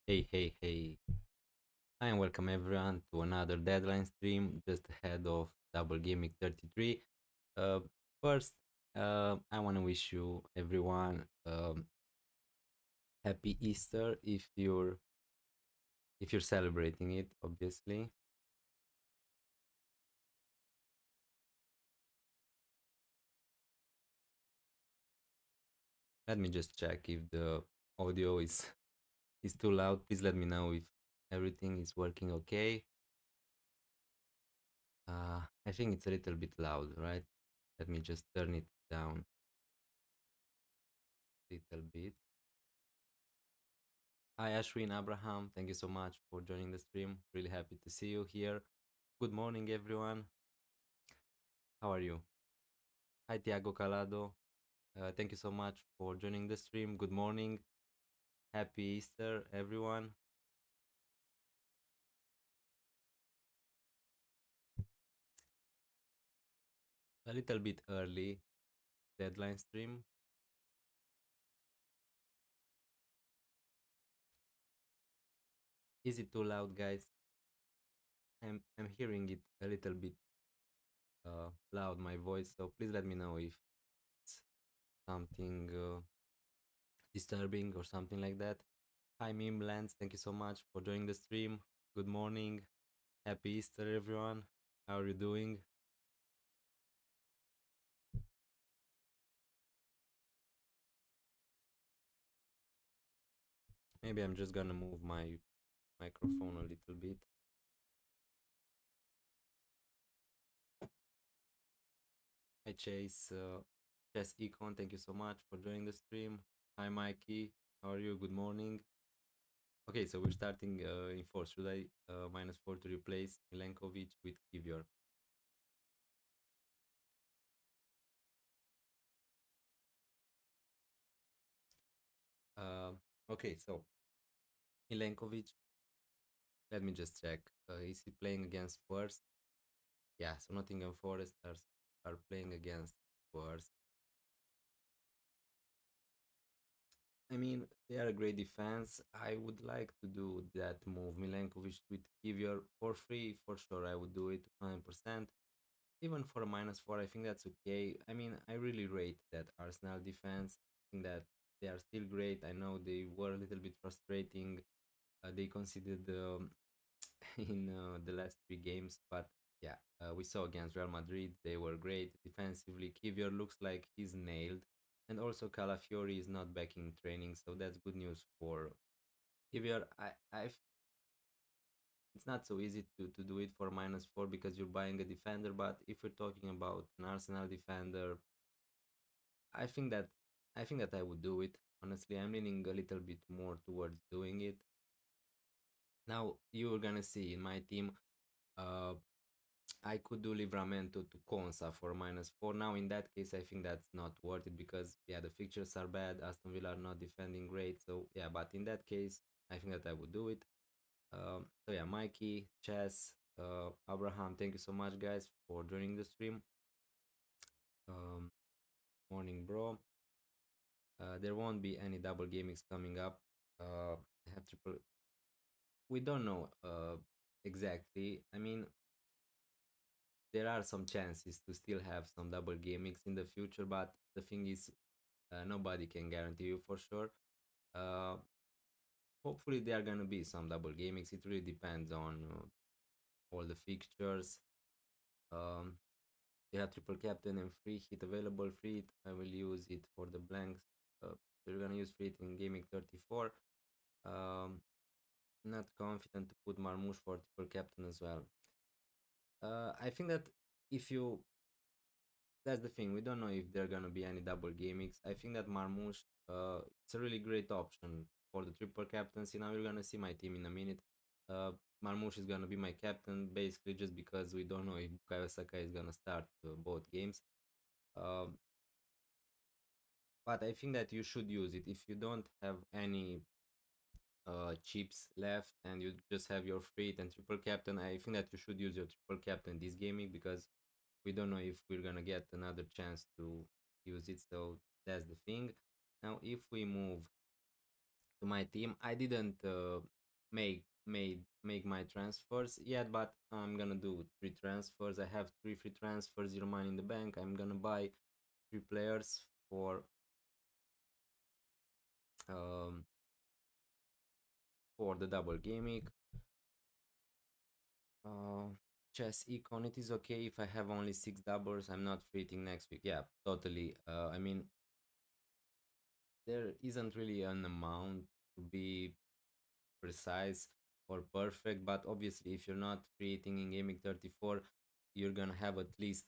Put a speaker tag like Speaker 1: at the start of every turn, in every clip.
Speaker 1: Hey, hey, hey. Hi and welcome everyone to another deadline stream just ahead of Double Gaming 33. Uh, First, I want to wish you everyone happy Easter if you're celebrating it, obviously. Let me just check if the audio is too loud. Please let me know if everything is working okay. I think it's a little bit loud, right? Let me just turn it down a little bit. Hi, Ashwin Abraham. Thank you so much for joining the stream. Really happy to see you here. Good morning, everyone. How are you? Hi, Tiago Calado. Thank you so much for joining the stream. Good morning. Happy Easter, everyone. A little bit early deadline stream. Is it too loud, guys? I'm hearing it a little bit loud, my voice. So please let me know if it's something disturbing or something like that. Hi, Meme Lance. Thank you so much for joining the stream. Good morning. Happy Easter, everyone. How are you doing? Maybe I'm just gonna move my microphone a little bit. Hi, Chase. Chess Econ, thank you so much for joining the stream. Hi, Mikey. How are you? Good morning. Okay, so we're starting in four. Should I -4 to replace Milenkovic with Kivior? Uh, okay, so Milenkovic, let me just check. Is he playing against Spurs? Yeah, so Nottingham Forest are playing against Spurs. I mean, they are a great defense. I would like to do that move, Milenkovic with Kivior for free, for sure. I would do it 100%. Even for a -4, I think that's okay. I mean, I really rate that Arsenal defense. I think that they are still great. I know they were a little bit frustrating. They conceded in the last three games, but yeah, we saw against Real Madrid they were great defensively. Kivior looks like he's nailed, and also Calafiori is not back in training, so that's good news for Kivior. It's not so easy to do it for -4 because you're buying a defender, but if we're talking about an Arsenal defender, I think that I would do it. Honestly, I'm leaning a little bit more towards doing it. Now you're gonna see in my team, uh, I could do Livramento to Consa for -4. Now, in that case, I think that's not worth it because, yeah, the fixtures are bad. Aston Villa are not defending great. So, yeah, but in that case, I think that I would do it. So, yeah, Mikey, Chess, Abraham, thank you so much, guys, for joining the stream. Um, Morning, bro. There won't be any double gamings coming up. I have triple. We don't know exactly. I mean, there are some chances to still have some double gamings in the future, but the thing is, nobody can guarantee you for sure. Uh, Hopefully, there are gonna be some double gamings. It really depends on all the fixtures. Um, you have triple captain and free hit available. Free hit, I will use it for the blanks. So we're gonna use free hit in gaming 34. Um, Not confident to put Marmoush for triple captain as well. I think that if you that's the thing. We don't know if there are gonna be any double gamings. I think that Marmoush, it's a really great option for the triple captaincy. Now you're gonna see my team in a minute. Uh, Marmoush is gonna be my captain, basically just because we don't know if Bukayo Saka is gonna start both games. Um, but I think that you should use it if you don't have any chips left and you just have your free and triple captain. I think that you should use your triple captain this gaming because we don't know if we're gonna get another chance to use it. So that's the thing. Now, if we move to my team. I didn't make my transfers yet, but I'm gonna do three transfers. I have three free transfers, zero money in the bank. I'm gonna buy three players um for the double gaming. Uh, Chess econ. It is okay if I have only six doubles. I'm not treating next week. Yeah, totally. I mean, there isn't really an amount to be precise or perfect, but obviously, if you're not creating in gaming 34, you're gonna have at least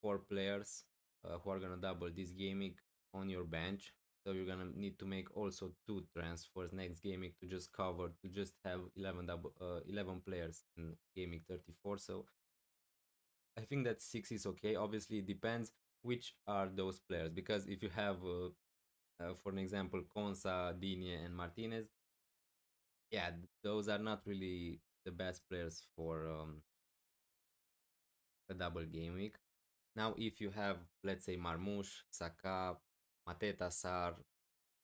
Speaker 1: four players who are gonna double this gaming on your bench. So you're gonna need to make also two transfers next gaming to just cover to just have 11 players in gaming 34. So I think that six is okay. Obviously, it depends which are those players, because if you have, for an example, Consa, Digne, and Martinez, yeah, those are not really the best players for a double game week. Now, if you have, let's say, Marmoush, Saka, Mateta, Sar,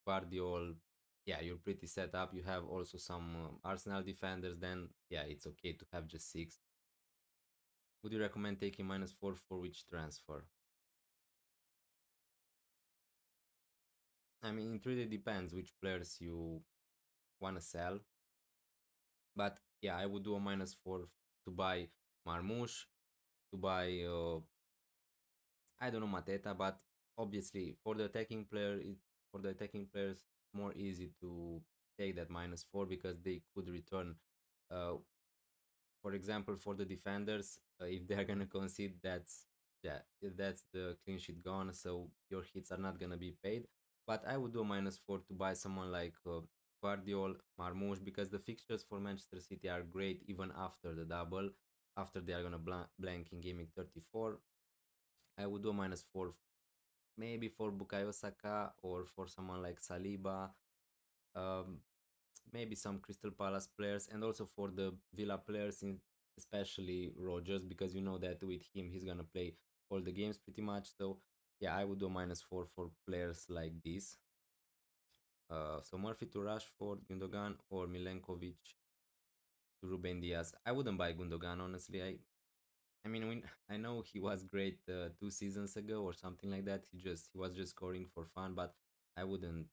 Speaker 1: Guardiol, yeah, you're pretty set up. You have also some Arsenal defenders, then yeah, it's okay to have just six. Would you recommend taking -4 for which transfer? I mean, it really depends which players you want to sell. But yeah, I would do a -4 to buy Marmoush, to buy I don't know Mateta, but obviously for the attacking players more easy to take that -4 because they could return. Uh, for example, for the defenders, if they are gonna concede, yeah, that's the clean sheet gone, so your hits are not gonna be paid. But I would do a -4 to buy someone like Guardiol, Marmoush, because the fixtures for Manchester City are great even after the double, after they are gonna blank in gaming 34. I would do a -4 maybe for Bukayo Saka or for someone like Saliba, um, maybe some Crystal Palace players, and also for the Villa players, especially Rogers, because you know that with him he's gonna play all the games pretty much. So yeah, I would do -4 for players like this. So Murphy to Rashford, Gundogan, or Milenkovic to Ruben Diaz. I wouldn't buy Gundogan honestly. I mean, I know he was great 2 seasons ago or something like that. He was just scoring for fun, but I wouldn't.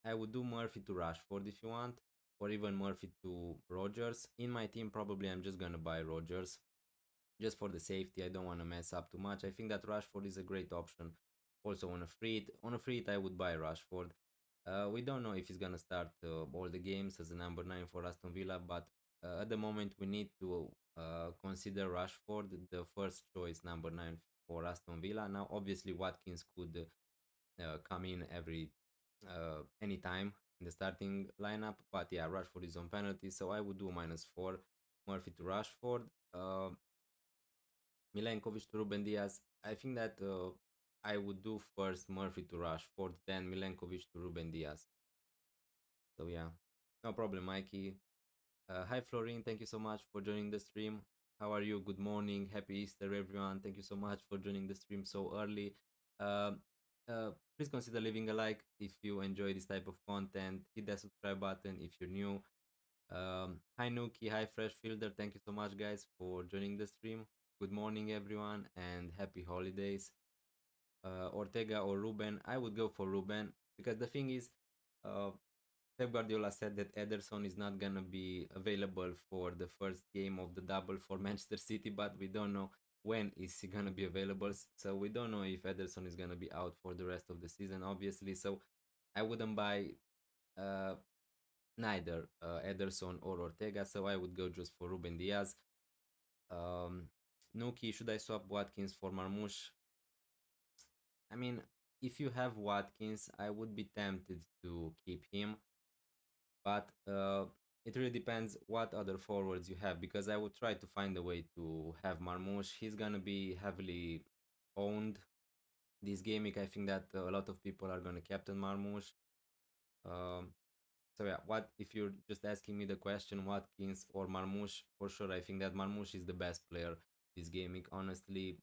Speaker 1: I would do Murphy to Rashford if you want, or even Murphy to Rogers. In my team, probably I'm just gonna buy Rogers just for the safety. I don't want to mess up too much. I think that Rashford is a great option. Also on a free hit, I would buy Rashford. We don't know if he's gonna start all the games as a number nine for Aston Villa, but at the moment we need to consider Rashford the first choice number nine for Aston Villa. Now, obviously, Watkins could come in every anytime in the starting lineup, but yeah, Rashford is on penalty, so I would do -4. Murphy to Rashford. Milenkovic to Ruben Diaz. I think that I would do first Murphy to Rashford, then Milenkovic to Ruben Diaz. So yeah, no problem, Mikey. Hi, Florin. Thank you so much for joining the stream. How are you? Good morning. Happy Easter, everyone. Thank you so much for joining the stream so early. Um, please consider leaving a like if you enjoy this type of content. Hit that subscribe button if you're new. Hi, Nuki. Hi, Fresh Fielder. Thank you so much, guys, for joining the stream. Good morning, everyone, and happy holidays. Ortega or Ruben? I would go for Ruben because the thing is, uh, Pep Guardiola said that Ederson is not gonna be available for the first game of the double for Manchester City, but we don't know when is he gonna be available. So we don't know if Ederson is gonna be out for the rest of the season, obviously. So I wouldn't buy uh, neither Ederson or Ortega. So I would go just for Ruben Diaz. Um, Nuki, should I swap Watkins for Marmoush? I mean, if you have Watkins, I would be tempted to keep him, but it really depends what other forwards you have, because I would try to find a way to have Marmoush. He's gonna be heavily owned this gaming. I think that a lot of people are gonna captain Marmoush. Um, so yeah, what if you're just asking me the question, Watkins or Marmoush? For sure, I think that Marmoush is the best player this gaming, honestly,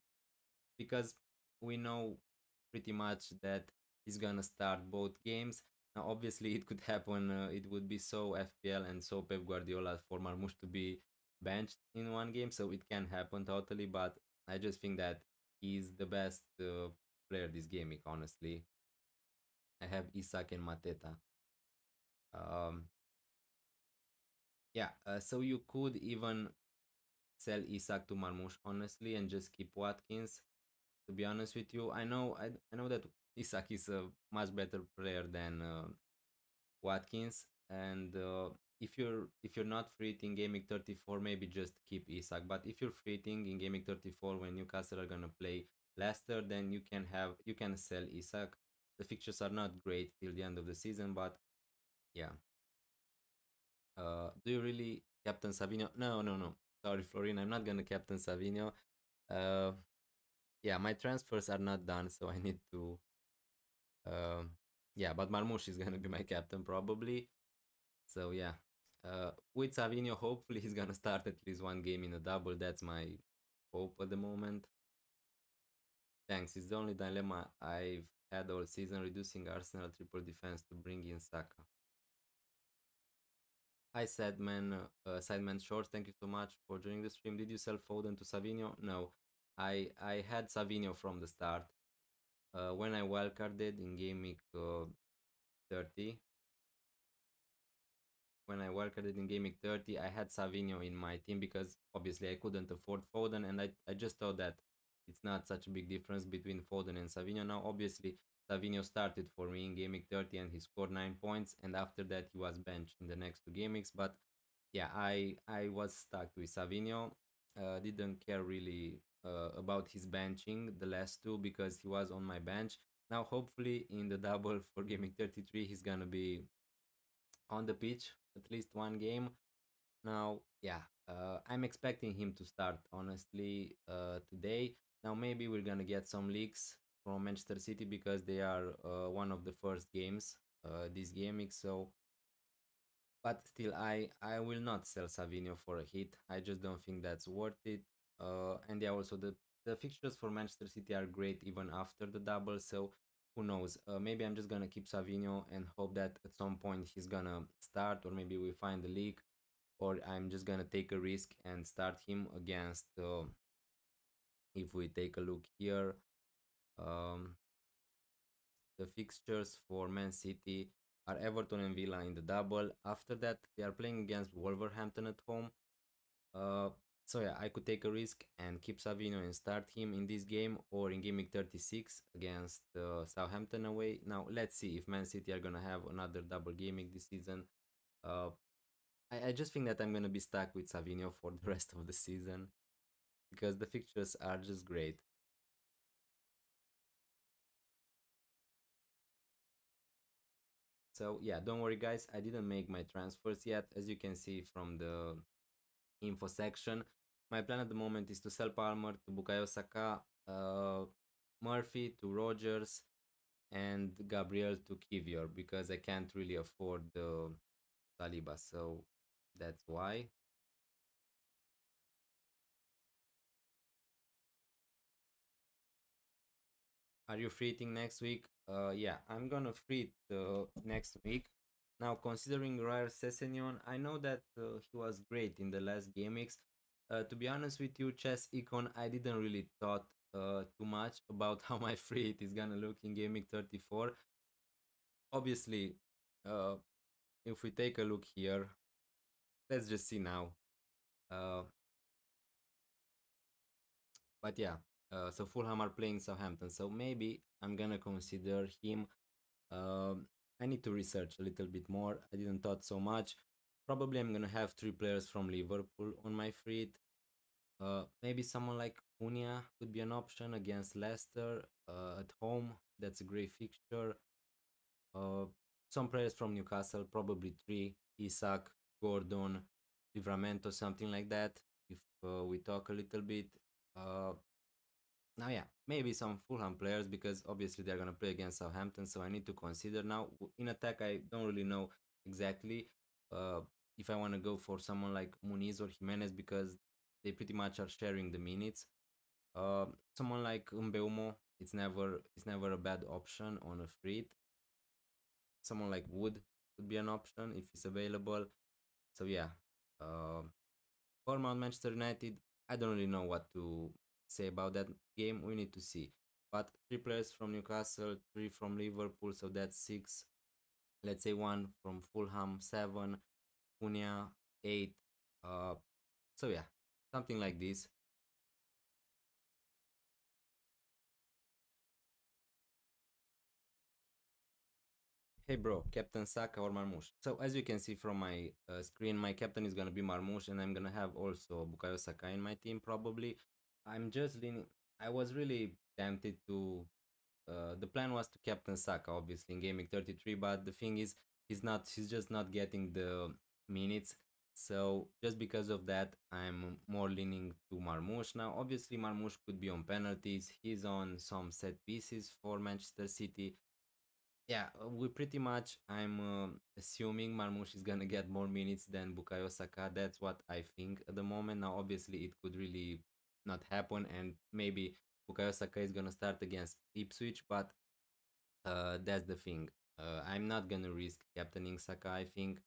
Speaker 1: because we know pretty much that he's gonna start both games. Now, obviously, it could happen. It would be so FPL and so Pep Guardiola for Marmoush to be benched in one game, so it can happen totally. But I just think that he's the best player this game. Honestly, I have Isak and Mateta. Um, yeah, so you could even sell Isak to Marmoush, honestly, and just keep Watkins. To be honest with you, I know that Isak is a much better player than Watkins, and if you're not free in gaming 34, maybe just keep Isak. But if you're free in gaming 34 when Newcastle are gonna play Leicester, then you can sell Isak. The fixtures are not great till the end of the season, but yeah. Do you really captain Savinho? No, no, no. Sorry, Florin, I'm not gonna captain Savinho. Uh, yeah, my transfers are not done, so I need to. Yeah, but Marmoush is gonna be my captain probably. So yeah, with Savinho, hopefully he's gonna start at least one game in a double. That's my hope at the moment. Thanks. It's the only dilemma I've had all season, reducing Arsenal triple defense to bring in Saka. Hi, Sideman Shorts. Thank you so much for joining the stream. Did you sell Foden to Savinho? No, I had Savinho from the start. When I wildcarded in game week 30, when I wildcarded in Game Week 30, I had Savinho in my team because obviously I couldn't afford Foden, and I just thought that it's not such a big difference between Foden and Savinho. Now, obviously, Savinho started for me in Game Week 30 and he scored 9 points, and after that, he was benched in the next two Game Weeks. But yeah, I was stuck with Savinho. Didn't care really about his benching the last two because he was on my bench. Now, hopefully, in the double for Game Week 33, he's gonna be on the pitch at least one game. Now, yeah, I'm expecting him to start honestly today. Now, maybe we're gonna get some leaks from Manchester City because they are one of the first games this gaming. So, but still, I will not sell Savinho for a hit. I just don't think that's worth it. And yeah, also the fixtures for Manchester City are great even after the double. So who knows? Maybe I'm just gonna keep Savinho and hope that at some point he's gonna start, or maybe we find the league, or I'm just gonna take a risk and start him against. If we take a look here, um, the fixtures for Man City are Everton and Villa in the double. After that, they are playing against Wolverhampton at home. Uh, so yeah, I could take a risk and keep Savinho and start him in this game or in game week 36 against Southampton away. Now let's see if Man City are gonna have another double gaming this season. Uh, I just think that I'm gonna be stuck with Savinho for the rest of the season because the fixtures are just great. So yeah, don't worry guys, I didn't make my transfers yet. As you can see from the info section, my plan at the moment is to sell Palmer to Bukayo Saka, Murphy to Rogers, and Gabriel to Kivior because I can't really afford the Saliba. So that's why. Are you free eating next week? Yeah, I'm gonna free it next week. Now, considering Rare Sessegnon, I know that he was great in the last game mix. To be honest with you, Chess Econ, I didn't really thought too much about how my free it is gonna look in game week 34. Obviously, uh, if we take a look here, let's just see now. Uh, but yeah, so Fulham are playing Southampton, so maybe I'm gonna consider him. Um, I need to research a little bit more. I didn't thought so much. Probably I'm gonna have three players from Liverpool on my feed. Maybe someone like Unia could be an option against Leicester at home. That's a great fixture. Uh, some players from Newcastle, probably three: Isak, Gordon, Livramento, something like that. If we talk a little bit. Uh, Now, yeah, maybe some Fulham players because obviously they're gonna play against Southampton, so I need to consider. Now, in attack, I don't really know exactly uh, if I want to go for someone like Muniz or Jimenez because they pretty much are sharing the minutes. Someone like Mbeumo, it's never a bad option on a free. someone like Wood would be an option if he's available. So yeah, uh, Bournemouth Manchester United. I don't really know what to say about that game. We need to see. But three players from Newcastle, three from Liverpool, so that's six. Let's say one from Fulham, seven. Cunha, eight. Uh, so yeah, something like this. Hey bro, Captain Saka or Marmoush? So as you can see from my screen, my captain is gonna be Marmoush, and I'm gonna have also Bukayo Saka in my team probably. I'm just leaning. I was really tempted to. The plan was to captain Saka obviously in gaming 33, but the thing is, he's not. He's just not getting the minutes. So just because of that, I'm more leaning to Marmoush now. Obviously, Marmoush could be on penalties. He's on some set pieces for Manchester City. Yeah, we pretty much. I'm assuming Marmoush is gonna get more minutes than Bukayo Saka. That's what I think at the moment. Now, obviously, it could really not happen, and maybe Bukayo Saka is gonna start against Ipswich. But that's the thing. I'm not gonna risk captaining Saka. I think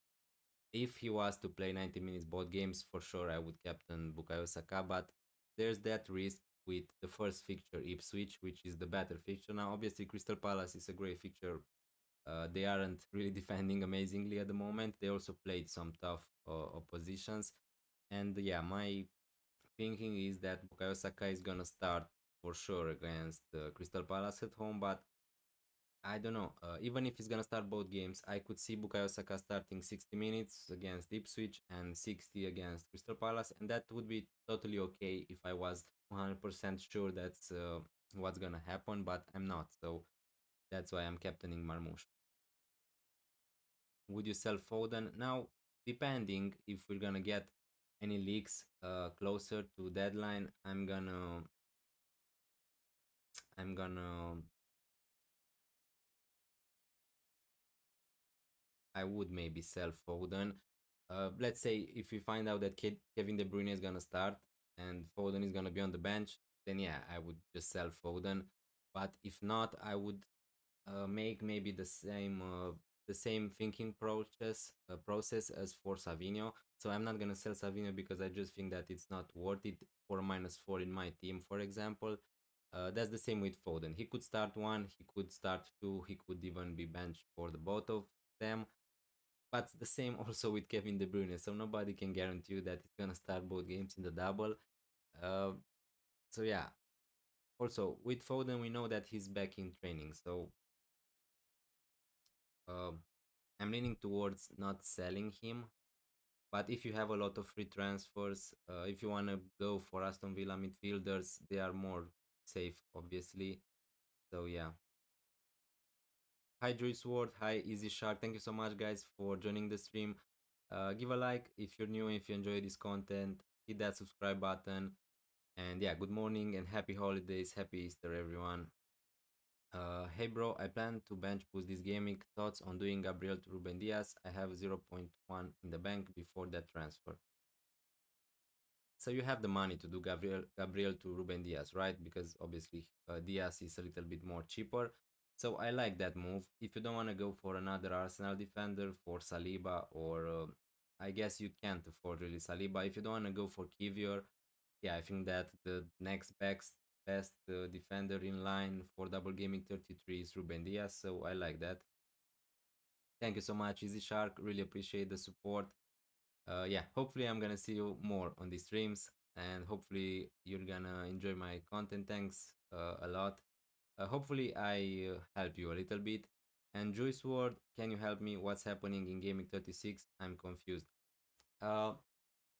Speaker 1: if he was to play 90 minutes both games, for sure I would captain Bukayo Saka. But there's that risk with the first fixture, Ipswich, which is the better fixture. Now, obviously, Crystal Palace is a great fixture. They aren't really defending amazingly at the moment. They also played some tough oppositions. And yeah, my thinking is that Bukayo Saka is gonna start for sure against Crystal Palace at home. But I don't know. Even if he's gonna start both games, I could see Bukayo Saka starting 60 minutes against Ipswich and 60 against Crystal Palace, and that would be totally okay if I was 100% sure that's what's gonna happen. But I'm not, so that's why I'm captaining Marmoush. Would you sell Foden? Now, depending if we're gonna get any leaks closer to deadline, I'm gonna I would maybe sell Foden. Let's say if we find out that Kevin De Bruyne is gonna start and Foden is gonna be on the bench, then yeah, I would just sell Foden. But if not, I would make maybe the same thinking process as for Savinho. So I'm not gonna sell Savinho because I just think that it's not worth it for -4 in my team, for example. That's the same with Foden. He could start one, he could start two, he could even be benched for the both of them. But the same also with Kevin De Bruyne. So nobody can guarantee you that he's gonna start both games in the double. Uh, so yeah. Also with Foden, we know that he's back in training. So uh, I'm leaning towards not selling him. But if you have a lot of free transfers, if you want to go for Aston Villa midfielders, they are more safe, obviously. So yeah. Hi Joyce Ward, hi Easy Shark. Thank you so much, guys, for joining the stream. Give a like if you're new, if you enjoy this content. Hit that subscribe button. And yeah, good morning and happy holidays, happy Easter, everyone. Hey bro, I plan to bench boost this gaming. Thoughts on doing Gabriel to Ruben Diaz? I have zero point 0.1 in the bank before that transfer. So you have the money to do Gabriel to Ruben Diaz, right? Because obviously Diaz is a little bit more cheaper. So I like that move. If you don't want to go for another Arsenal defender for Saliba, or I guess you can't afford really Saliba. If you don't want to go for Kivior, yeah, I think that the next best defender in line for double gaming 33 is Ruben Diaz. So I like that. Thank you so much, Easy Shark. Really appreciate the support. Yeah, hopefully I'm gonna see you more on these streams, and hopefully you're gonna enjoy my content. Thanks a lot. Hopefully I help you a little bit. And Joyce Ward, can you help me? What's happening in gaming 36? I'm confused. uh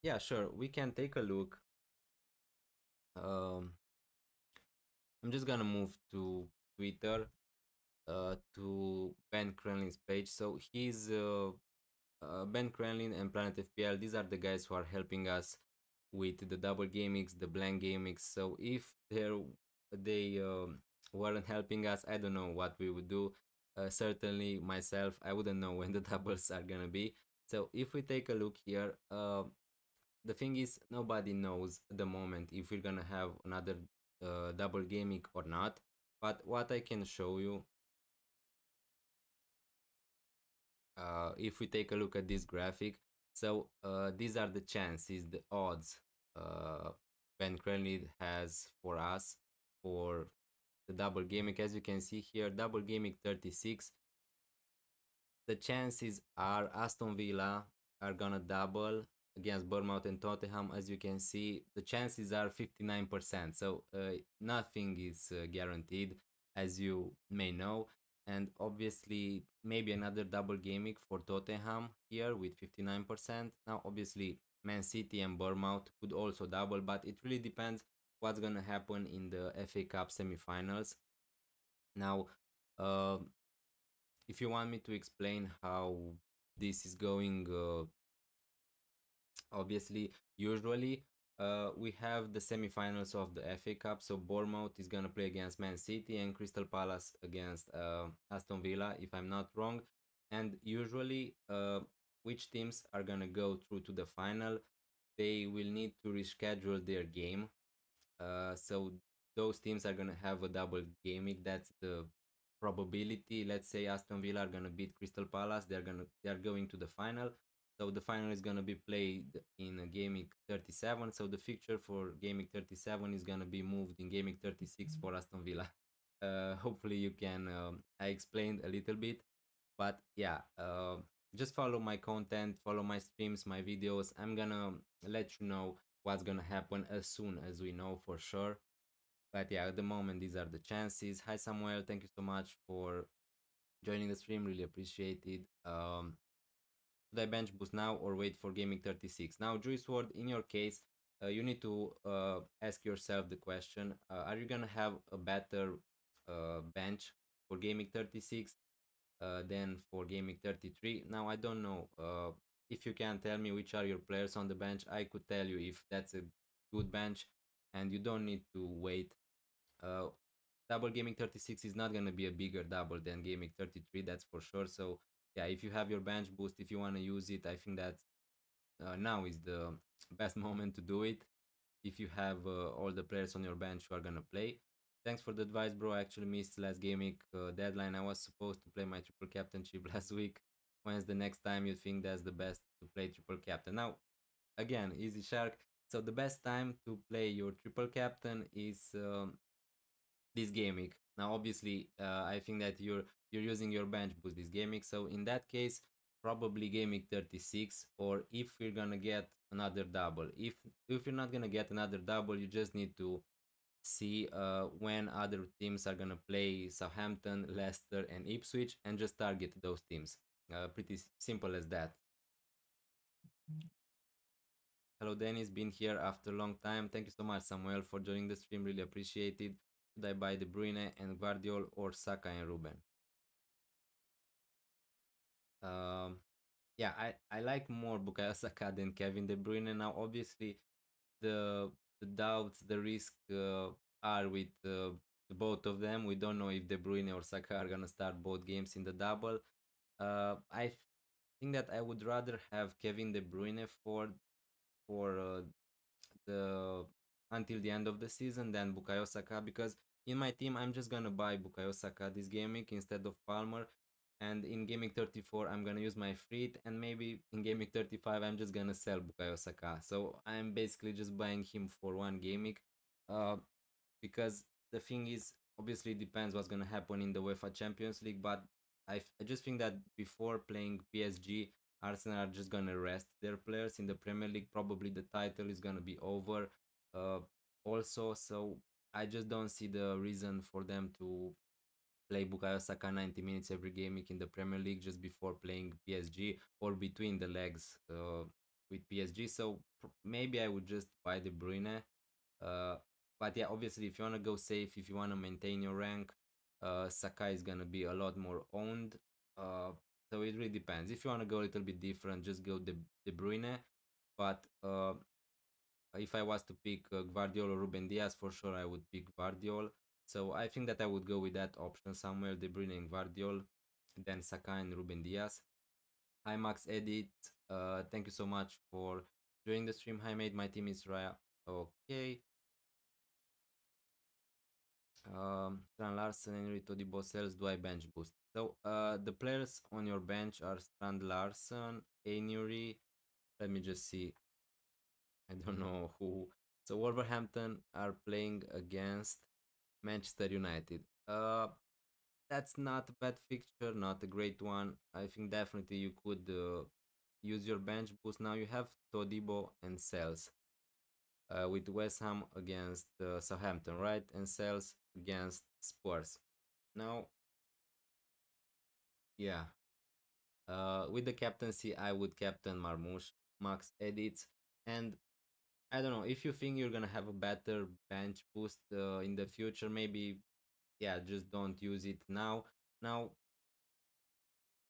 Speaker 1: yeah, sure, we can take a look. um I'm just gonna move to Twitter, to Ben Kremlin's page. So he's Ben Kremlin and Planet FPL. These are the guys who are helping us with the double gamings, the blank gamings. So if they weren't helping us, I don't know what we would do. Certainly myself, I wouldn't know when the doubles are gonna be. So if we take a look here, the thing is nobody knows at the moment if we're gonna have another double gaming or not. But what I can show you, If we take a look at this graphic, so these are the chances, the odds uh, Ben Krelney has for us for the double gaming. As you can see here, double gaming 36. The chances are Aston Villa are gonna double against Bournemouth and Tottenham. As you can see, the chances are 59%. So nothing is guaranteed, as you may know. And obviously, maybe another double gaming for Tottenham here with 59%. Now, obviously, Man City and Bournemouth could also double, but it really depends what's gonna happen in the FA Cup semi-finals. Now, uh, if you want me to explain how this is going, obviously, usually we have the semifinals of the FA Cup. So Bournemouth is gonna play against Man City and Crystal Palace against Aston Villa, if I'm not wrong. And usually, which teams are gonna go through to the final? They will need to reschedule their game, so those teams are gonna have a double gaming. That's the probability. Let's say Aston Villa are gonna beat Crystal Palace. They are going to the final. So the final is gonna be played in a gaming 37. So the fixture for gaming 37 is gonna be moved in gaming 36 for Aston Villa. Hopefully you can. I explained a little bit, but yeah. Just follow my content, follow my streams, my videos. I'm gonna let you know what's gonna happen as soon as we know for sure. But yeah, at the moment, these are the chances. Hi Samuel, thank you so much for joining the stream. Really appreciate it. Should I bench boost now or wait for gaming 36? Now, Juice Ward, in your case, you need to ask yourself the question: are you gonna have a better bench for gaming 36 than for gaming 33? Now, I don't know. If you can tell me which are your players on the bench, I could tell you if that's a good bench, and you don't need to wait. uh, Double gaming 36 is not going to be a bigger double than gaming 33, that's for sure. So yeah, if you have your bench boost, if you want to use it, I think that now is the best moment to do it. If you have all the players on your bench who are going to play. Thanks for the advice, bro. I actually missed last gaming deadline. I was supposed to play my triple captainship last week. When's the next time you think that's the best to play triple captain? Now, again, easy shark. So the best time to play your triple captain is this gaming. Now, obviously, I think that you're using your bench boost this gaming. So in that case, probably gaming 36. Or if we're gonna get another double, if you're not gonna get another double, you just need to see when other teams are gonna play Southampton, Leicester, and Ipswich, and just target those teams. Pretty simple as that. Hello, Denis. Been here after a long time. Thank you so much, Samuel, for joining the stream. Really appreciate it. Should I buy De Bruyne and Guardiol or Saka and Ruben? Um, yeah, I like more Bukayo Saka than Kevin De Bruyne. Now, obviously, the doubts, the risk are with the both of them. We don't know if De Bruyne or Saka are gonna start both games in the double. I think that I would rather have Kevin De Bruyne for the until the end of the season than Bukayo Saka, because in my team I'm just gonna buy Bukayo Saka this gaming instead of Palmer, and in gaming 34 I'm gonna use my fleet, and maybe in gaming 35 I'm just gonna sell Bukayo Saka. So I'm basically just buying him for one gaming, uh, because the thing is, obviously it depends what's gonna happen in the UEFA Champions League, but I just think that before playing PSG, Arsenal are just gonna rest their players in the Premier League. Probably the title is gonna be over, uh, also. So I just don't see the reason for them to play Bukayo Saka 90 minutes every game week in the Premier League just before playing PSG or between the legs with PSG. So maybe I would just buy De Bruyne. Uh, but yeah, obviously, if you want to go safe, if you want to maintain your rank, Saka is going to be a lot more owned. Uh, so it really depends. If you want to go a little bit different, just go De Bruyne. But if I was to pick Guardiol or Ruben Diaz, for sure I would pick Guardiol. So I think that I would go with that option: Samuel, De Bruyne, and Guardiol, then Saka and Ruben Diaz. Hi Max Edit, thank you so much for joining the stream. Hi mate, my team is Raya. Okay, Strand Larsen, Henry Todibo sells, do I bench boost? So the players on your bench are Strand Larsen, Ainury. Let me just see. I don't know who. So Wolverhampton are playing against Manchester United. That's not a bad fixture, not a great one. I think definitely you could use your bench boost. Now you have Todibo and Sales with West Ham against Southampton, right? And Sales against Spurs. Now, yeah, with the captaincy, I would captain Marmoush, Max Edits, and I don't know if you think you're gonna have a better bench boost in the future. Maybe, yeah, just don't use it now. Now,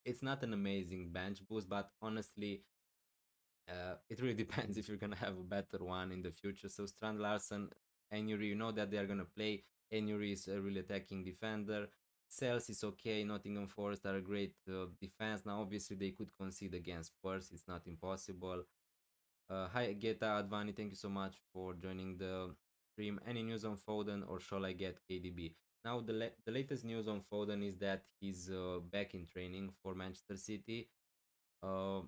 Speaker 1: it's not an amazing bench boost, but honestly, it really depends if you're gonna have a better one in the future. So Strand Larsen, Enury, you know that they are gonna play. Enury is a really attacking defender. Sales is okay. Nottingham Forest are a great defense. Now, obviously, they could concede against Spurs. It's not impossible. Hi, Geta Advani. Thank you so much for joining the stream. Any news on Foden, or shall I get KDB? Now, the latest news on Foden is that he's back in training for Manchester City. Uh,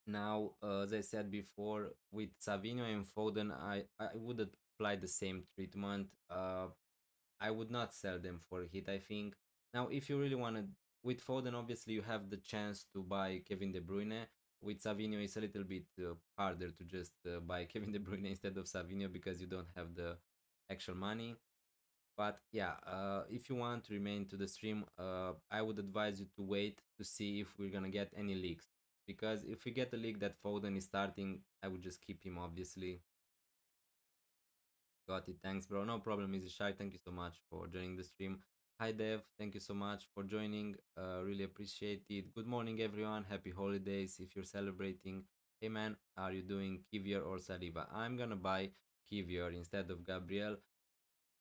Speaker 1: Now, as I said before, with Savinho and Foden, I would apply the same treatment. I would not sell them for a hit, I think. Now, if you really want to, with Foden, obviously, you have the chance to buy Kevin De Bruyne. With Savinho, it's a little bit harder to just buy Kevin De Bruyne instead of Savinho because you don't have the actual money. But yeah, if you want to remain to the stream, I would advise you to wait to see if we're gonna get any leaks. Because if we get a leak that Foden is starting, I would just keep him, obviously. Got it. Thanks, bro. No problem, Easy Shy. Thank you so much for joining the stream. Hi, Dev. Thank you so much for joining. Really appreciate it. Good morning, everyone. Happy holidays if you're celebrating. Hey, man, are you doing Kivier or Saliba? I'm gonna buy Kivier instead of Gabriel,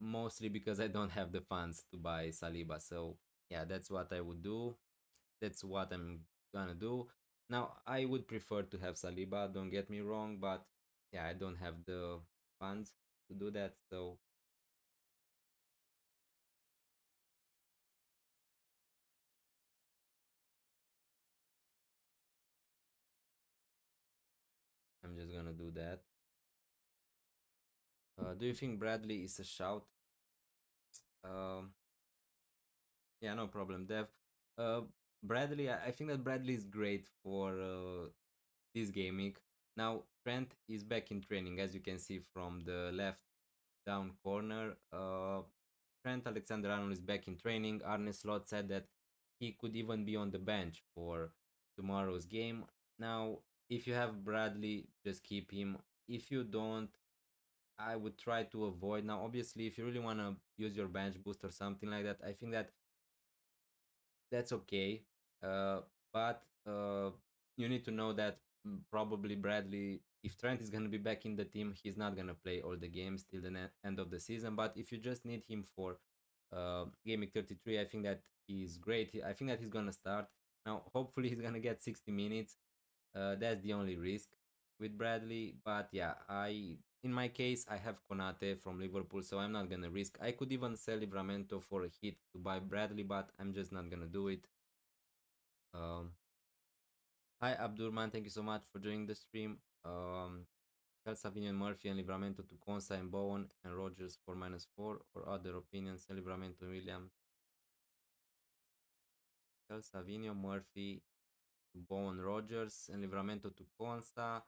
Speaker 1: mostly because I don't have the funds to buy Saliba. So yeah, that's what I would do. That's what I'm gonna do. Now I would prefer to have Saliba, don't get me wrong, but yeah, I don't have the funds to do that. So I'm just gonna do that. Do you think Bradley is a shout? Um, yeah, no problem, Dev. Uh, Bradley, I think that Bradley is great for this gaming. Now Trent is back in training, as you can see from the left down corner. Trent Alexander-Arnold is back in training. Arne Slot said that he could even be on the bench for tomorrow's game. Now, if you have Bradley, just keep him. If you don't, I would try to avoid. Now, obviously, if you really want to use your bench boost or something like that, I think that that's okay. Uh, but you need to know that probably Bradley, if Trent is going to be back in the team, he's not going to play all the games till the end of the season. But if you just need him for game week 33, I think that he's great. I think that he's going to start. Now, hopefully, he's going to get 60 minutes. That's the only risk with Bradley. But yeah, in my case, I have Konate from Liverpool, so I'm not gonna risk. I could even sell Livramento for a hit to buy Bradley, but I'm just not gonna do it. Um, Hi Abdurman, thank you so much for joining the stream. Tell Savinho and Murphy and Livramento to Consa and Bowen and Rogers for -4 or other opinions. And Livramento and William. Tell Savinho, Murphy, Bowen, Rogers, and Livramento to Consa.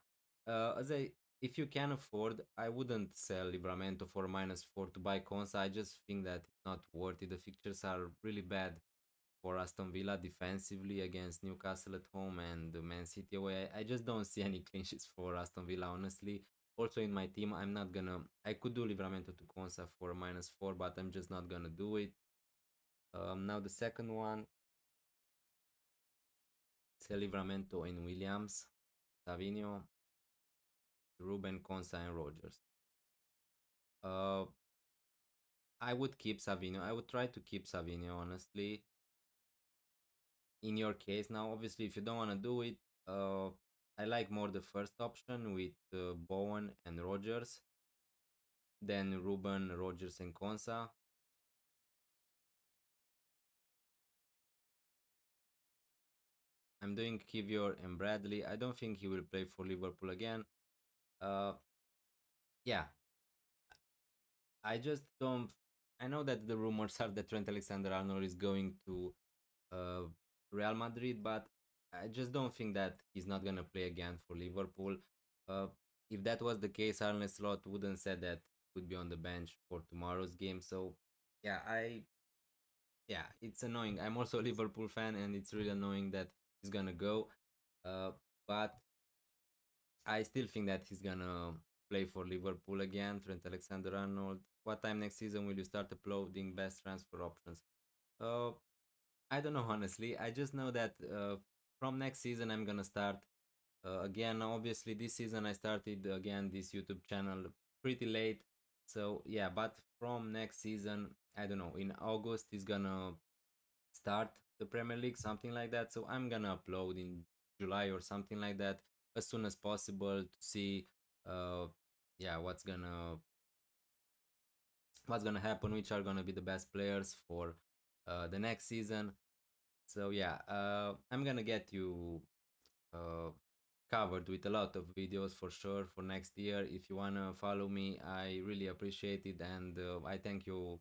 Speaker 1: As I, if you can afford, I wouldn't sell Livramento for -4 to buy Consa. I just think that it's not worth it. The fixtures are really bad for Aston Villa defensively against Newcastle at home and Man City away. I just don't see any clean sheets for Aston Villa, honestly. Also in my team, I'm not gonna. I could do Livramento to Consa for -4, but I'm just not gonna do it. Now the second one, sell Livramento in Williams, Savinho, Ruben, Consa, and Rogers. Uh, I would keep Savinho. I would try to keep Savinho, honestly. In your case, now, obviously, if you don't want to do it, I like more the first option with Bowen and Rogers. then Ruben, Rogers, and Konsa. I'm doing Kivior and Bradley. I don't think he will play for Liverpool again. Uh, yeah, I just don't. I know that the rumors are that Trent Alexander-Arnold is going to uh, Real Madrid, but I just don't think that he's not gonna play again for Liverpool. Uh, if that was the case, Arne Slot wouldn't said that he would be on the bench for tomorrow's game. So yeah, it's annoying. I'm also a Liverpool fan, and it's really annoying that he's gonna go. Uh, but I still think that he's gonna play for Liverpool again. Trent Alexander-Arnold. What time next season will you start uploading best transfer options? Uh, I don't know honestly. I just know that from next season I'm gonna start again. Obviously, this season I started again this YouTube channel pretty late. So yeah, but from next season, I don't know. In August is gonna start the Premier League, something like that. So I'm gonna upload in July or something like that as soon as possible to see, uh, yeah, what's gonna happen, which are gonna be the best players for the next season. So yeah, I'm gonna get you uh, covered with a lot of videos for sure for next year. If you wanna follow me, I really appreciate it, and I thank you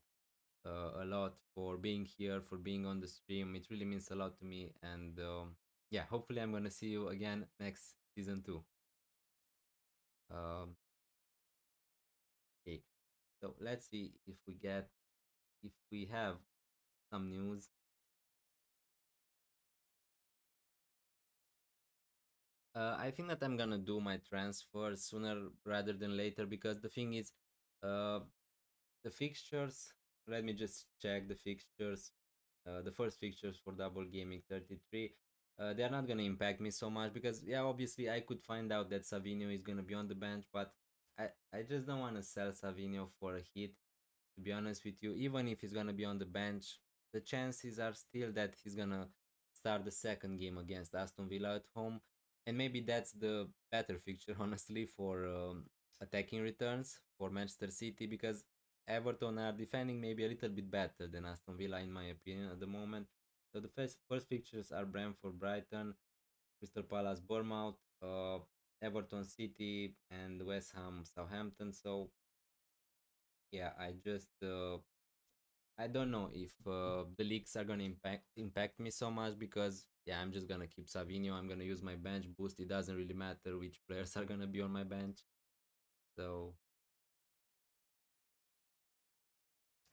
Speaker 1: a lot for being here, for being on the stream. It really means a lot to me, and yeah, hopefully I'm gonna see you again next season too. Um, okay, so let's see if we have some news. I think that I'm gonna do my transfer sooner rather than later because the thing is, uh, the fixtures. Let me just check the fixtures. The first fixtures for Double Gaming 33. They are not gonna impact me so much because yeah, obviously I could find out that Savinho is gonna be on the bench, but I just don't want to sell Savinho for a hit. To be honest with you, even if he's gonna be on the bench, the chances are still that he's gonna start the second game against Aston Villa at home, and maybe that's the better fixture, honestly, for attacking returns for Manchester City because Everton are defending maybe a little bit better than Aston Villa, in my opinion, at the moment. So the first fixtures are Brentford, Brighton, Crystal Palace, Bournemouth, Everton, City, and West Ham, Southampton. So yeah, I don't know if the leaks are gonna impact me so much because yeah, I'm just gonna keep Savinho. I'm gonna use my bench boost. It doesn't really matter which players are gonna be on my bench. So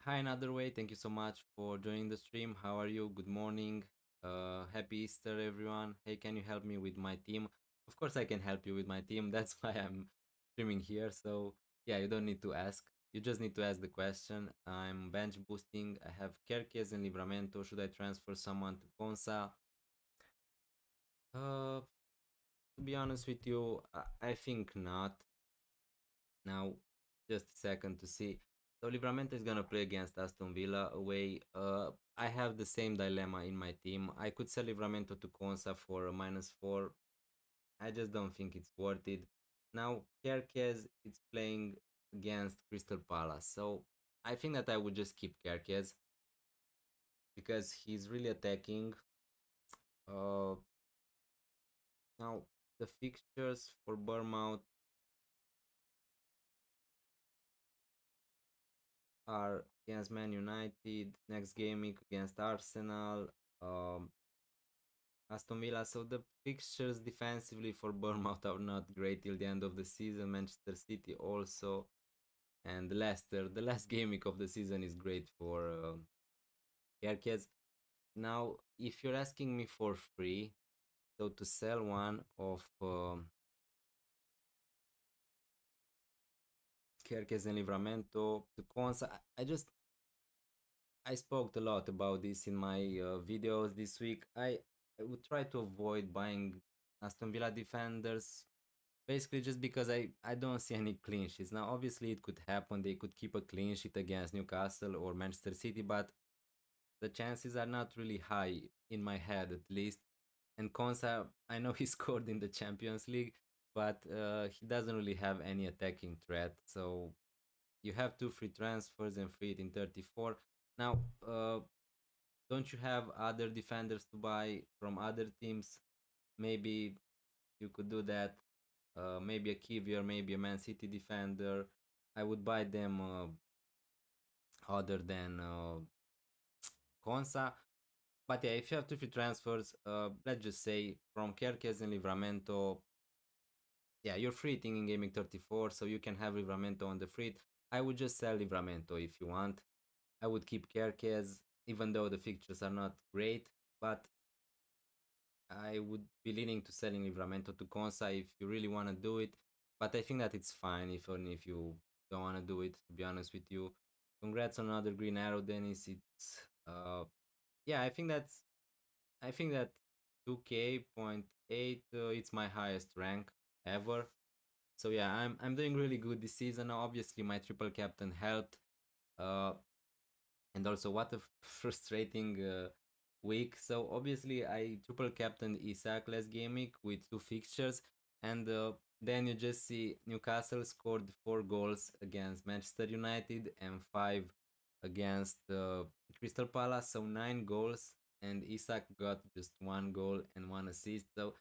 Speaker 1: hi, another way. Thank you so much for joining the stream. How are you? Good morning. Happy Easter, everyone. Hey, can you help me with my team? Of course, I can help you with my team. That's why I'm streaming here. So yeah, you don't need to ask. You just need to ask the question. I'm bench boosting. I have Kerkez and Livramento. Should I transfer someone to Konsa? To be honest with you, I think not. Now, just a second to see. So Livramento is gonna play against Aston Villa away. I have the same dilemma in my team. I could sell Livramento to Konsa for a -4. I just don't think it's worth it. Now Kerkez is playing against Crystal Palace, so I think that I would just keep Kerkez because he's really attacking. Uh, Now the fixtures for Bournemouth are against Man United, next game week against Arsenal, um, Aston Villa. So the fixtures defensively for Bournemouth are not great till the end of the season. Manchester City also, and Leicester. The last game week of the season is great for Kerkez. Now, if you're asking me for free, so to sell one of Kerkez and Livramento to Konsa, I spoke a lot about this in my videos this week. I would try to avoid buying Aston Villa defenders basically just because I don't see any clean sheets. Now, obviously, it could happen. They could keep a clean sheet against Newcastle or Manchester City, but the chances are not really high in my head, at least. And Konsa, I know he scored in the Champions League, but he doesn't really have any attacking threat. So you have two free transfers and free it in 34. Now, don't you have other defenders to buy from other teams? Maybe you could do that. Maybe a Kivior, maybe a Man City defender. I would buy them other than Konsa. But yeah, if you have two free transfers, let's just say from Kerkez and Livramento, yeah, you're free hitting in Gaming 34, so you can have Livramento on the free. I would just sell Livramento if you want. I would keep Kerkez, even though the fixtures are not great, but I would be leaning to selling Livramento to Konsa if you really want to do it. But I think that it's fine even if you don't want to do it, to be honest with you. Congrats on another green arrow, Dennis. It's yeah, I think that 2k.8 it's my highest rank ever. So yeah, I'm doing really good this season. Obviously, my triple captain helped. Uh, and also what a frustrating week. So obviously I triple captained Isak last game week with two fixtures, and then you just see Newcastle scored 4 goals against Manchester United and 5 against Crystal Palace, so 9 goals, and Isak got just 1 goal and 1 assist. So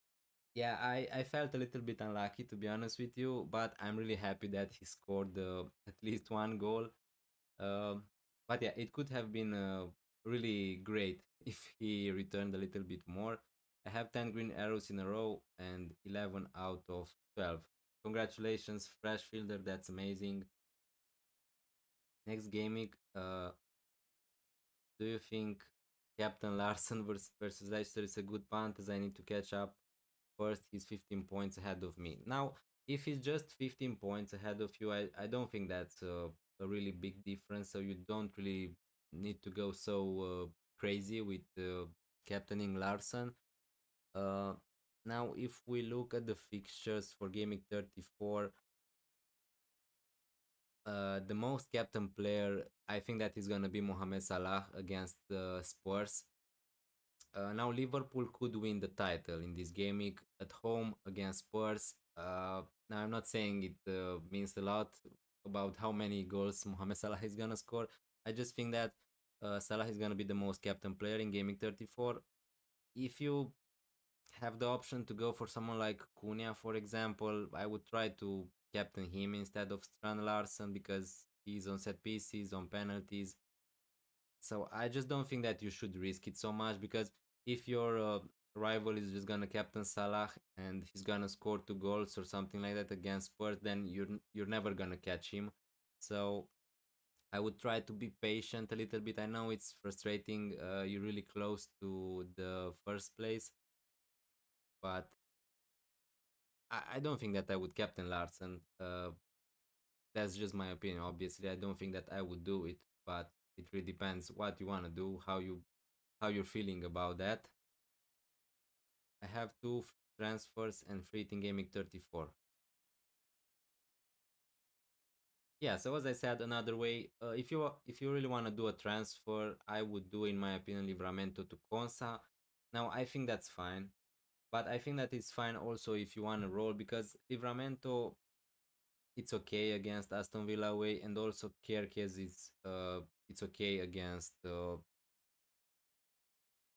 Speaker 1: yeah, I felt a little bit unlucky to be honest with you, but I'm really happy that he scored at least 1 goal. um, but yeah, it could have been really great if he returned a little bit more. I have 10 green arrows in a row and 11 out of 12. Congratulations, fresh fielder, that's amazing. Next gaming, do you think Captain Larson versus Leicester is a good punt as I need to catch up? First, he's 15 points ahead of me. Now, if he's just 15 points ahead of you, I don't think that's a really big difference. So you don't really need to go so crazy with captaining Larson. Uh, Now, if we look at the fixtures for Gaming 34, the most captain player, I think that is going to be Mohamed Salah against the Spurs. Now Liverpool could win the title in this game week at home against Spurs. Now I'm not saying it means a lot about how many goals Mohamed Salah is gonna score. I just think that Salah is gonna be the most captain player in gaming 34. If you have the option to go for someone like Cunha, for example, I would try to captain him instead of Strand Larson because he's on set pieces, on penalties. So I just don't think that you should risk it so much because if your rival is just gonna captain Salah and he's gonna score 2 goals or something like that against Spurs, then you're never gonna catch him. So I would try to be patient a little bit. I know it's frustrating. You're really close to the first place, but I don't think that I would captain Larson. That's just my opinion. Obviously, I don't think that I would do it, but it really depends what you wanna do, how you're feeling about that. I have two transfers and free in gaming 34. Yeah, so as I said, another way, if you really want to do a transfer, I would do, in my opinion, Livramento to Consa. Now, I think that's fine, but I think that it's fine also if you want to roll because Livramento, it's okay against Aston Villa away, and also Kerkez is it's okay against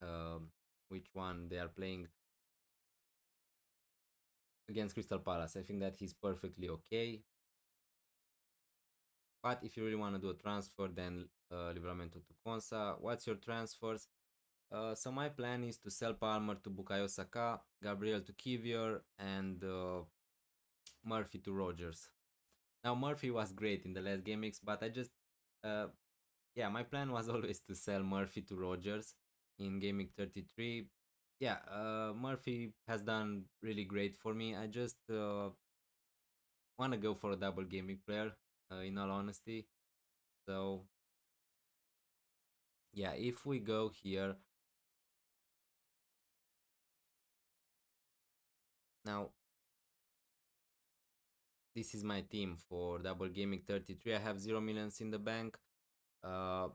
Speaker 1: um which one they are playing against Crystal Palace. I think that he's perfectly okay. But if you really want to do a transfer, then Livramento to Konsa. What's your transfers? So my plan is to sell Palmer to Bukayo Saka, Gabriel to Kivior, and Murphy to Rogers. Now Murphy was great in the last game mix, but I just uh, yeah, my plan was always to sell Murphy to Rogers in gaming 33. Yeah, Murphy has done really great for me. I just want to go for a double gaming player, in all honesty. So yeah, if we go here now, this is my team for double gaming 33. I have 0 millions in the bank. uh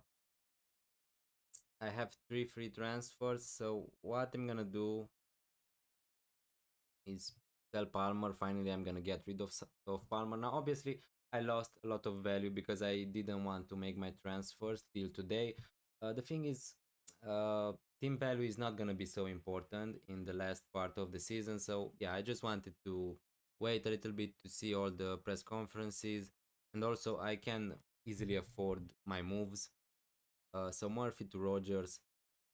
Speaker 1: I have 3 free transfers, so what I'm gonna do is sell Palmer. Finally, I'm gonna get rid of Palmer. Now obviously I lost a lot of value because I didn't want to make my transfers till today. The thing is, uh, team value is not gonna be so important in the last part of the season. So yeah, I just wanted to wait a little bit to see all the press conferences, and also I can easily afford my moves. So Murphy to Rogers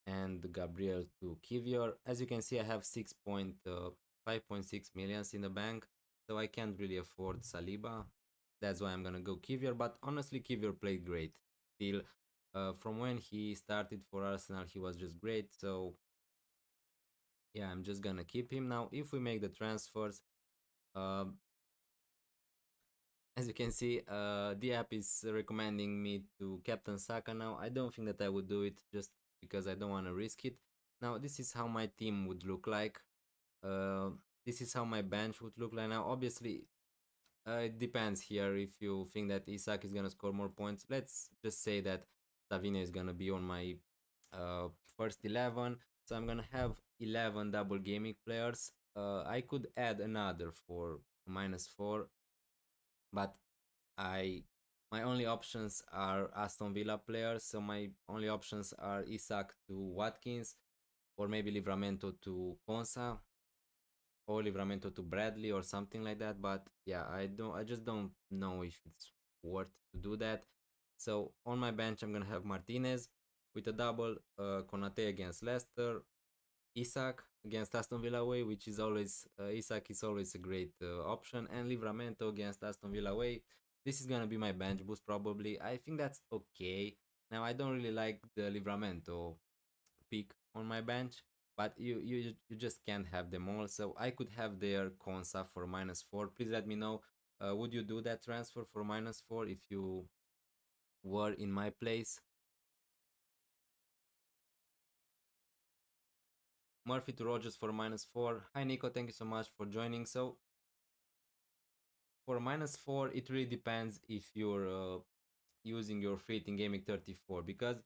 Speaker 1: and Gabriel to Kivior. As you can see, I have 5.6 millions in the bank, so I can't really afford Saliba. That's why I'm gonna go Kivior. But honestly, Kivior played great. Still, from when he started for Arsenal, he was just great. So yeah, I'm just gonna keep him now. If we make the transfers, um, as you can see, the app is recommending me to captain Saka now. I don't think that I would do it just because I don't want to risk it. Now, this is how my team would look like. Uh, this is how my bench would look like now. Obviously, it depends here if you think that Isak is gonna score more points. Let's just say that Savinho is gonna be on my uh, first 11. So I'm gonna have 11 double gaming players. I could add another for -4, but I my only options are Aston Villa players. So my only options are Isak to Watkins, or maybe Livramento to Konsa, or Livramento to Bradley or something like that. But yeah, I just don't know if it's worth to do that. So on my bench I'm gonna have Martinez with a double, Konate against Leicester, Isak against Aston Villa away, which is always Isak is always a great option, and Livramento against Aston Villa away. This is gonna be my bench boost probably. I think that's okay. Now I don't really like the Livramento pick on my bench, but you just can't have them all. So I could have their Konsa for -4. Please let me know. Would you do that transfer for -4 if you were in my place? Murphy to Rogers for -4. Hi Nico, thank you so much for joining. So for -4, it really depends if you're using your fleet in gaming 34, because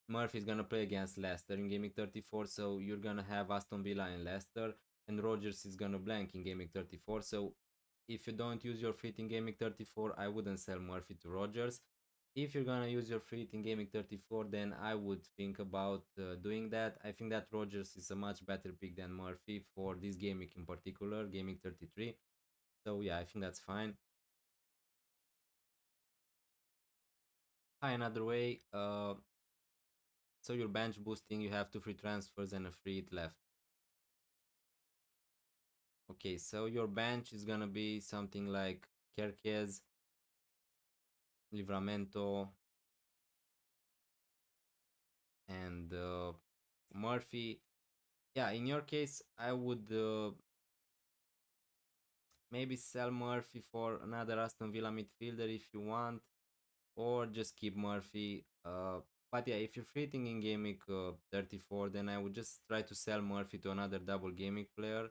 Speaker 1: Murphy is gonna play against Leicester in gaming 34, so you're gonna have Aston Villa and Leicester, and Rogers is gonna blank in gaming 34. So if you don't use your fleet in gaming 34, I wouldn't sell Murphy to Rogers. If you're gonna use your fleet in gaming 34, then I would think about doing that. I think that Rogers is a much better pick than Murphy for this gaming in particular, gaming 33. So yeah, I think that's fine. Hi, another way. So your bench boosting, you have two free transfers and a free hit left. Okay, so your bench is gonna be something like Kerkez, Livramento, and Murphy. Yeah, in your case, I would maybe sell Murphy for another Aston Villa midfielder if you want, or just keep Murphy. But yeah, if you're fitting in gaming 34, then I would just try to sell Murphy to another double gaming player.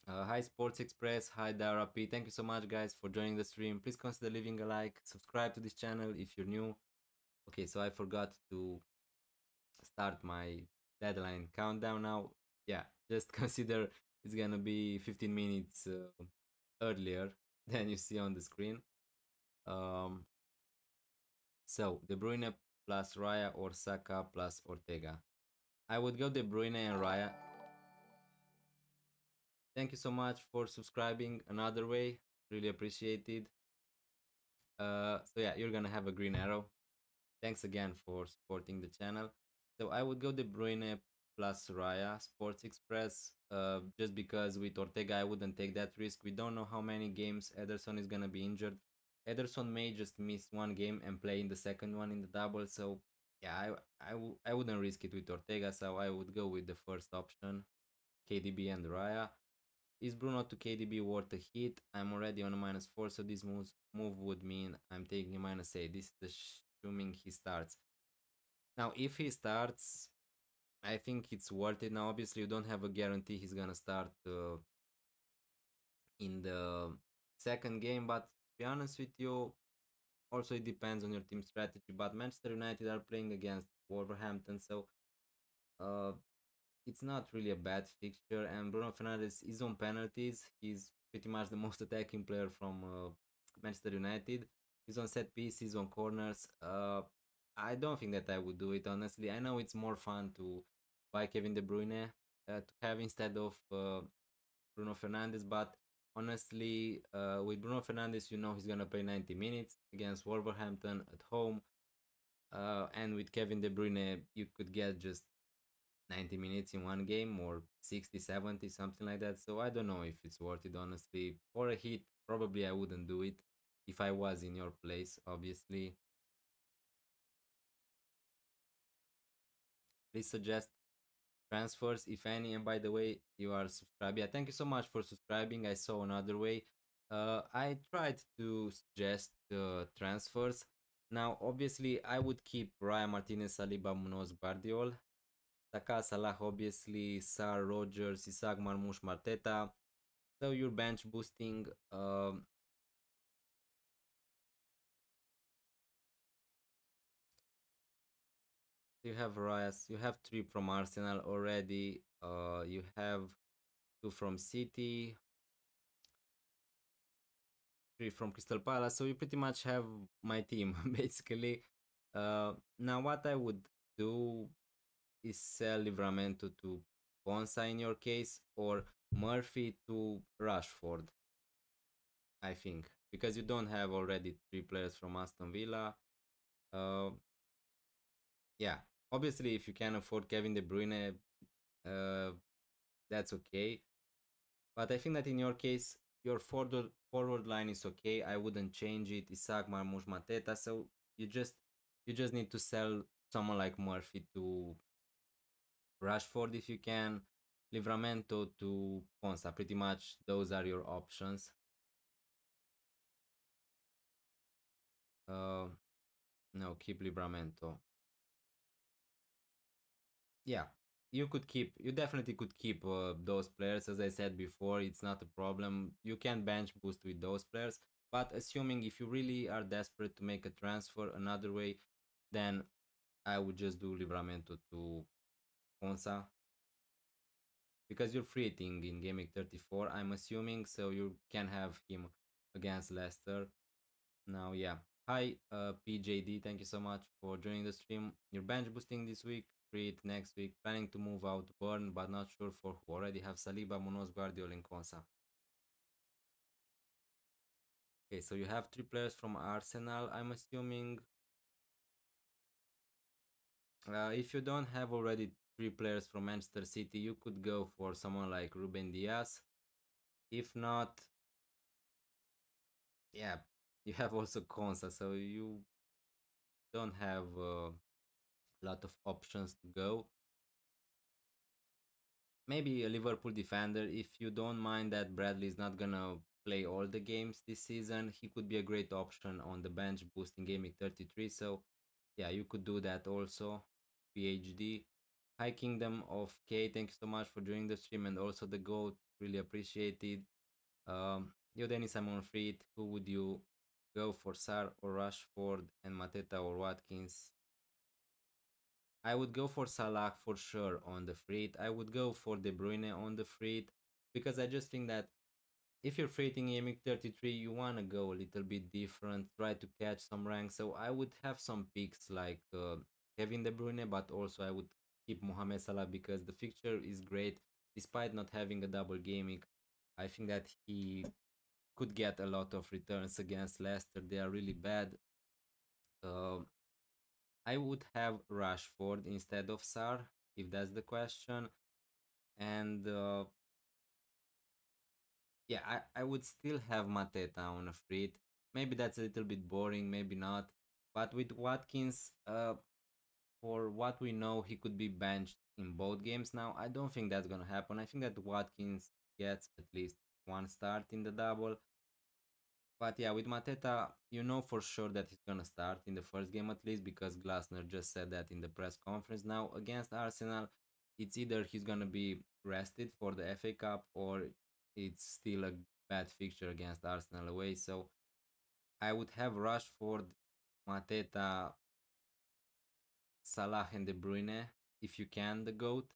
Speaker 1: Hi Sports Express, hi Dara P. Thank you so much, guys, for joining the stream. Please consider leaving a like, subscribe to this channel if you're new. Okay, so I forgot to start my deadline countdown now. Yeah, just consider it's gonna be 15 minutes earlier than you see on the screen. Um, so De Bruyne plus Raya or Saka plus Ortega. I would go De Bruyne and Raya. Thank you so much for subscribing another way. Really appreciated. So yeah, you're gonna have a green arrow. Thanks again for supporting the channel. So I would go De Bruyne plus Raya Sports Express, just because with Ortega I wouldn't take that risk. We don't know how many games Ederson is gonna be injured. Ederson may just miss one game and play in the second one in the double. So yeah, I wouldn't risk it with Ortega. So I would go with the first option, KDB and Raya. Is Bruno to KDB worth a hit? I'm already on a -4, so this move would mean I'm taking a -8. This is assuming he starts. Now, if he starts, I think it's worth it. Now, obviously, you don't have a guarantee he's gonna start in the second game, but to be honest with you, also it depends on your team strategy. But Manchester United are playing against Wolverhampton, so uh, it's not really a bad fixture. And Bruno Fernandes is on penalties. He's pretty much the most attacking player from Manchester United. He's on set pieces, on corners. I don't think that I would do it honestly. I know it's more fun to buy Kevin De Bruyne to have instead of Bruno Fernandes, but honestly, with Bruno Fernandes, you know he's gonna play 90 minutes against Wolverhampton at home, and with Kevin De Bruyne, you could get just 90 minutes in one game or 60, 70, something like that. So I don't know if it's worth it, honestly. For a hit, probably I wouldn't do it if I was in your place, obviously. Please suggest transfers, if any. And by the way, you are subscribed. Yeah, thank you so much for subscribing. I saw another way. I tried to suggest transfers. Now, obviously, I would keep Ryan Martinez, Saliba, Munoz, Guardiol. Saka, Salah, obviously, Sar, Rogers, Isak, Marmoush, Marteta. So you're bench boosting. You have Rice. You have three from Arsenal already. You have two from City, three from Crystal Palace. So you pretty much have my team basically. Now what I would do is sell Livramento to Ponsa in your case, or Murphy to Rashford. I think because you don't have already three players from Aston Villa. Uh, yeah, obviously if you can afford Kevin De Bruyne, uh, that's okay. But I think that in your case, your forward line is okay. I wouldn't change it. Isak, Marmoush, Mateta. So you just you just need to sell someone like Murphy to Rashford if you can. Livramento to Ponsa. Pretty much those are your options. Uh, no, keep Livramento. Yeah, you definitely could keep those players. As I said before, it's not a problem. You can bench boost with those players, but assuming if you really are desperate to make a transfer another way, then I would just do Livramento to Ponsa because you're free hitting in game week 34, I'm assuming, so you can have him against Leicester. Now, yeah. Hi, PJD. Thank you so much for joining the stream. You're bench boosting this week, free it next week. Planning to move out Burn, but not sure for who. Already have Saliba, Munoz, Guardiola, and Konsa. Okay, so you have three players from Arsenal, I'm assuming. If you don't have already three players from Manchester City, you could go for someone like Ruben Diaz. If not, yeah, you have also Konsa, so you don't have a lot of options to go. Maybe a Liverpool defender. If you don't mind that Bradley is not gonna play all the games this season, he could be a great option on the bench boosting game week 33. So yeah, you could do that also. PhD. Hi Kingdom of K, thank you so much for joining the stream and also the GOAT. Really appreciated. Yo Denis, I'm on free. Who would you go for, Sar or Rashford and Mateta or Watkins? I would go for Salah for sure on the free. I would go for De Bruyne on the free because I just think that if you're freighting EMIC 33, you want to go a little bit different, try to catch some ranks. So I would have some picks like Kevin De Bruyne, but also I would keep Mohamed Salah because the fixture is great despite not having a double gaming. I think that he could get a lot of returns against Leicester. They are really bad. Uh, I would have Rashford instead of Sar, if that's the question. And yeah, I would still have Mateta on a free. Maybe that's a little bit boring, maybe not. But with Watkins, for what we know, he could be benched in both games now. I don't think that's gonna happen. I think that Watkins gets at least one start in the double. But yeah, with Mateta, you know for sure that he's gonna start in the first game at least because Glasner just said that in the press conference. Now against Arsenal, it's either he's gonna be rested for the FA Cup or it's still a bad fixture against Arsenal away. So I would have Rashford, Mateta, Salah, and De Bruyne if you can, the goat.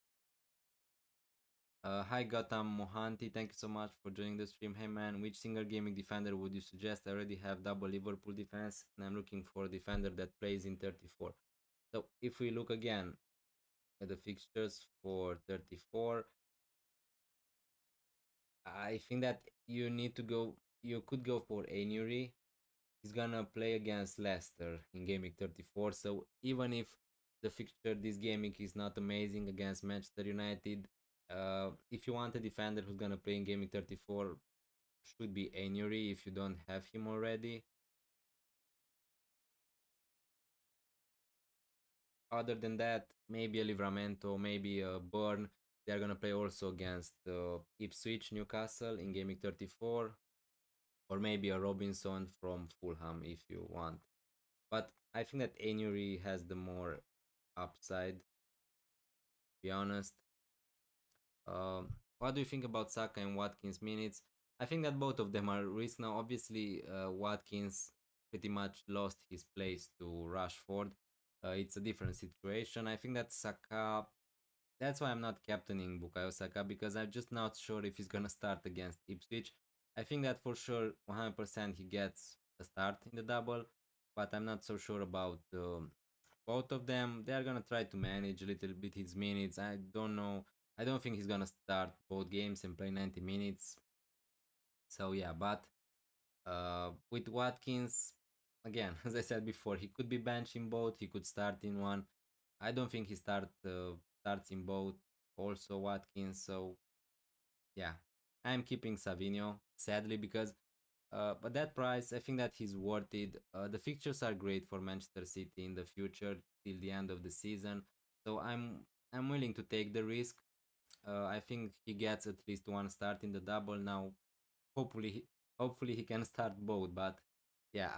Speaker 1: Hi Gotham Mohanty, thank you so much for joining the stream. Hey man, which single gaming defender would you suggest? I already have double Liverpool defense and I'm looking for a defender that plays in 34. So if we look again at the fixtures for 34, I think that you could go for Anuri. He's gonna play against Leicester in gaming 34. So even if the fixture this gaming is not amazing against Manchester United, if you want a defender who's gonna play in gaming 34, should be Anuri if you don't have him already. Other than that, maybe a Livramento, maybe a Burn. They're gonna play also against Ipswich, Newcastle in gaming 34, or maybe a Robinson from Fulham if you want. But I think that Anuri has the more upside, to be honest. What do you think about Saka and Watkins minutes? I think that both of them are risk now. Obviously, Watkins pretty much lost his place to Rashford. It's a different situation. I think that Saka. That's why I'm not captaining Bukayo Saka because I'm just not sure if he's gonna start against Ipswich. I think that for sure 100% he gets a start in the double, but I'm not so sure about both of them. They are gonna try to manage a little bit his minutes. I don't know. I don't think he's gonna start both games and play 90 minutes. So yeah, but with Watkins, again, as I said before, he could be benched in both. He could start in one. I don't think he starts in both. Also Watkins. So yeah, I'm keeping Savinho sadly because but that price, I think that he's worth it. The fixtures are great for Manchester City in the future till the end of the season. So I'm willing to take the risk. I think he gets at least one start in the double now. Hopefully he can start both. But yeah,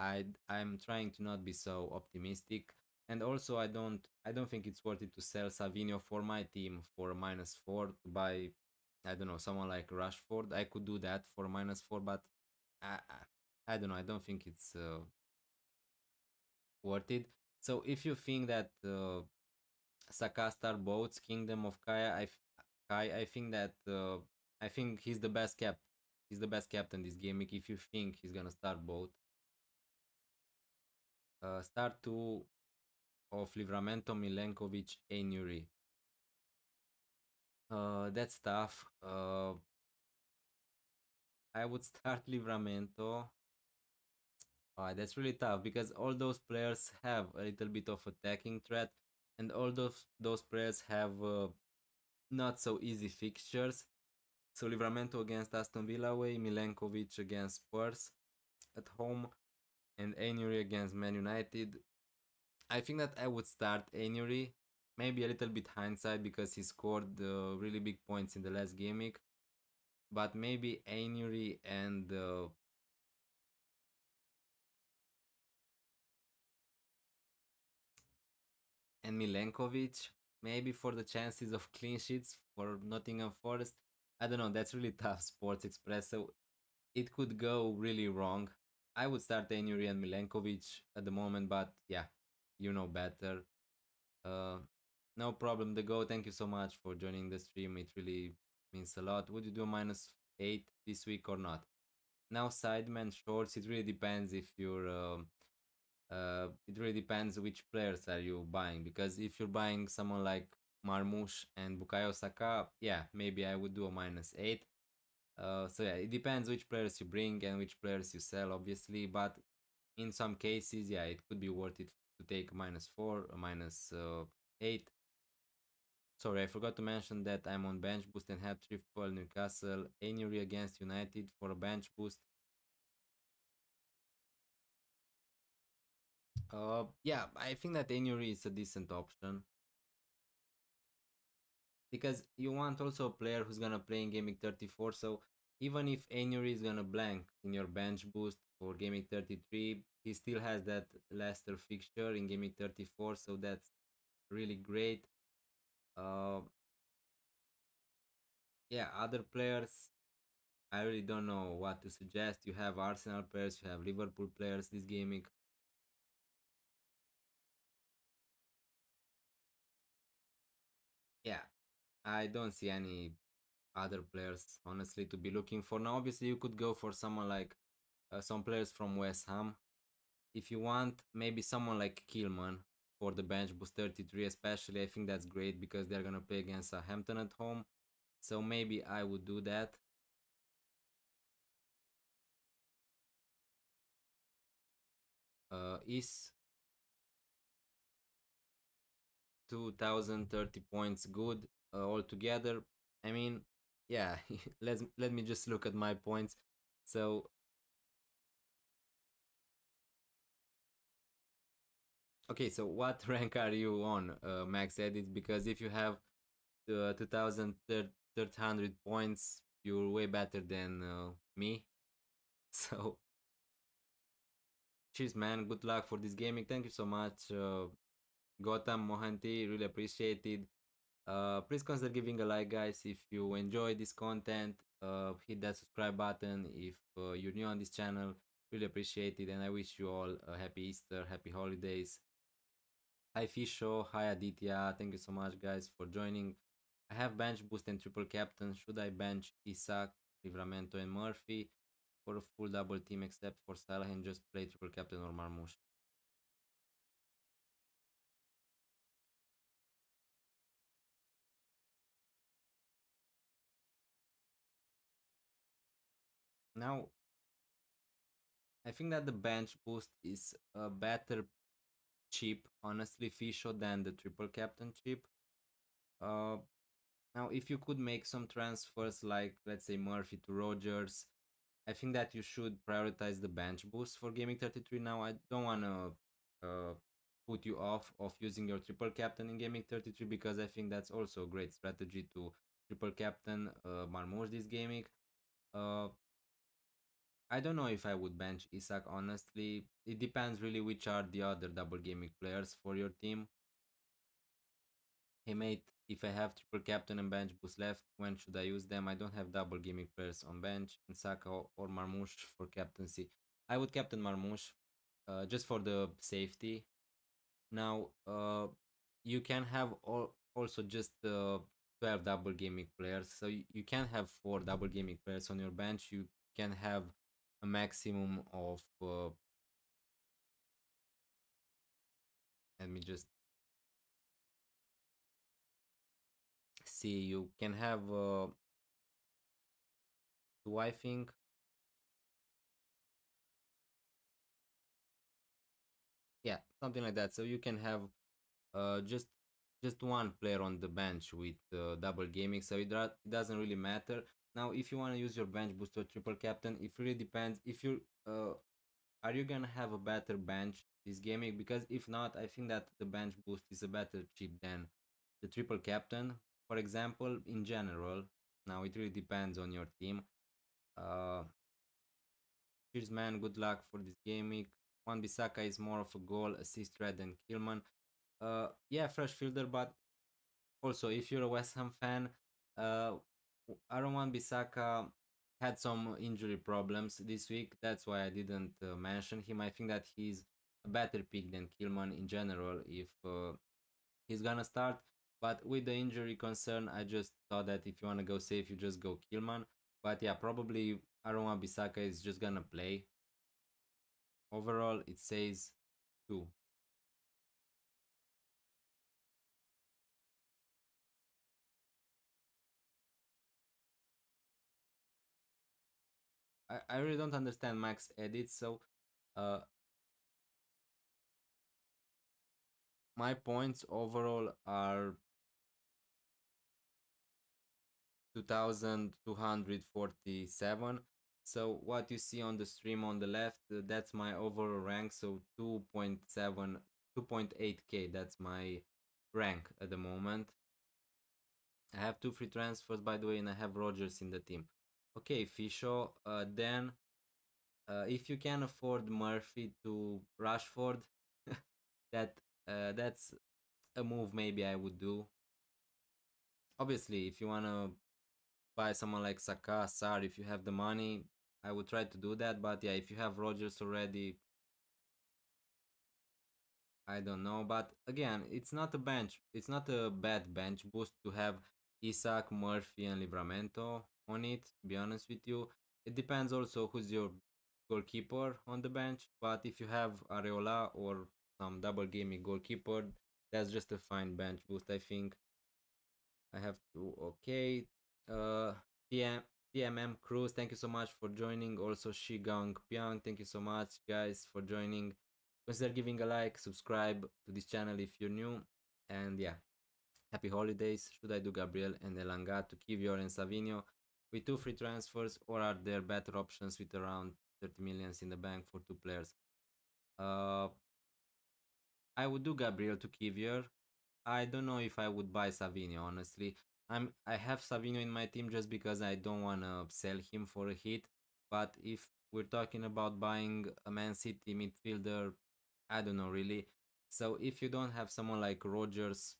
Speaker 1: I'm trying to not be so optimistic. And also I don't think it's worth it to sell Savinho for my team for a -4 to buy I don't know someone like Rashford. I could do that for a -4, but I don't know. I don't think it's worth it. So if you think that Saka start both Kingdom of Kai, I think that I think he's the best cap. He's the best captain this game. If you think he's gonna start both, start two of Livramento, Milenkovic, Ainuri. That's tough. I would start Livramento. That's really tough because all those players have a little bit of attacking threat, and all those players have not so easy fixtures. So Livramento against Aston Villa away, Milenkovic against Spurs at home, and Ainuri against Man United. I think that I would start Ainuri, maybe a little bit hindsight because he scored really big points in the last game week, but maybe Ainuri and Milenkovic, maybe for the chances of clean sheets for Nottingham Forest. I don't know, that's really tough, Sports Express, so it could go really wrong. I would start Enuri and Milenkovic at the moment, but yeah, you know better. Uh, no problem. The Go, thank you so much for joining the stream. It really means a lot. Would you do -8 this week or not? Now, Sideman Shorts, it really depends if you're it really depends which players are you buying because if you're buying someone like Marmoush and Bukayo Saka, yeah, maybe I would do a -8. So yeah, it depends which players you bring and which players you sell, obviously. But in some cases, yeah, it could be worth it to take -4 or -8. Sorry, I forgot to mention that I'm on bench boost and have triple Newcastle Ainuri against United for a bench boost. Yeah, I think that Ainuri is a decent option because you want also a player who's gonna play in gaming 34. So even if Ainuri is gonna blank in your bench boost for gaming 33, he still has that Leicester fixture in gaming 34, so that's really great. Uh, yeah, other players, I really don't know what to suggest. You have Arsenal players, you have Liverpool players this gaming. Yeah, I don't see any other players, honestly, to be looking for. Now, obviously, you could go for someone like some players from West Ham. If you want, maybe someone like Kilman for the bench boost 33, especially. I think that's great because they're gonna play against Southampton at home. So maybe I would do that. Is 2030 points good altogether? I mean, yeah. Let me just look at my points. So okay, so what rank are you on, Max Edits? Because if you have 2300 points, you're way better than me. So cheers, man. Good luck for this gaming. Thank you so much, Gotham Mohanty. Really appreciated. Please consider giving a like, guys, if you enjoy this content. Hit that subscribe button if you're new on this channel. Really appreciate it, and I wish you all a happy Easter, happy holidays. Hi Fisho, hi Aditya. Thank you so much, guys, for joining. I have bench boost and triple captain. Should I bench Isak, Livramento, and Murphy for a full double team except for Salah and just play triple captain or Marmoush? Now, I think that the bench boost is a better chip, honestly, Fisho, than the triple captain chip. Uh, Now, if you could make some transfers like, let's say, Murphy to Rogers, I think that you should prioritize the bench boost for Gaming 33. Now, I don't want to put you off of using your triple captain in Gaming 33 because I think that's also a great strategy to triple captain Marmoush this gaming. Uh, I don't know if I would bench Isak, honestly. It depends really which are the other double gaming players for your team. Hey mate, if I have triple captain and bench boost left, when should I use them? I don't have double gimmick players on bench, and Saka or Marmoush for captaincy. I would captain Marmoush just for the safety. Now, you can have also just 12 double gimmick players, so you can have 4 double gimmick players on your bench. You can have a maximum of, let me just see, you can have two, I think. Yeah, something like that. So you can have just one player on the bench with double gaming, so it doesn't really matter. Now, if you want to use your bench boost or triple captain, it really depends. If you are you gonna have a better bench this gaming? Because if not, I think that the bench boost is a better chip than the triple captain. For example, in general, now it really depends on your team. Uh, Cheers, man. Good luck for this gaming. Juan Bissaka is more of a goal assist threat than Killman. Yeah, fresh fielder, but also if you're a West Ham fan, uh, Aaron Wan-Bissaka had some injury problems this week. That's why I didn't mention him. I think that he's a better pick than Kilman in general if he's gonna start. But with the injury concern, I just thought that if you wanna go safe, you just go Kilman. But yeah, probably Aaron Wan-Bissaka is just gonna play. Overall, it says two. I really don't understand Max edits, so uh, my points overall are 2247. So what you see on the stream on the left, that's my overall rank. So 2.7, 2.8k. That's my rank at the moment. I have two free transfers, by the way, and I have Rogers in the team. Okay, Fisho. Then, if you can afford Murphy to Rashford, that that's a move maybe I would do. Obviously, if you wanna buy someone like Saka, Sar, if you have the money, I would try to do that. But yeah, if you have Rogers already, I don't know. But again, it's not a bench. It's not a bad bench boost to have Isaac, Murphy, and Livramento on it. To be honest with you, it depends also who's your goalkeeper on the bench. But if you have Areola or some double gaming goalkeeper, that's just a fine bench boost. I think I have to. Okay, TM TMM Cruz, thank you so much for joining. Also Shigang Pyang, thank you so much guys for joining. Consider giving a like, subscribe to this channel if you're new, and yeah, happy holidays. Should I do Gabriel and Elanga to Kivior and Savinho with two free transfers, or are there better options with around 30 millions in the bank for two players? Uh, I would do Gabriel to Kivior. I don't know if I would buy Savinho, honestly. I have Savinho in my team just because I don't wanna sell him for a hit. But if we're talking about buying a Man City midfielder, I don't know really. So if you don't have someone like Rogers,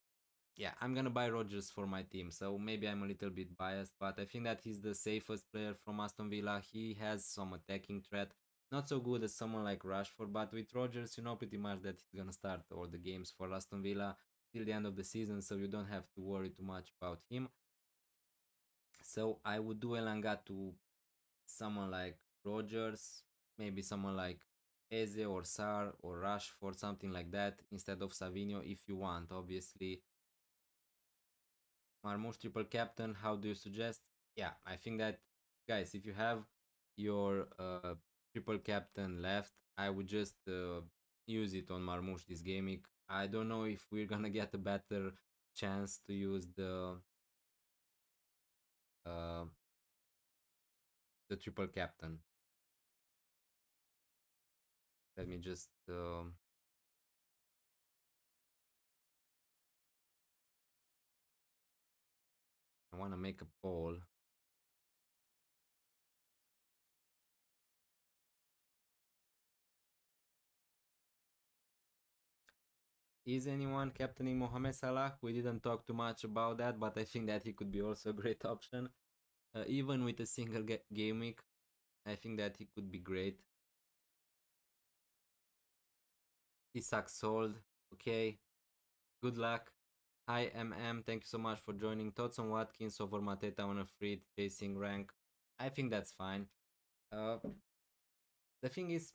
Speaker 1: yeah, I'm gonna buy Rogers for my team. So maybe I'm a little bit biased, but I think that he's the safest player from Aston Villa. He has some attacking threat. Not so good as someone like Rashford, but with Rogers, you know pretty much that he's gonna start all the games for Aston Villa till the end of the season, so you don't have to worry too much about him. So I would do Elanga to someone like Rogers, maybe someone like Eze or Sar or Rashford, something like that, instead of Savinho if you want, obviously. Marmoush triple captain, how do you suggest? Yeah, I think that, guys, if you have your triple captain left, I would just use it on Marmoush this gaming. I don't know if we're gonna get a better chance to use uh, the triple captain. Let me just I want to make a poll. Is anyone captaining Mohamed Salah? We didn't talk too much about that, but I think that he could be also a great option. Even with a single game week, I think that he could be great. Isaac sold. Okay. Good luck. Hi MM, thank you so much for joining. Thoughts on Watkins over Mateta on a free chasing rank? I think that's fine. Uh, the thing is,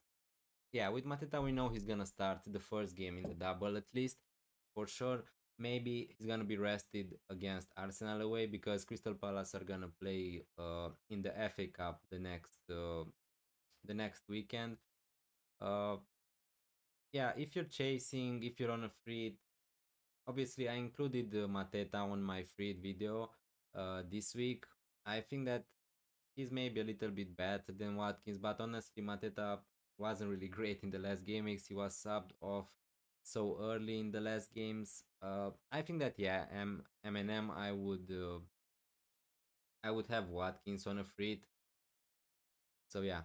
Speaker 1: yeah, with Mateta we know he's gonna start the first game in the double at least for sure. Maybe he's gonna be rested against Arsenal away because Crystal Palace are gonna play in the FA Cup the next weekend. Uh, yeah, if you're chasing, if you're on a free, obviously I included Mateta on my free video this week. I think that he's maybe a little bit better than Watkins, but honestly, Mateta wasn't really great in the last games. He was subbed off so early in the last games. I think that yeah, M I would have Watkins on a free. So yeah,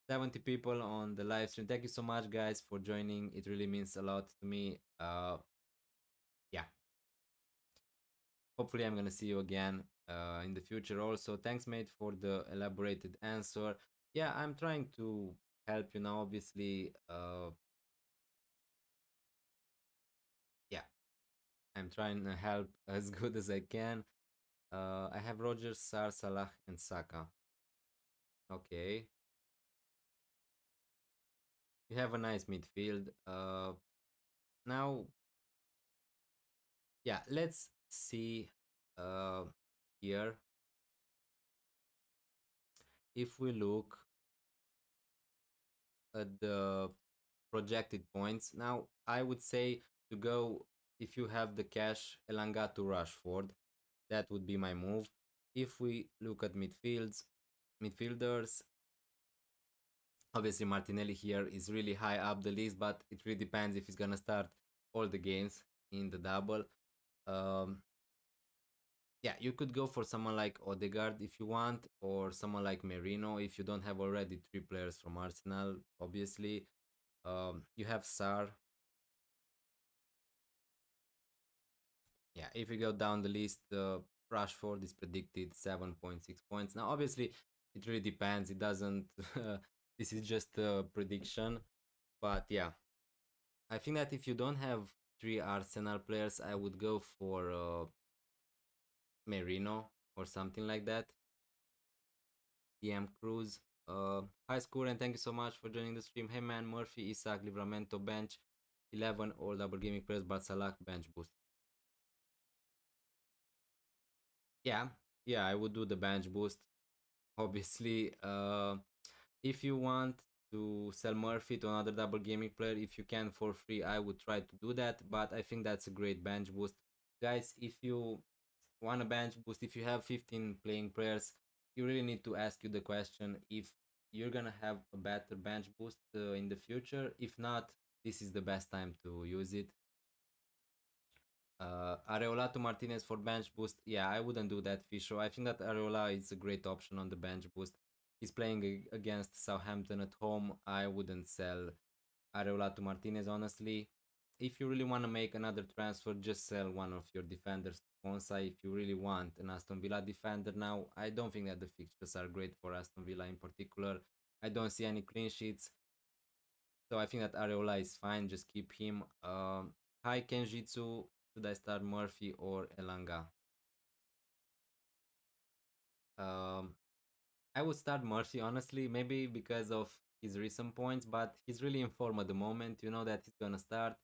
Speaker 1: 70 people on the live stream. Thank you so much, guys, for joining. It really means a lot to me. Yeah, hopefully I'm gonna see you again in the future. Also, thanks, mate, for the elaborated answer. Yeah, I'm trying to help you now. Obviously, yeah, I'm trying to help as good as I can. I have Rogers, Sar, Salah, and Saka. Okay, you have a nice midfield. Now, yeah, let's see here if we look at the projected points. Now, I would say to go, if you have the cash, Elanga to Rashford. That would be my move. If we look at midfielders, obviously Martinelli here is really high up the list, but it really depends if he's gonna start all the games in the double. Um, yeah, you could go for someone like Odegaard if you want, or someone like Merino if you don't have already three players from Arsenal. Obviously, you have Sar. Yeah, if you go down the list, Rashford is predicted 7.6 points. Now, obviously, it really depends. It doesn't. This is just a prediction, but yeah, I think that if you don't have three Arsenal players, I would go for Merino or something like that. DM Cruz. Hi Score and thank you so much for joining the stream. Hey man, Murphy, Isaac, Livramento bench, 11 all double gaming press, but Salah bench boost. Yeah, yeah, I would do the bench boost. Obviously, if you want to sell Murphy to another double gaming player, if you can for free, I would try to do that. But I think that's a great bench boost, guys. If you want a bench boost, if you have 15 playing players, you really need to ask you the question if you're gonna have a better bench boost in the future. If not, this is the best time to use it. Areola to Martinez for bench boost. Yeah, I wouldn't do that, Fisher. I think that Areola is a great option on the bench boost. He's playing against Southampton at home. I wouldn't sell Areola to Martinez, honestly. If you really want to make another transfer, just sell one of your defenders to Konsa if you really want an Aston Villa defender. Now, I don't think that the fixtures are great for Aston Villa in particular. I don't see any clean sheets. So I think that Areola is fine. Just keep him. Hi Kenjitsu. Should I start Murphy or Elanga? Um, I would start Murphy honestly, maybe because of his recent points, but he's really in form at the moment. You know that he's gonna start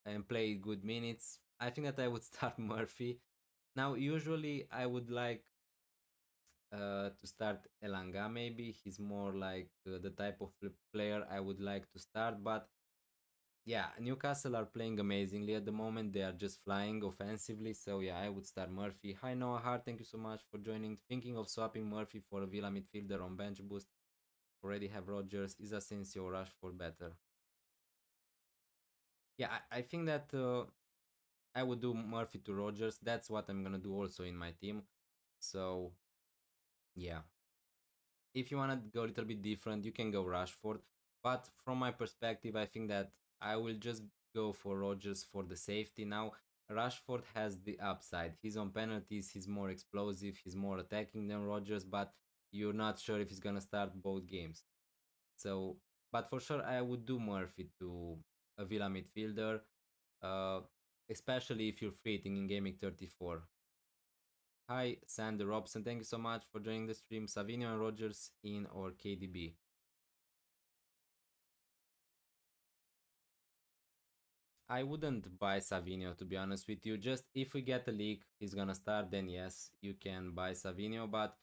Speaker 1: and play good minutes. I think that I would start Murphy. Now, usually I would like to start Elanga. Maybe he's more like the type of player I would like to start, but yeah, Newcastle are playing amazingly at the moment. They are just flying offensively. So yeah, I would start Murphy. Hi Noah Hart, thank you so much for joining. Thinking of swapping Murphy for a Villa midfielder on bench boost. Already have Rogers. Is Asensio or Rashford better? Yeah, I think that I would do Murphy to Rogers. That's what I'm gonna do also in my team. So yeah, if you wanna go a little bit different, you can go Rashford. But from my perspective, I think that I will just go for Rogers for the safety. Now, Rashford has the upside. He's on penalties, he's more explosive, he's more attacking than Rogers, but you're not sure if he's gonna start both games. So, but for sure, I would do Murphy to a Villa midfielder, uh, especially if you're free in gaming 34. Hi, Sander Robson. Thank you so much for joining the stream. Savinho and Rogers in or KDB. I wouldn't buy Savinho to be honest with you. Just if we get a leak, he's gonna start. Then yes, you can buy Savinho, but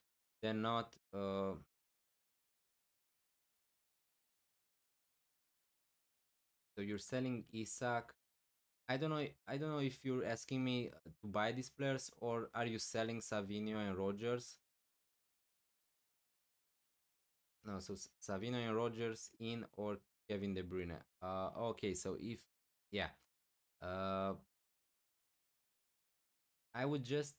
Speaker 1: then not. So you're selling Isak. I don't know. I don't know if you're asking me to buy these players or are you selling Savinho and Rogers? No, so Savinho and Rogers in or Kevin De Bruyne. Okay. So if yeah, uh, I would just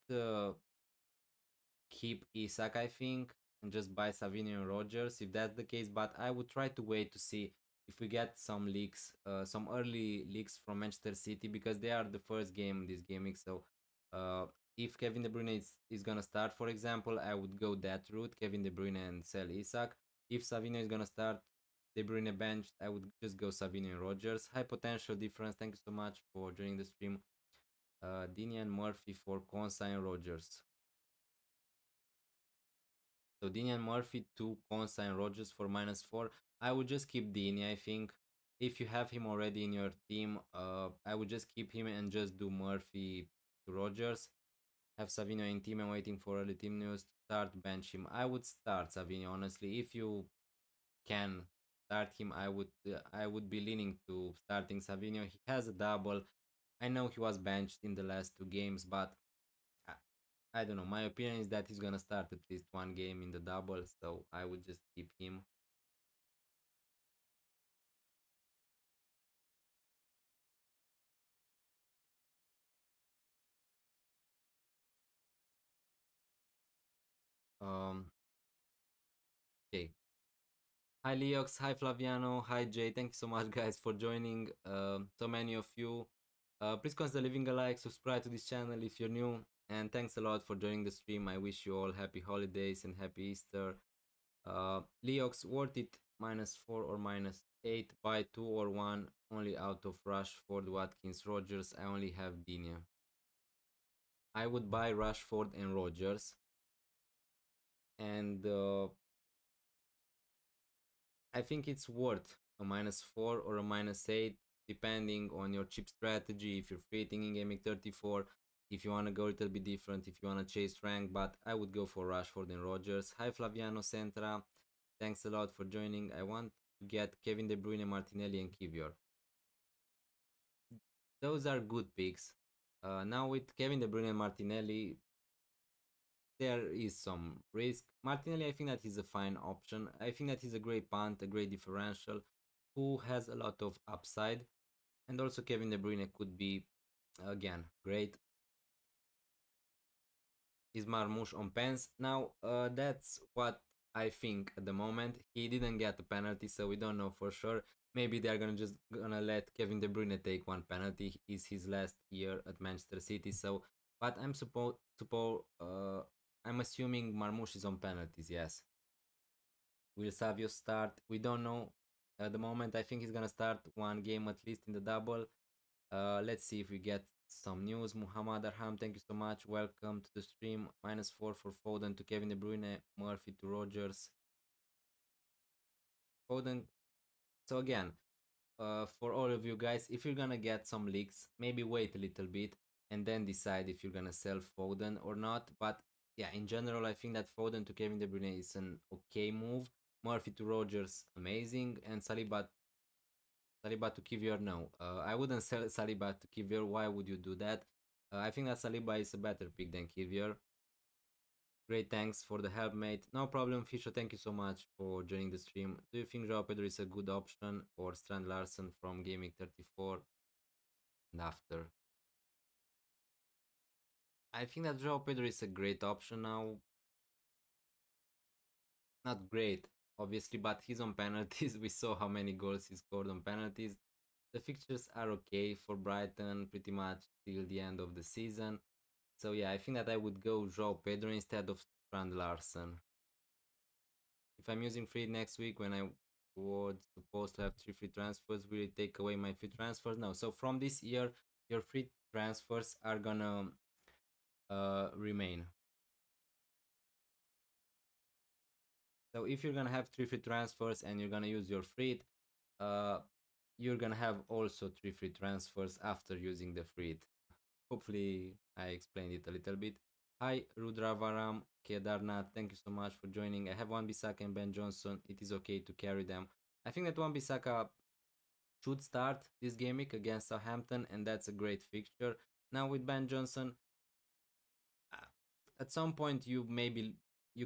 Speaker 1: keep Isak, I think, and just buy Savinho and Rogers if that's the case. But I would try to wait to see if we get some leaks, some early leaks from Manchester City because they are the first game this game week. So if Kevin De Bruyne is gonna start, for example, I would go that route, Kevin De Bruyne and sell Isak. If Savinho is gonna start, De Bruyne benched, I would just go Savinho and Rogers. High potential difference. Thank you so much for joining the stream. Dini and Murphy for Konsa and Rogers. So Dini and Murphy, 2, Konsa and Rogers for -4. I would just keep Dini, I think. If you have him already in your team, I would just keep him and just do Murphy to Rogers. Have Savinho in team and waiting for early team news to start, bench him. I would start Savinho, honestly. If you can start him, I would be leaning to starting Savinho. He has a double. I know he was benched in the last 2 games, but I, I don't know. My opinion is that he's gonna start at least one game in the double, so I would just keep him. Um, okay. Hi Leox, hi Flaviano, hi Jay. Thank you so much, guys, for joining. So many of you. Please consider leaving a like, subscribe to this channel if you're new, and thanks a lot for joining the stream. I wish you all happy holidays and happy Easter. Leox, worth it -4 or -8, buy 2 or 1 only out of Rashford, Watkins, Rogers. I only have Dinia. I would buy Rashford and Rogers, and I think it's worth a -4 or a -8 depending on your chip strategy. If you're fitting in gaming 34, if you want to go a little bit different, if you want to chase rank, but I would go for Rashford and Rogers. Hi Flaviano Centra, thanks a lot for joining. I want to get Kevin De Bruyne, Martinelli, and Kivior. Those are good picks. Now with Kevin De Bruyne and Martinelli, there is some risk. Martinelli, I think that he's a fine option. I think that he's a great punt, a great differential, who has a lot of upside. And also Kevin De Bruyne could be, again, great. Is Marmoush on pens? Now, that's what I think at the moment. He didn't get a penalty, so we don't know for sure. Maybe they're gonna let Kevin De Bruyne take one penalty. Is his last year at Manchester City, so but I'm assuming Marmoush is on penalties. Yes. Will Savio start? We don't know at the moment. I think he's gonna start one game at least in the double. Let's see if we get some news. Muhammad Arham, thank you so much. Welcome to the stream. -4 for Foden to Kevin De Bruyne, Murphy to Rogers. Foden. So again, for all of you guys, if you're gonna get some leaks, maybe wait a little bit and then decide if you're gonna sell Foden or not. But yeah, in general, I think that Foden to Kevin De Bruyne is an okay move. Murphy to Rogers, amazing, and Saliba to Kivior, no. I wouldn't sell Saliba to Kivior. Why would you do that? I think that Saliba is a better pick than Kivior. Great, thanks for the help, mate. No problem, Fisher. Thank you so much for joining the stream. Do you think Joao Pedro is a good option or Strand Larson from Gaming 34 and after? I think that Joao Pedro is a great option now. Not great, obviously, but he's on penalties. We saw how many goals he scored on penalties. The fixtures are okay for Brighton pretty much till the end of the season. So yeah, I think that I would go Joao Pedro instead of Strand Larson. If I'm using free next week when I was supposed to have 3 free transfers, will it take away my free transfers? No. So from this year, your free transfers are gonna remain. So if you're gonna have 3 free transfers and you're gonna use your free, uh, you're gonna have also 3 free transfers after using the free. Hopefully, I explained it a little bit. Hi, Rudravaram Kedarnath. Thank you so much for joining. I have Wan Bissaka and Ben Johnson. It is okay to carry them. I think that Wan Bissaka should start this game week against Southampton, and that's a great fixture. Now with Ben Johnson, uh, at some point you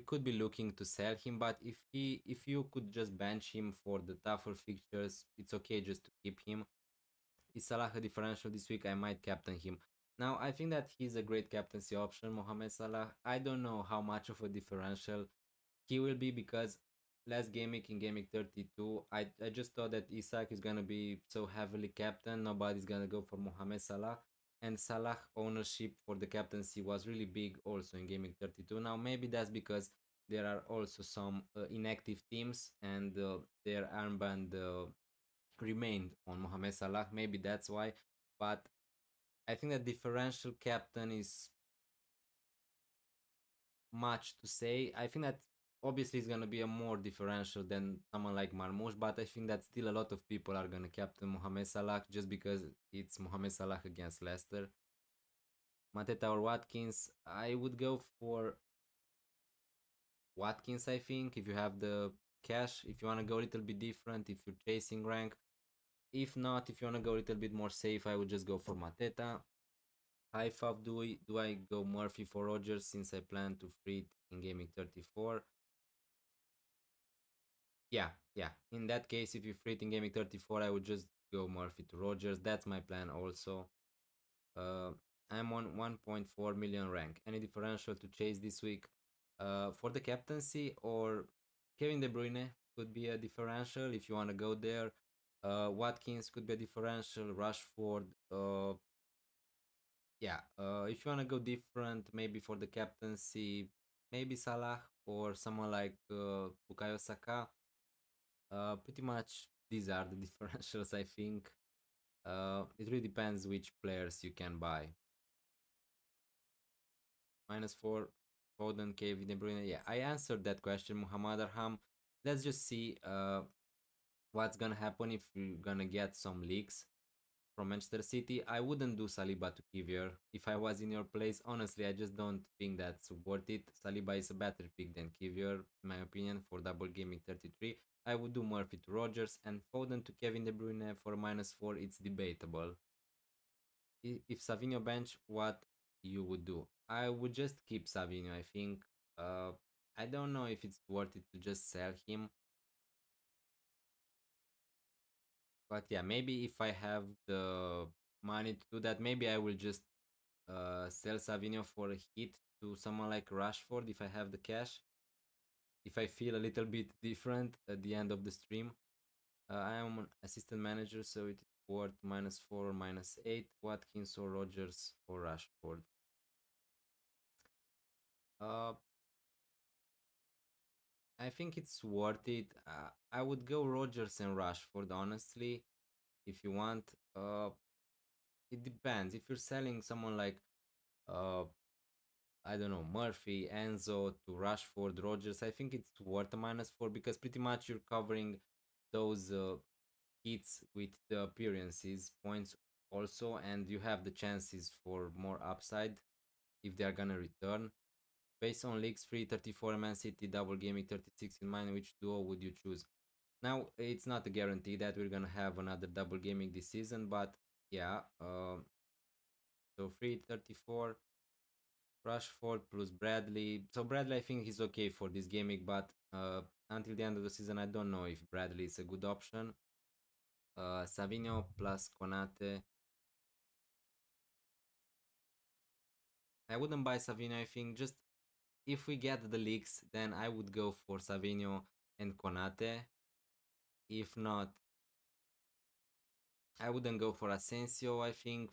Speaker 1: could be looking to sell him, but if you could just bench him for the tougher fixtures, it's okay just to keep him. Is Salah a differential this week? I might captain him. Now, I think that he's a great captaincy option, Mohamed Salah. I don't know how much of a differential he will be because last game week in Game Week 32, I just thought that Isak is going to be so heavily captain. Nobody's going to go for Mohamed Salah. And Salah ownership for the captaincy was really big also in Game Week 32. Now, maybe that's because there are also some inactive teams and their armband remained on Mohamed Salah. Maybe that's why. But I think that differential captain is much to say. I think that obviously it's gonna be a more differential than someone like Marmoush, but I think that still a lot of people are gonna captain Mohamed Salah just because it's Mohamed Salah against Leicester. Mateta or Watkins, I would go for Watkins. I think if you have the cash, if you wanna go a little bit different, if you're chasing rank. If not, if you wanna go a little bit more safe, I would just go for Mateta. Hi Faf, do I go Murphy for Rogers since I plan to free it in gaming 34? Yeah, yeah. In that case, if you free it in gaming 34, I would just go Murphy to Rogers. That's my plan also. Uh, I'm on 1.4 million rank. Any differential to chase this week? For the captaincy or Kevin De Bruyne could be a differential if you want to go there. Watkins could be a differential. Rashford. Yeah, if you want to go different, maybe for the captaincy, maybe Salah or someone like Bukayo Saka. Pretty much these are the differentials, I think. It really depends which players you can buy. -4, Foden, Kevin De Bruyne. Yeah, I answered that question, Muhammad Arham. Let's just see what's gonna happen if we're gonna get some leaks from Manchester City. I wouldn't do Saliba to Kivior if I was in your place. Honestly, I just don't think that's worth it. Saliba is a better pick than Kivior, in my opinion, for double gaming 33. I would do Murphy to Rogers and Foden to Kevin De Bruyne for -4. It's debatable. If Savinho bench, what you would do? I would just keep Savinho. I think. Uh, I don't know if it's worth it to just sell him, but yeah, maybe if I have the money to do that, maybe I will just sell Savinho for a hit to someone like Rashford if I have the cash. If I feel a little bit different at the end of the stream, I am an assistant manager, so it is worth -4 or -8. Watkins or Rogers or Rashford. Uh, I think it's worth it. I would go Rogers and Rashford, honestly, if you want. It depends. If you're selling someone like uh, I don't know, Murphy, Enzo to Rashford, Rogers, I think it's worth a -4 because pretty much you're covering those hits with the appearances points also, and you have the chances for more upside if they are gonna return. Based on leagues, free 34 Man City, double gaming 36 in mind, which duo would you choose? Now, it's not a guarantee that we're gonna have another double gaming this season, but yeah, so free 34 Rashford plus Bradley. So Bradley, I think he's okay for this gaming, but until the end of the season, I don't know if Bradley is a good option. Savinho plus Konate. I wouldn't buy Savinho. I think just if we get the leaks, then I would go for Savinho and Konate. If not, I wouldn't go for Asensio. I think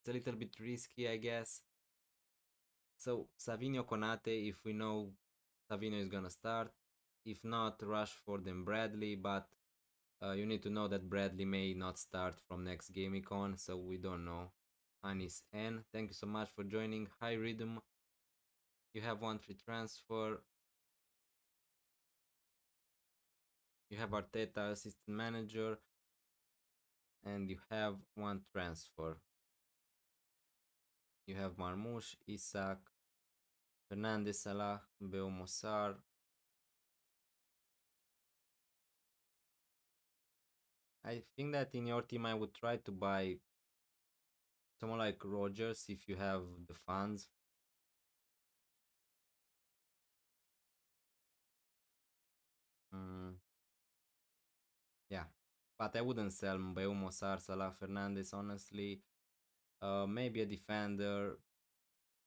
Speaker 1: it's a little bit risky, I guess. So Savinho Konate, if we know Savinho is gonna start. If not, Rashford and Bradley, but you need to know that Bradley may not start from next game icon, so we don't know. Anis N, thank you so much for joining. Hi Rhythm, you have one free transfer. You have Arteta assistant manager, and you have one transfer. You have Marmoush, Isak, Fernandez, Salah, Beomosar. I think that in your team I would try to buy someone like Rogers if you have the funds. Mm, yeah, but I wouldn't sell Beomosar, Salah, Fernandez honestly. Maybe a defender.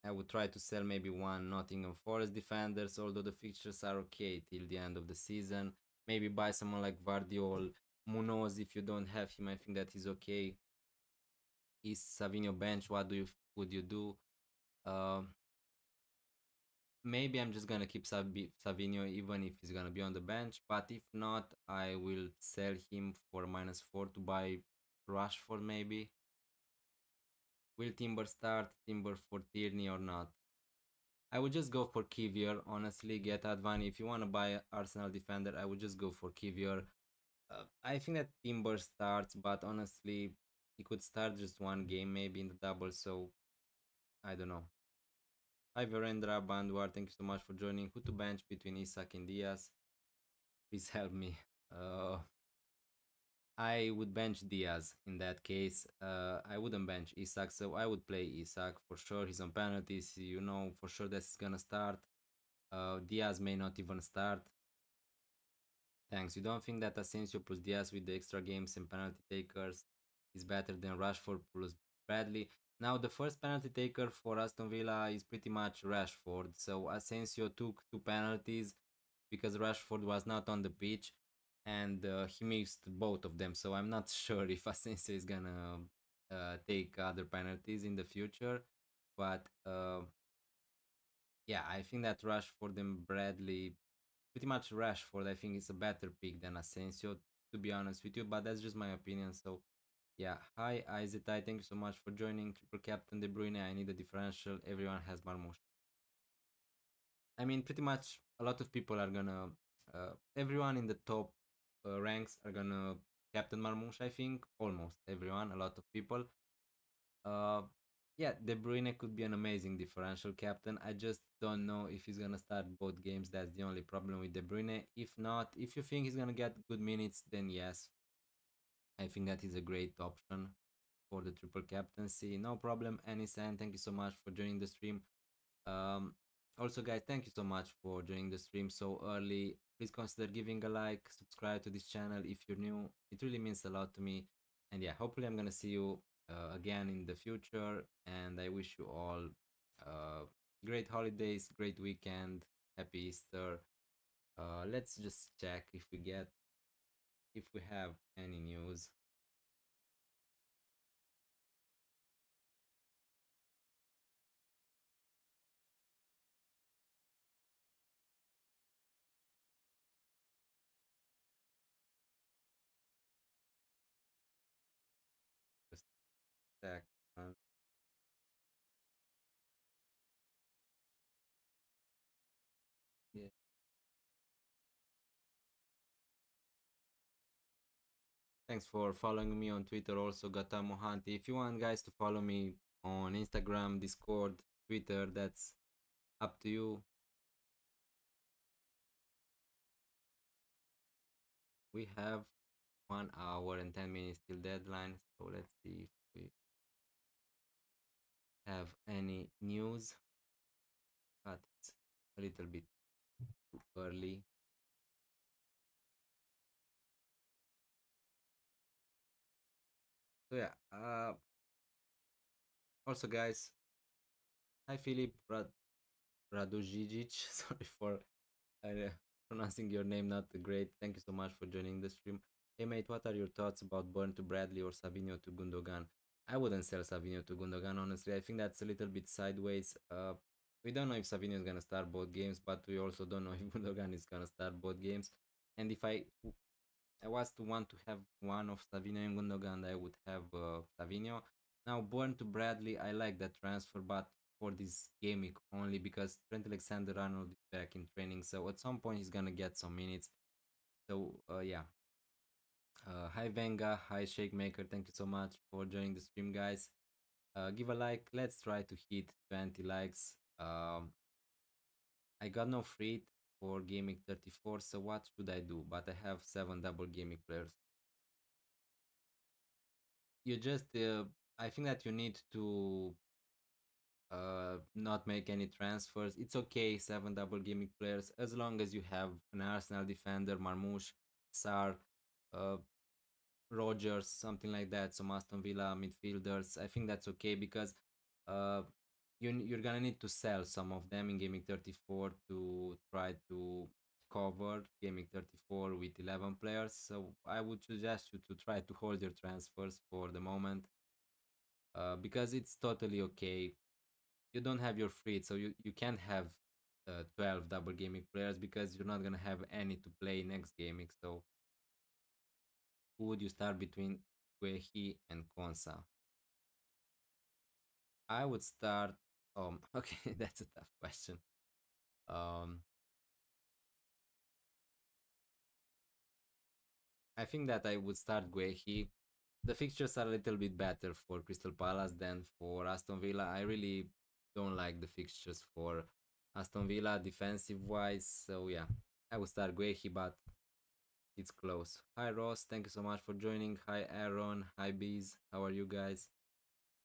Speaker 1: I would try to sell maybe one Nottingham Forest defenders, although the fixtures are okay till the end of the season. Maybe buy someone like Vardiol, Munoz if you don't have him. I think that he's okay. Is Savinho bench? What do you would you do? Um, Maybe I'm just gonna keep Savinho even if he's gonna be on the bench. But if not, I will sell him for -4 to buy Rashford. Maybe will Timber start? Timber for Tierney or not? I would just go for Kivior, honestly, get Advan. If you want to buy Arsenal defender, I would just go for Kivior. I think that Timber starts, but honestly, he could start just one game maybe in the double, so I don't know. Hi Verendra Bandwar, thank you so much for joining. Who to bench between Isak and Diaz? Please help me. Uh, I would bench Diaz in that case. I wouldn't bench Isak, so I would play Isak for sure. He's on penalties, you know for sure that's gonna start. Diaz may not even start. Thanks. You don't think that Asensio plus Diaz with the extra games and penalty takers is better than Rashford plus Bradley? Now, the first penalty taker for Aston Villa is pretty much Rashford. So Asensio took two penalties because Rashford was not on the pitch and he missed both of them. So I'm not sure if Asensio is gonna take other penalties in the future. But yeah, I think that Rashford and Bradley pretty much Rashford, I think, is a better pick than Asensio, to be honest with you. But that's just my opinion. So Yeah, hi Izetai, thank you so much for joining. Triple Captain De Bruyne, I need a differential. Everyone has Marmoush. I mean, pretty much a lot of people are gonna, everyone in the top ranks are gonna Captain Marmoush, I think. Almost everyone, a lot of people. Uh, yeah, De Bruyne could be an amazing differential captain. I just don't know if he's gonna start both games. That's the only problem with De Bruyne. If not, if you think he's gonna get good minutes, then yes, I think that is a great option for the triple captaincy. No problem, Anisan. Thank you so much for joining the stream. Um, Also, guys, thank you so much for joining the stream so early. Please consider giving a like, subscribe to this channel if you're new. It really means a lot to me. And yeah, hopefully, I'm gonna see you again in the future. And I wish you all great holidays, great weekend, happy Easter. Let's just check if we have any news. Just check. Yeah. Thanks for following me on Twitter, also Gata Mohanty. If you want guys to follow me on Instagram, Discord, Twitter, that's up to you. We have 1 hour and 10 minutes till deadline, so let's see if we have any news. But it's a little bit too early. So yeah. Also guys, hi Philip Radujijic. Sorry for pronouncing your name not great. Thank you so much for joining the stream. Hey mate, what are your thoughts about Burn to Bradley or Savinho to Gundogan? I wouldn't sell Savinho to Gundogan, honestly. I think that's a little bit sideways. We don't know if Savinho is gonna start both games, but we also don't know if Gundogan is gonna start both games. And if I was to want to have one of Savinho and Gundogan, I would have Savinho. Now, Born to Bradley, I like that transfer, but for this game week only because Trent Alexander-Arnold is back in training, so at some point he's gonna get some minutes. So yeah. Hi Venga, hi Shake Maker, thank you so much for joining the stream, guys. Give a like. Let's try to hit 20 likes. I got no free for gaming 34, so what should I do? But I have 7 double gaming players. You just I think that you need to not make any transfers. It's okay, 7 double gaming players, as long as you have an Arsenal defender, Marmoush, Sar, uh, Rogers, something like that, some Aston Villa midfielders. I think that's okay because uh, you're gonna need to sell some of them in gaming 34 to try to cover gaming 34 with 11 players. So I would suggest you to try to hold your transfers for the moment, because it's totally okay. You don't have your free, so you can't have 12 double gaming players because you're not gonna have any to play next gaming. So who would you start between Guehi and Konsa? I would start. Okay, that's a tough question. Um, I think that I would start Guehi. The fixtures are a little bit better for Crystal Palace than for Aston Villa. I really don't like the fixtures for Aston Villa defensive wise. So yeah, I would start Guehi, but it's close. Hi Ross, thank you so much for joining. Hi Aaron, hi Bees, how are you guys?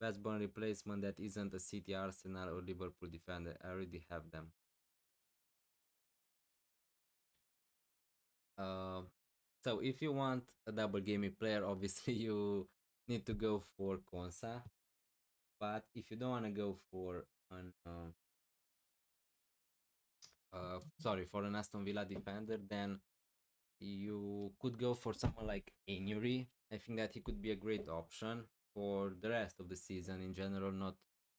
Speaker 1: Best bone replacement that isn't a City, Arsenal, or Liverpool defender. I already have them. Uh, so if you want a double gaming player, obviously you need to go for Konsa. But if you don't want to go for an sorry, for an Aston Villa defender, then you could go for someone like Inury. I think that he could be a great option for the rest of the season in general, not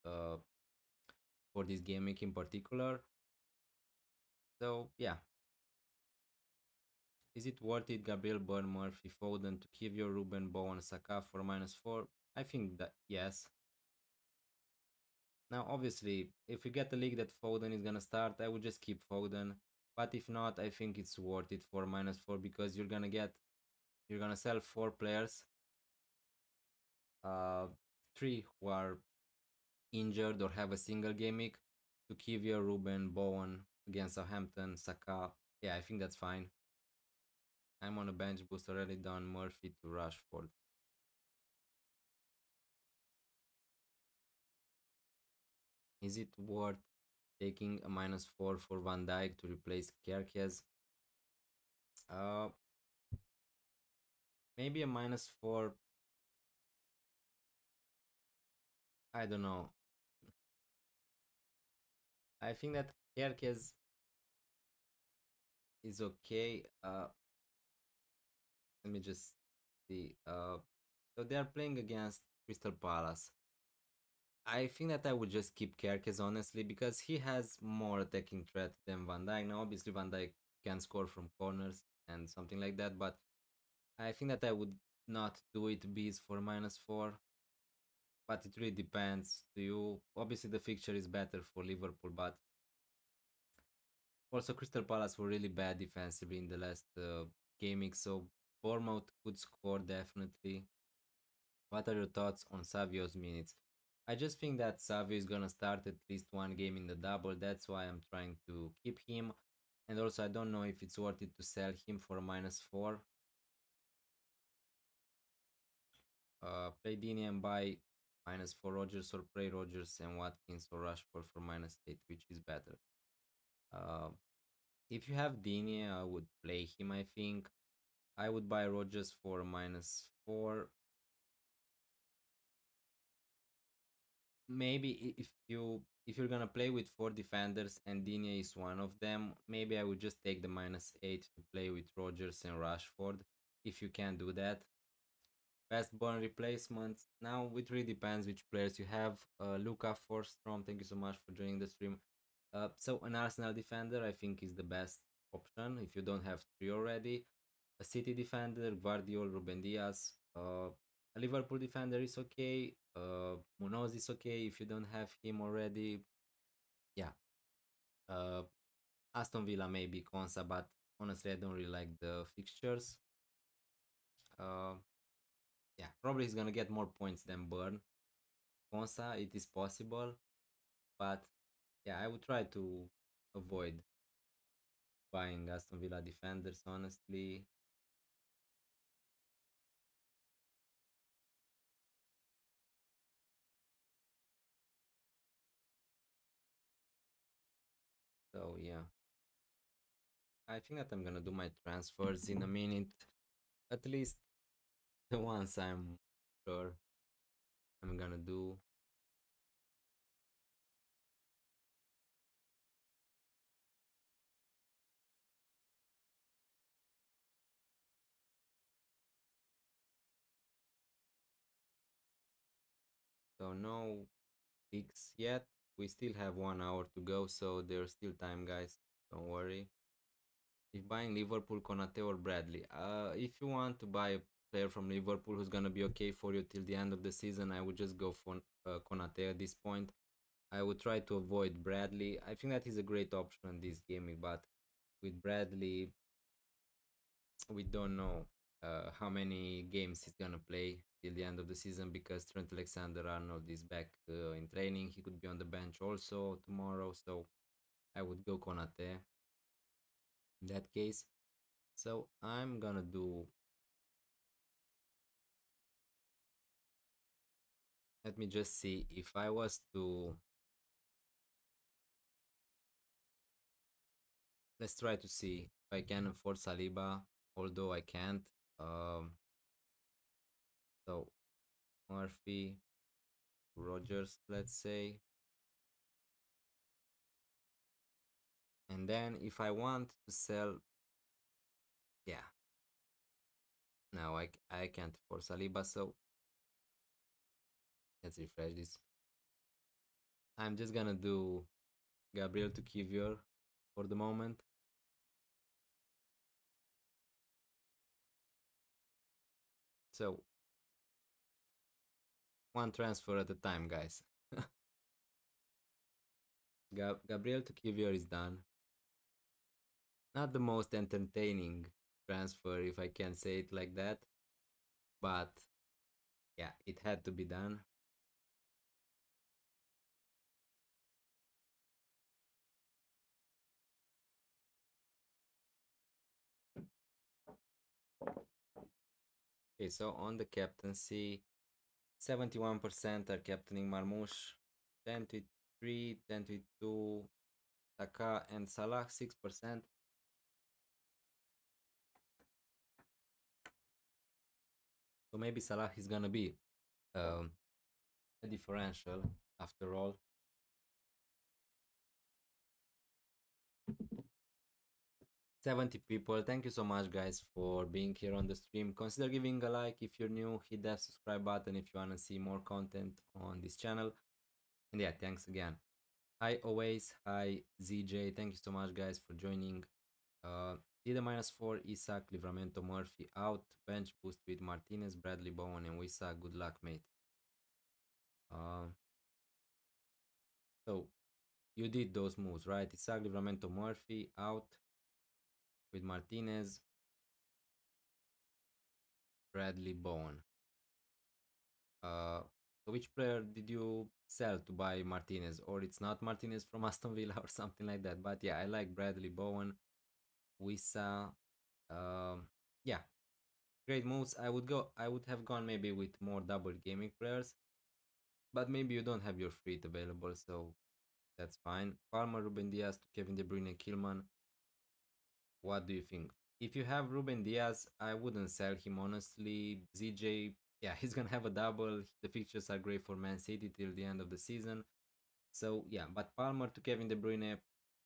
Speaker 1: uh, for this game week in particular. So yeah, Is it worth it, Gabriel, Burn, Murphy, Foden to give your Ruben, Bowen, Saka for -4? I think that yes. Now, obviously, if we get a league that Foden is gonna start, I would just keep Foden. But if not, I think it's worth it for -4 because you're gonna sell 4 players, uh, 3 who are injured or have a single game week to give your Ruben, Bowen against Southampton, Saka. Yeah, I think that's fine. I'm on a bench boost already done Murphy to Rashford. Is it worth taking a -4 for Van Dijk to replace Kerkez? Uh, Maybe a -4. I don't know. I think that Kerkez is okay. Let me just see. So they are playing against Crystal Palace. I think that I would just keep Kerkez honestly because he has more attacking threat than Van Dijk. Now, obviously, Van Dijk can score from corners and something like that, but I think that I would not do it bees for -4. But it really depends. Do you obviously the fixture is better for Liverpool, but also Crystal Palace were really bad defensively in the last gaming, so Bournemouth could score definitely. What are your thoughts on Savio's minutes? I just think that Savio is gonna start at least one game in the double. That's why I'm trying to keep him. And also, I don't know if it's worth it to sell him for -4. Play Dini and buy -4 Rogers, or play Rogers and Watkins or Rashford for -8, which is better. Uh, if you have Dini, I would play him. I think I would buy Rogers for -4. Maybe if you're gonna play with 4 defenders and Digne is one of them, maybe I would just take the -8 to play with Rogers and Rashford. If you can do that, best born replacements. Now it really depends which players you have. Luca Forstrom, thank you so much for joining the stream. So an Arsenal defender I think is the best option if you don't have 3 already. A City defender, Guardiol, Ruben Diaz. A Liverpool defender is okay. Munoz is okay if you don't have him already. Yeah. Uh, Aston Villa maybe Konsa, but honestly I don't really like the fixtures. Uh, yeah, probably he's gonna get more points than Burn. Konsa, it is possible, but yeah, I would try to avoid buying Aston Villa defenders honestly. So yeah, I think that I'm gonna do my transfers in a minute. At least the ones I'm sure I'm gonna do. So no picks yet. We still have 1 hour to go, so there's still time, guys. Don't worry. If buying Liverpool, Konate or Bradley, if you want to buy a player from Liverpool who's gonna be okay for you till the end of the season, I would just go for Konate at this point. I would try to avoid Bradley. I think that is a great option in this gaming, but with Bradley, we don't know how many games he's gonna play till the end of the season because Trent Alexander-Arnold is back in training. He could be on the bench also tomorrow, so I would go Konate in that case. So I'm gonna do. Let me just see if I was to. Let's try to see if I can afford Saliba, although I can't. Um, so Murphy, Rogers, let's say, and then if I want to sell, yeah, no, I can't afford Saliba, so let's refresh this. I'm just gonna do Gabriel to Kivior for the moment. So one transfer at a time, guys. Gabriel to Kivior is done. Not the most entertaining transfer, if I can say it like that, but yeah, it had to be done. Okay, so on the captaincy, 71% are captaining Marmoush, 10-3, 10-2, Saka and Salah 6%. So maybe Salah is gonna be um, a differential after all. 70 people. Thank you so much, guys, for being here on the stream. Consider giving a like if you're new. Hit that subscribe button if you want to see more content on this channel. And yeah, thanks again. Hi, always. Hi, ZJ. Thank you so much, guys, for joining. Did a -4, Isak, Livramento, Murphy out. Bench boost with Martinez, Bradley, Bowen, and Wissa. Good luck, mate. Uh, so, you did those moves, right? Isak, Livramento, Murphy out with Martinez, Bradley, Bowen. So which player did you sell to buy Martinez? Or it's not Martinez from Aston Villa or something like that. But yeah, I like Bradley Bowen, Wissa. Um, yeah, great moves. I would have gone maybe with more double gaming players, but maybe you don't have your fleet available, so that's fine. Palmer, Ruben Diaz to Kevin De Bruyne, Kilman. What do you think? If you have Ruben Diaz, I wouldn't sell him honestly. ZJ, yeah, he's gonna have a double. The fixtures are great for Man City till the end of the season. So yeah, but Palmer to Kevin De Bruyne,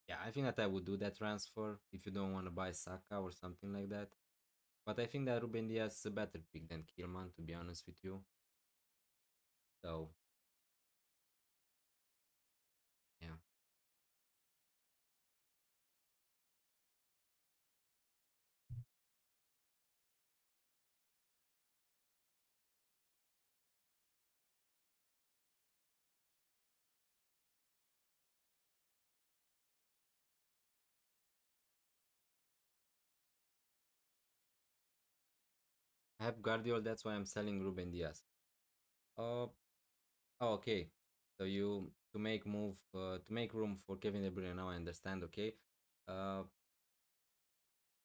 Speaker 1: yeah, I think that I would do that transfer if you don't want to buy Saka or something like that. But I think that Ruben Diaz is a better pick than Kilman, to be honest with you. So yeah, I have Guardiola. That's why I'm selling Ruben Diaz. Uh, oh, okay. So you to make room for Kevin De Bruyne. Now I understand. Okay. Uh,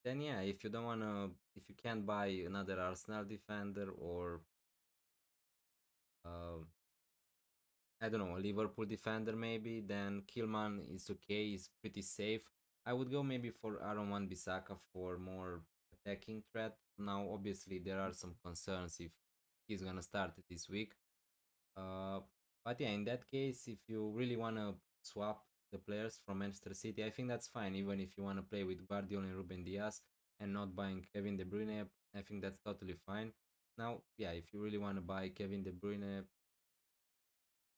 Speaker 1: then yeah, if you don't wanna, if you can't buy another Arsenal defender or uh, I don't know, a Liverpool defender maybe, then Kilman is okay, is pretty safe. I would go maybe for Aaron Wan-Bissaka for more attacking threat. Now, obviously, there are some concerns if he's gonna start this week. Uh, but yeah, in that case, if you really wanna swap the players from Manchester City, I think that's fine. Even if you wanna play with Guardiola and Ruben Diaz and not buying Kevin De Bruyne, I think that's totally fine. Now, yeah, if you really wanna buy Kevin De Bruyne,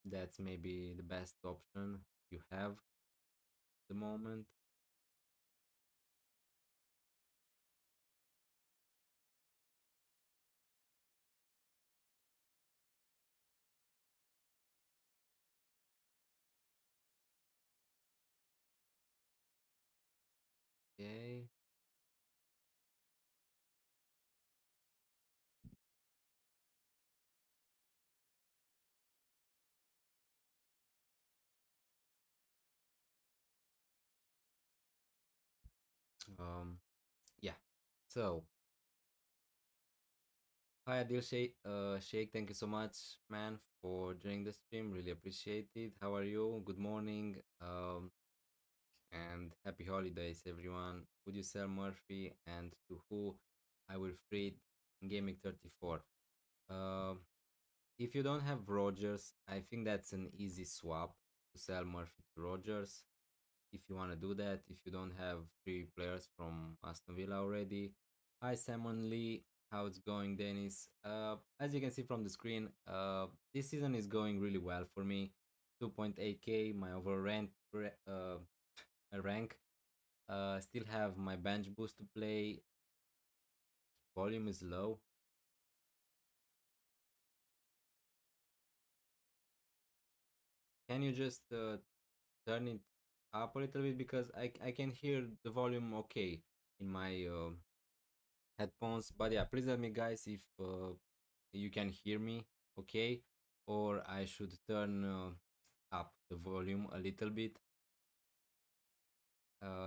Speaker 1: that's maybe the best option you have at the moment. Okay. Um. Yeah. So, hi Adil Sheikh. Sheikh, thank you so much, man, for joining the stream. Really appreciate it. How are you? Good morning. And happy holidays, everyone. Would you sell Murphy and to who? I will free it in Gaming 34. Um. If you don't have Rogers, I think that's an easy swap to sell Murphy to Rogers. If you want to do that, if you don't have three players from Aston Villa already. Hi, Simon Lee. How it's going, Denis? As you can see from the screen, this season is going really well for me. 2.8k, my overall rank. Still have my bench boost to play. Volume is low. Can you just turn it up a little bit because I can hear the volume okay in my headphones. But yeah, please tell me, guys, if you can hear me okay, or I should turn up the volume a little bit.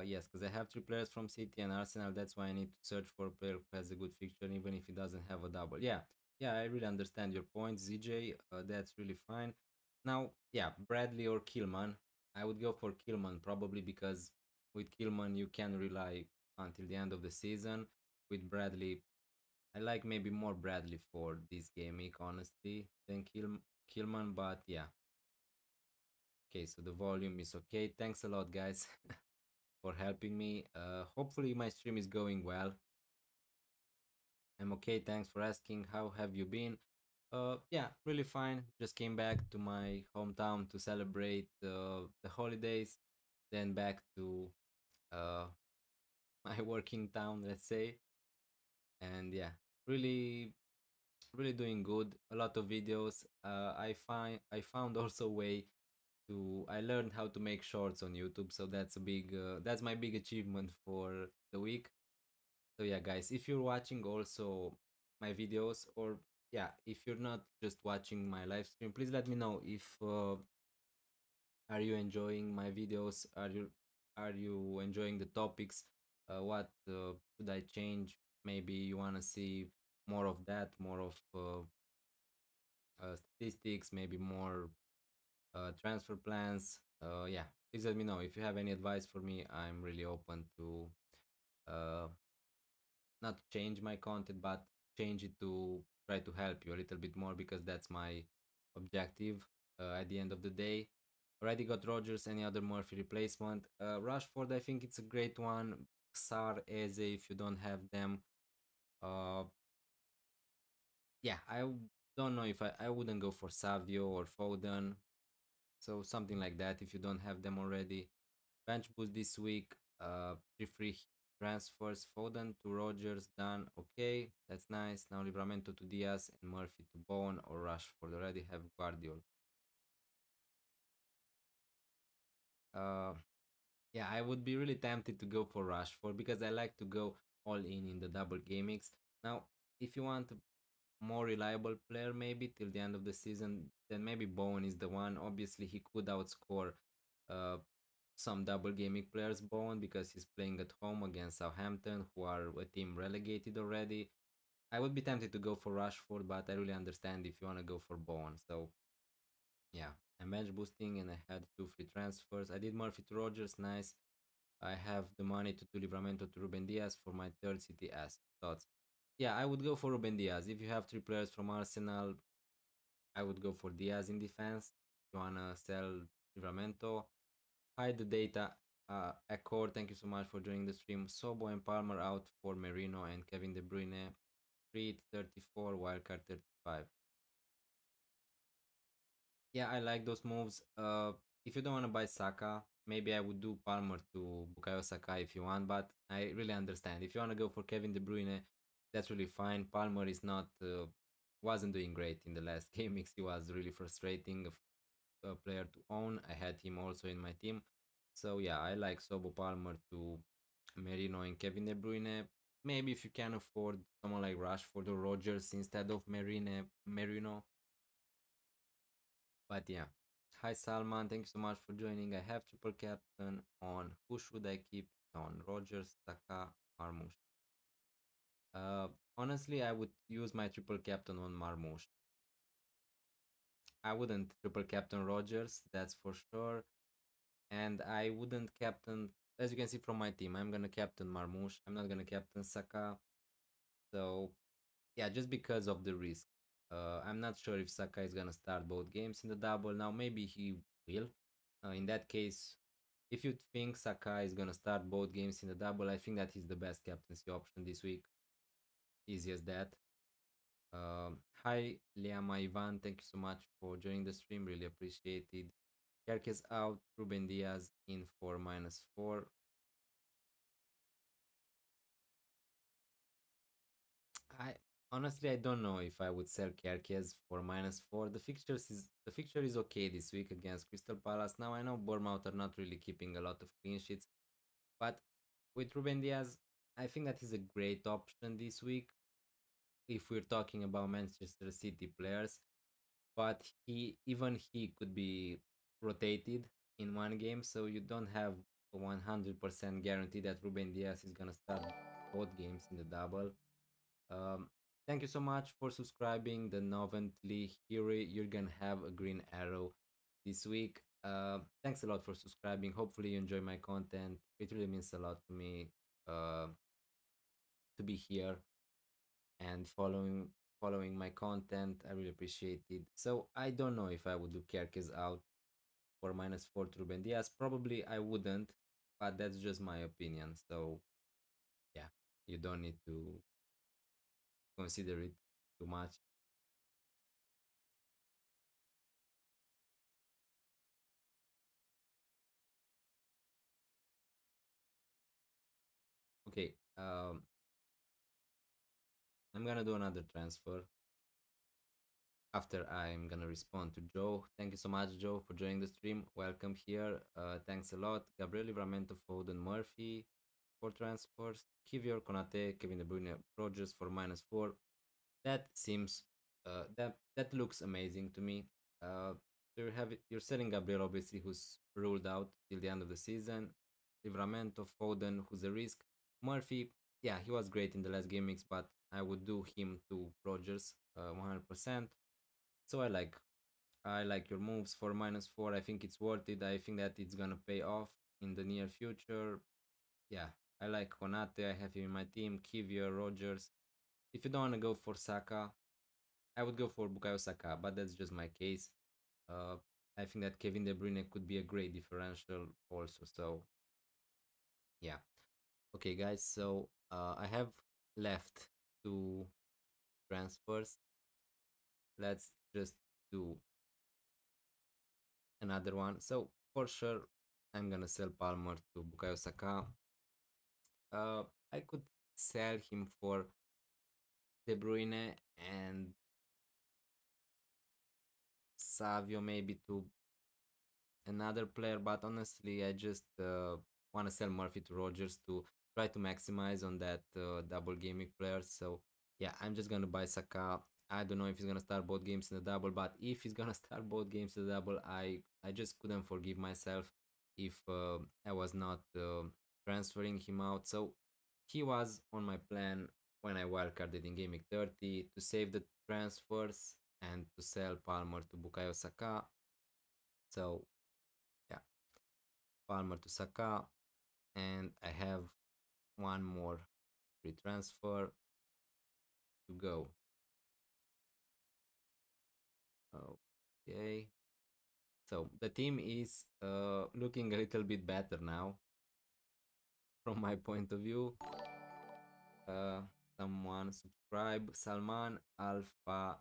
Speaker 1: Yes, because I have three players from City and Arsenal. That's why I need to search for a player who has a good fixture, even if he doesn't have a double. Yeah, yeah, I really understand your point, ZJ. That's really fine. Now, yeah, Bradley or Killman. I would go for Killman probably because with Killman you can rely until the end of the season. With Bradley, I like maybe more Bradley for this game week, honestly, than Killman. But yeah, okay, so the volume is okay. Thanks a lot, guys. For helping me. Hopefully my stream is going well. I'm okay. Thanks for asking. How have you been? Yeah, really fine. Just came back to my hometown to celebrate the holidays, then back to uh, my working town, let's say. And yeah, really, really doing good. A lot of videos. I found also a way to. I learned how to make shorts on YouTube, so that's a big. That's my big achievement for the week. So yeah, guys, if you're watching also my videos, or yeah, if you're not just watching my live stream, please let me know if are you enjoying my videos? Are you enjoying the topics? What should I change? Maybe you wanna see more of that, more of statistics, maybe more transfer plans. Yeah, please let me know if you have any advice for me. I'm really open to uh, not change my content, but change it to try to help you a little bit more because that's my objective at the end of the day. Already got Rogers, any other Murphy replacement. Rashford, I think it's a great one. Sar, Eze, if you don't have them. Uh, yeah, don't know if I wouldn't go for Savio or Foden. So something like that if you don't have them already. Bench boost this week. Three free transfers. Foden to Rogers done. Okay, that's nice. Now Livramento to Diaz and Murphy to Bowen or Rashford. Already have Guardiol. Uh, yeah, I would be really tempted to go for Rashford because I like to go all in the double game mix. Now, if you want a more reliable player, maybe till the end of the season, then maybe Bowen is the one. Obviously, he could outscore uh, some double gaming players Bowen because he's playing at home against Southampton, who are a team relegated already. I would be tempted to go for Rashford, but I really understand if you want to go for Bowen. So yeah, I'm bench boosting and I had two free transfers. I did Murphy to Rogers, nice. I have the money to do Livramento to Ruben Diaz for my third City as thoughts. Yeah, I would go for Ruben Diaz. If you have three players from Arsenal, I would go for Diaz in defense. If you wanna sell Livramento, hide the data. Accord, thank you so much for joining the stream. Sobo and Palmer out for Merino and Kevin De Bruyne. Reed 34, wildcard 35. Yeah, I like those moves. If you don't want to buy Saka, maybe I would do Palmer to Bukayo Saka if you want, but I really understand. If you want to go for Kevin De Bruyne, that's really fine. Palmer is not wasn't doing great in the last game mix. He was really frustrating a player to own. I had him also in my team. So yeah, I like Sobo Palmer to Merino and Kevin De Bruyne. Maybe if you can afford someone like Rashford or Rogers instead of Merino. But yeah. Hi Salman, thank you so much for joining. I have triple captain on. Who should I keep on? Rogers, Saka, Marmoush. Honestly, I would use my triple captain on Marmoush. I wouldn't triple captain Rogers, that's for sure. And I wouldn't captain, as you can see from my team, I'm gonna captain Marmoush. I'm not gonna captain Saka. So yeah, just because of the risk. I'm not sure if Saka is gonna start both games in the double. Now maybe he will. In that case, if you think Saka is gonna start both games in the double, I think that he's the best captaincy option this week. Easy as that. Hi, Liama Ivan. Thank you so much for joining the stream. Really appreciated. Kerkez out. Ruben Diaz in for -4. I Honestly, I don't know if I would sell Kerkez for -4. The fixture is okay this week against Crystal Palace. Now I know Bournemouth are not really keeping a lot of clean sheets, but with Ruben Diaz, I think that is a great option this week if we're talking about Manchester City players. But he could be rotated in one game, so you don't have a 100% guarantee that Ruben Diaz is gonna start both games in the double. Um, Thank you so much for subscribing. The Novently Fury, you're gonna have a green arrow this week. Thanks a lot for subscribing. Hopefully you enjoy my content. It really means a lot to me uh, to be here and following my content. I really appreciate it. So I don't know if I would do Kerkez out for -4 to Ruben Diaz. Probably I wouldn't, but that's just my opinion. So yeah, you don't need to consider it too much. Okay, I'm gonna do another transfer after I'm gonna respond to Joe. Thank you so much, Joe, for joining the stream. Welcome here. Thanks a lot. Gabriel Livramento, Foden, Murphy for transfers. Kivior, Konate, Kevin De Bruyne, Rogers for -4. That seems that looks amazing to me. So you're selling Gabriel obviously, who's ruled out till the end of the season. Livramento, Foden, who's a risk. Murphy, yeah, he was great in the last game mix, but I would do him to Rogers 100%. So I like your moves for -4. I think it's worth it. I think that it's gonna pay off in the near future. Yeah, I like Konate. I have him in my team. Kivior, Rogers. If you don't wanna go for Saka, I would go for Bukayo Saka, but that's just my case. Uh, I think that Kevin De Bruyne could be a great differential also. So yeah. Okay, guys. So I have left two transfers. Let's just do another one. So for sure, I'm gonna sell Palmer to Bukayo Saka. Uh, I could sell him for De Bruyne and Savio maybe to another player, but honestly, I just want to sell Murphy to Rogers to try to maximize on that double gaming player. So yeah, I'm just gonna buy Saka. I don't know if he's gonna start both games in the double, but if he's gonna start both games in the double, I just couldn't forgive myself if I was not transferring him out. So he was on my plan when I wildcarded in gaming 30 to save the transfers and to sell Palmer to Bukayo Saka. So yeah, Palmer to Saka, and I have one more free transfer to go. Okay, so the team is looking a little bit better now from my point of view. Uh, Someone subscribe, Salman Alpha.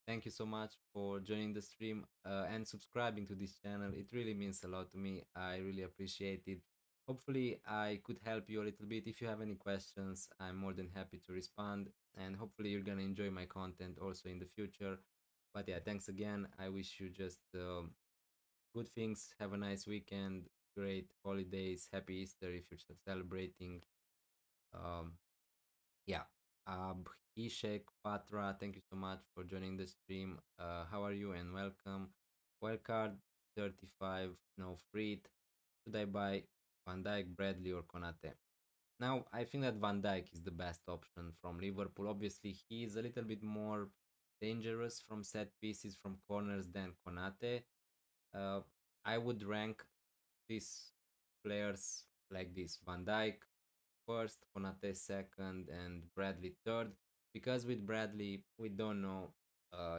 Speaker 1: Thank you so much for joining the stream and subscribing to this channel. It really means a lot to me. I really appreciate it. Hopefully, I could help you a little bit. If you have any questions, I'm more than happy to respond. And hopefully, you're gonna enjoy my content also in the future. But yeah, thanks again. I wish you just good things. Have a nice weekend, great holidays, happy Easter if you're celebrating. Um, yeah. Ishek Patra, thank you so much for joining the stream. How are you and welcome. Wildcard 35, no free. Should I buy Van Dijk, Bradley, or Konate? Now, I think that Van Dijk is the best option from Liverpool. Obviously, he is a little bit more dangerous from set pieces, from corners than Konate. Uh, I would rank these players like this: Van Dijk first, Konate second, and Bradley third. Because with Bradley, we don't know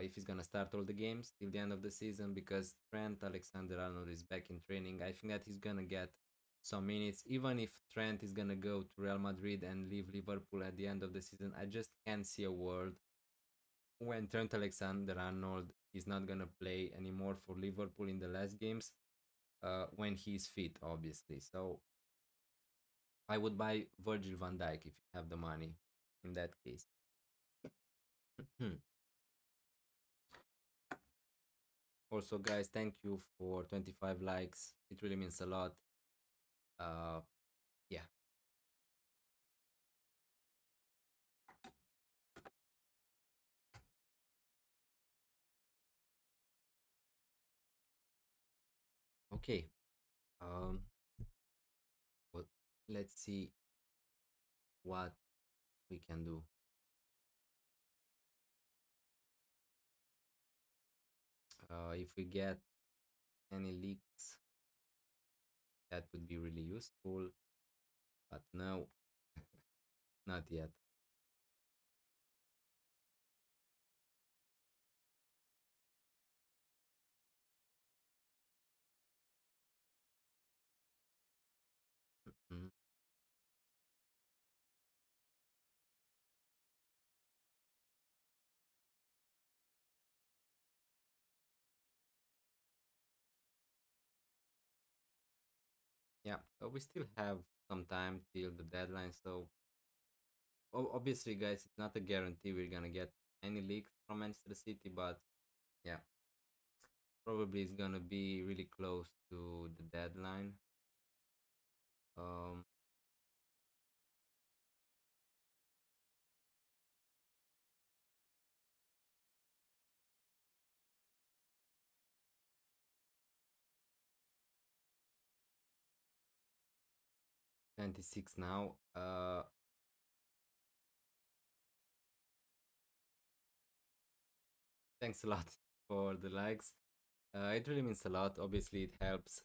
Speaker 1: if he's gonna start all the games till the end of the season. Because Trent Alexander-Arnold is back in training, I think that he's gonna get some minutes. Even if Trent is gonna go to Real Madrid and leave Liverpool at the end of the season, I just can't see a world when Trent Alexander-Arnold is not gonna play anymore for Liverpool in the last games. When he's fit, obviously. So I would buy Virgil van Dijk if you have the money in that case. Also, guys, thank you for 25 likes. It really means a lot. Uh, yeah. Okay. Um, well, let's see what we can do. If we get any leaks, that would be really useful. But no, not yet. 'Cause yeah, we still have some time till the deadline. So obviously, guys, it's not a guarantee we're gonna get any leaks from Manchester City, but yeah, probably it's gonna be really close to the deadline. Um, 26 now. Thanks a lot for the likes. It really means a lot. Obviously, it helps.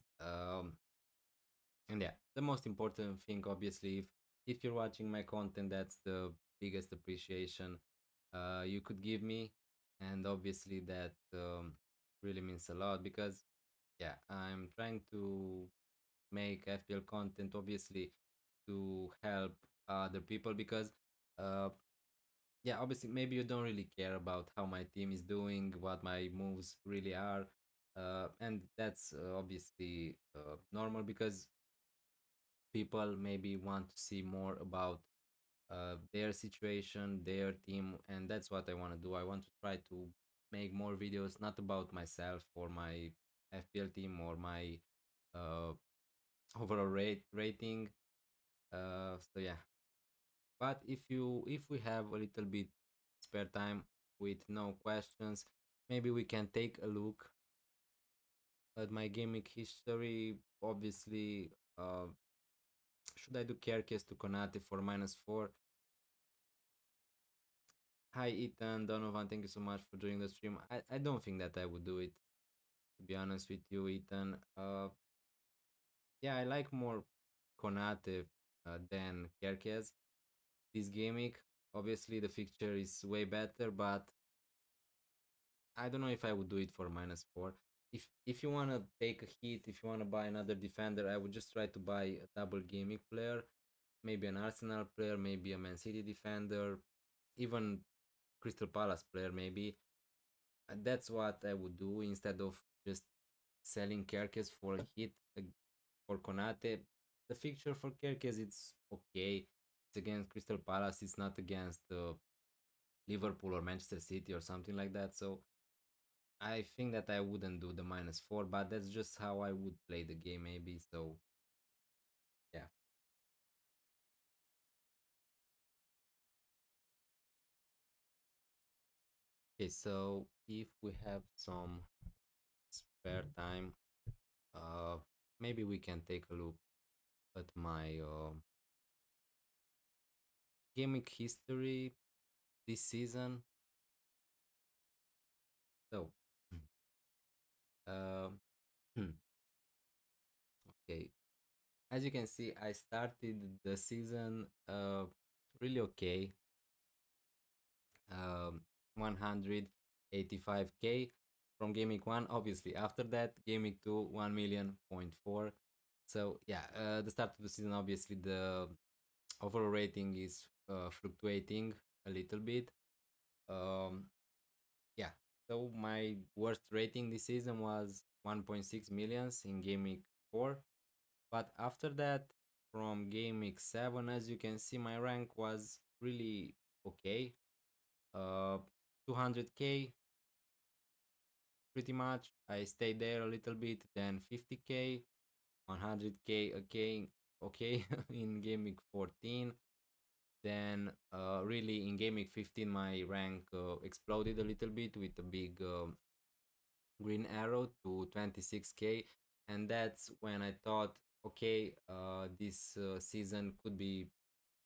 Speaker 1: And yeah, the most important thing, obviously, if you're watching my content, that's the biggest appreciation you could give me, and obviously that really means a lot because yeah, I'm trying to make FPL content, obviously, to help other people because uh, yeah, obviously maybe you don't really care about how my team is doing, what my moves really are, and that's obviously normal because people maybe want to see more about their situation, their team, and that's what I want to do. I want to try to make more videos, not about myself or my FPL team or my uh, overall rating. So yeah, but if we have a little bit spare time with no questions, maybe we can take a look at my gaming history. Obviously, should I do Kerkes to Konate for -4? Hi Ethan, Donovan, thank you so much for joining the stream. I don't think that I would do it, to be honest with you, Ethan. Yeah, I like more Konate than Kerkes. This game week, obviously the fixture is way better, but I don't know if I would do it for -4. If you wanna take a hit, if you wanna buy another defender, I would just try to buy a double gaming player, maybe an Arsenal player, maybe a Man City defender, even Crystal Palace player, maybe. That's what I would do instead of just selling Kerkes for a hit for Konate. The fixture for Kerkes it's okay. It's against Crystal Palace. It's not against Liverpool or Manchester City or something like that. So I think that I wouldn't do the -4, but that's just how I would play the game, maybe. So yeah. Okay, so if we have some spare time, uh, maybe we can take a look at my gaming history this season. So, um, okay, as you can see, I started the season really okay. 185k from gaming 1. Obviously, after that, gaming 2, 1 million point 4. So yeah, the start of the season, obviously the overall rating is fluctuating a little bit. Um, yeah, so my worst rating this season was 1.6 millions in gaming 4. But after that, from gaming 7, as you can see, my rank was really okay. 200k pretty much. I stayed there a little bit, then 50k, 100k again, okay, in game week 14. Then really in game week 15 my rank exploded a little bit with a big green arrow to 26k, and that's when I thought, okay, this season could be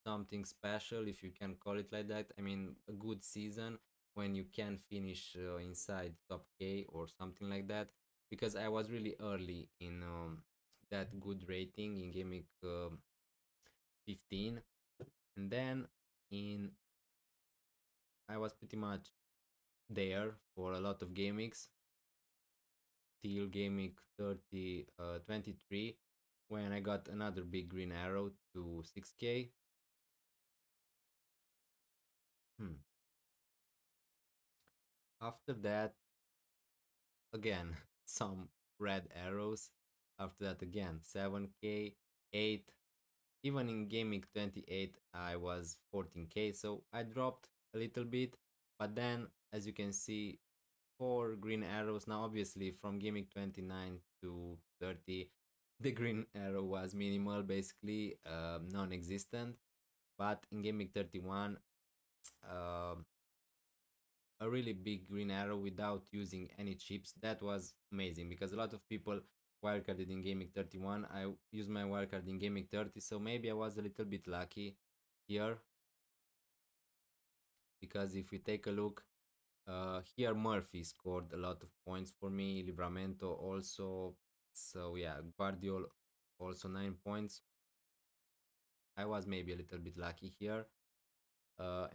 Speaker 1: something special, if you can call it like that. I mean, a good season when you can finish inside top K or something like that, because I was really early in that good rating in game week 15, and then in I was pretty much there for a lot of game weeks till game week 30 23, when I got another big green arrow to 6k. hmm. After that, again, some red arrows. After that, again, 7k, 8. Even in gaming 28, I was 14k, so I dropped a little bit. But then, as you can see, 4 green arrows. Now, obviously, from gaming 29 to 30, the green arrow was minimal, basically non existent. But in gaming 31, um a really big green arrow without using any chips. That was amazing because a lot of people wildcarded in gaming 31. I used my wildcard in gaming 30, so maybe I was a little bit lucky here, because if we take a look, here Murphy scored a lot of points for me, Livramento also. So yeah, Guardiol also 9 points. I was maybe a little bit lucky here.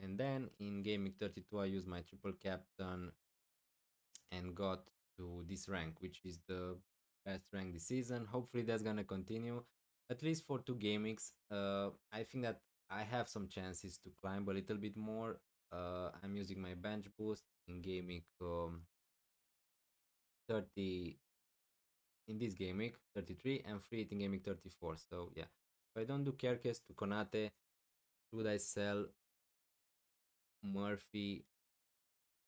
Speaker 1: And then in gaming 32, I used my triple captain and got to this rank, which is the best rank this season. Hopefully, that's gonna continue at least for 2 game weeks. I think that I have some chances to climb a little bit more. I'm using my bench boost in game week 30, in this game week 33, and free it in game week 34. So yeah, if I don't do Kerkes to Konate, should I sell Murphy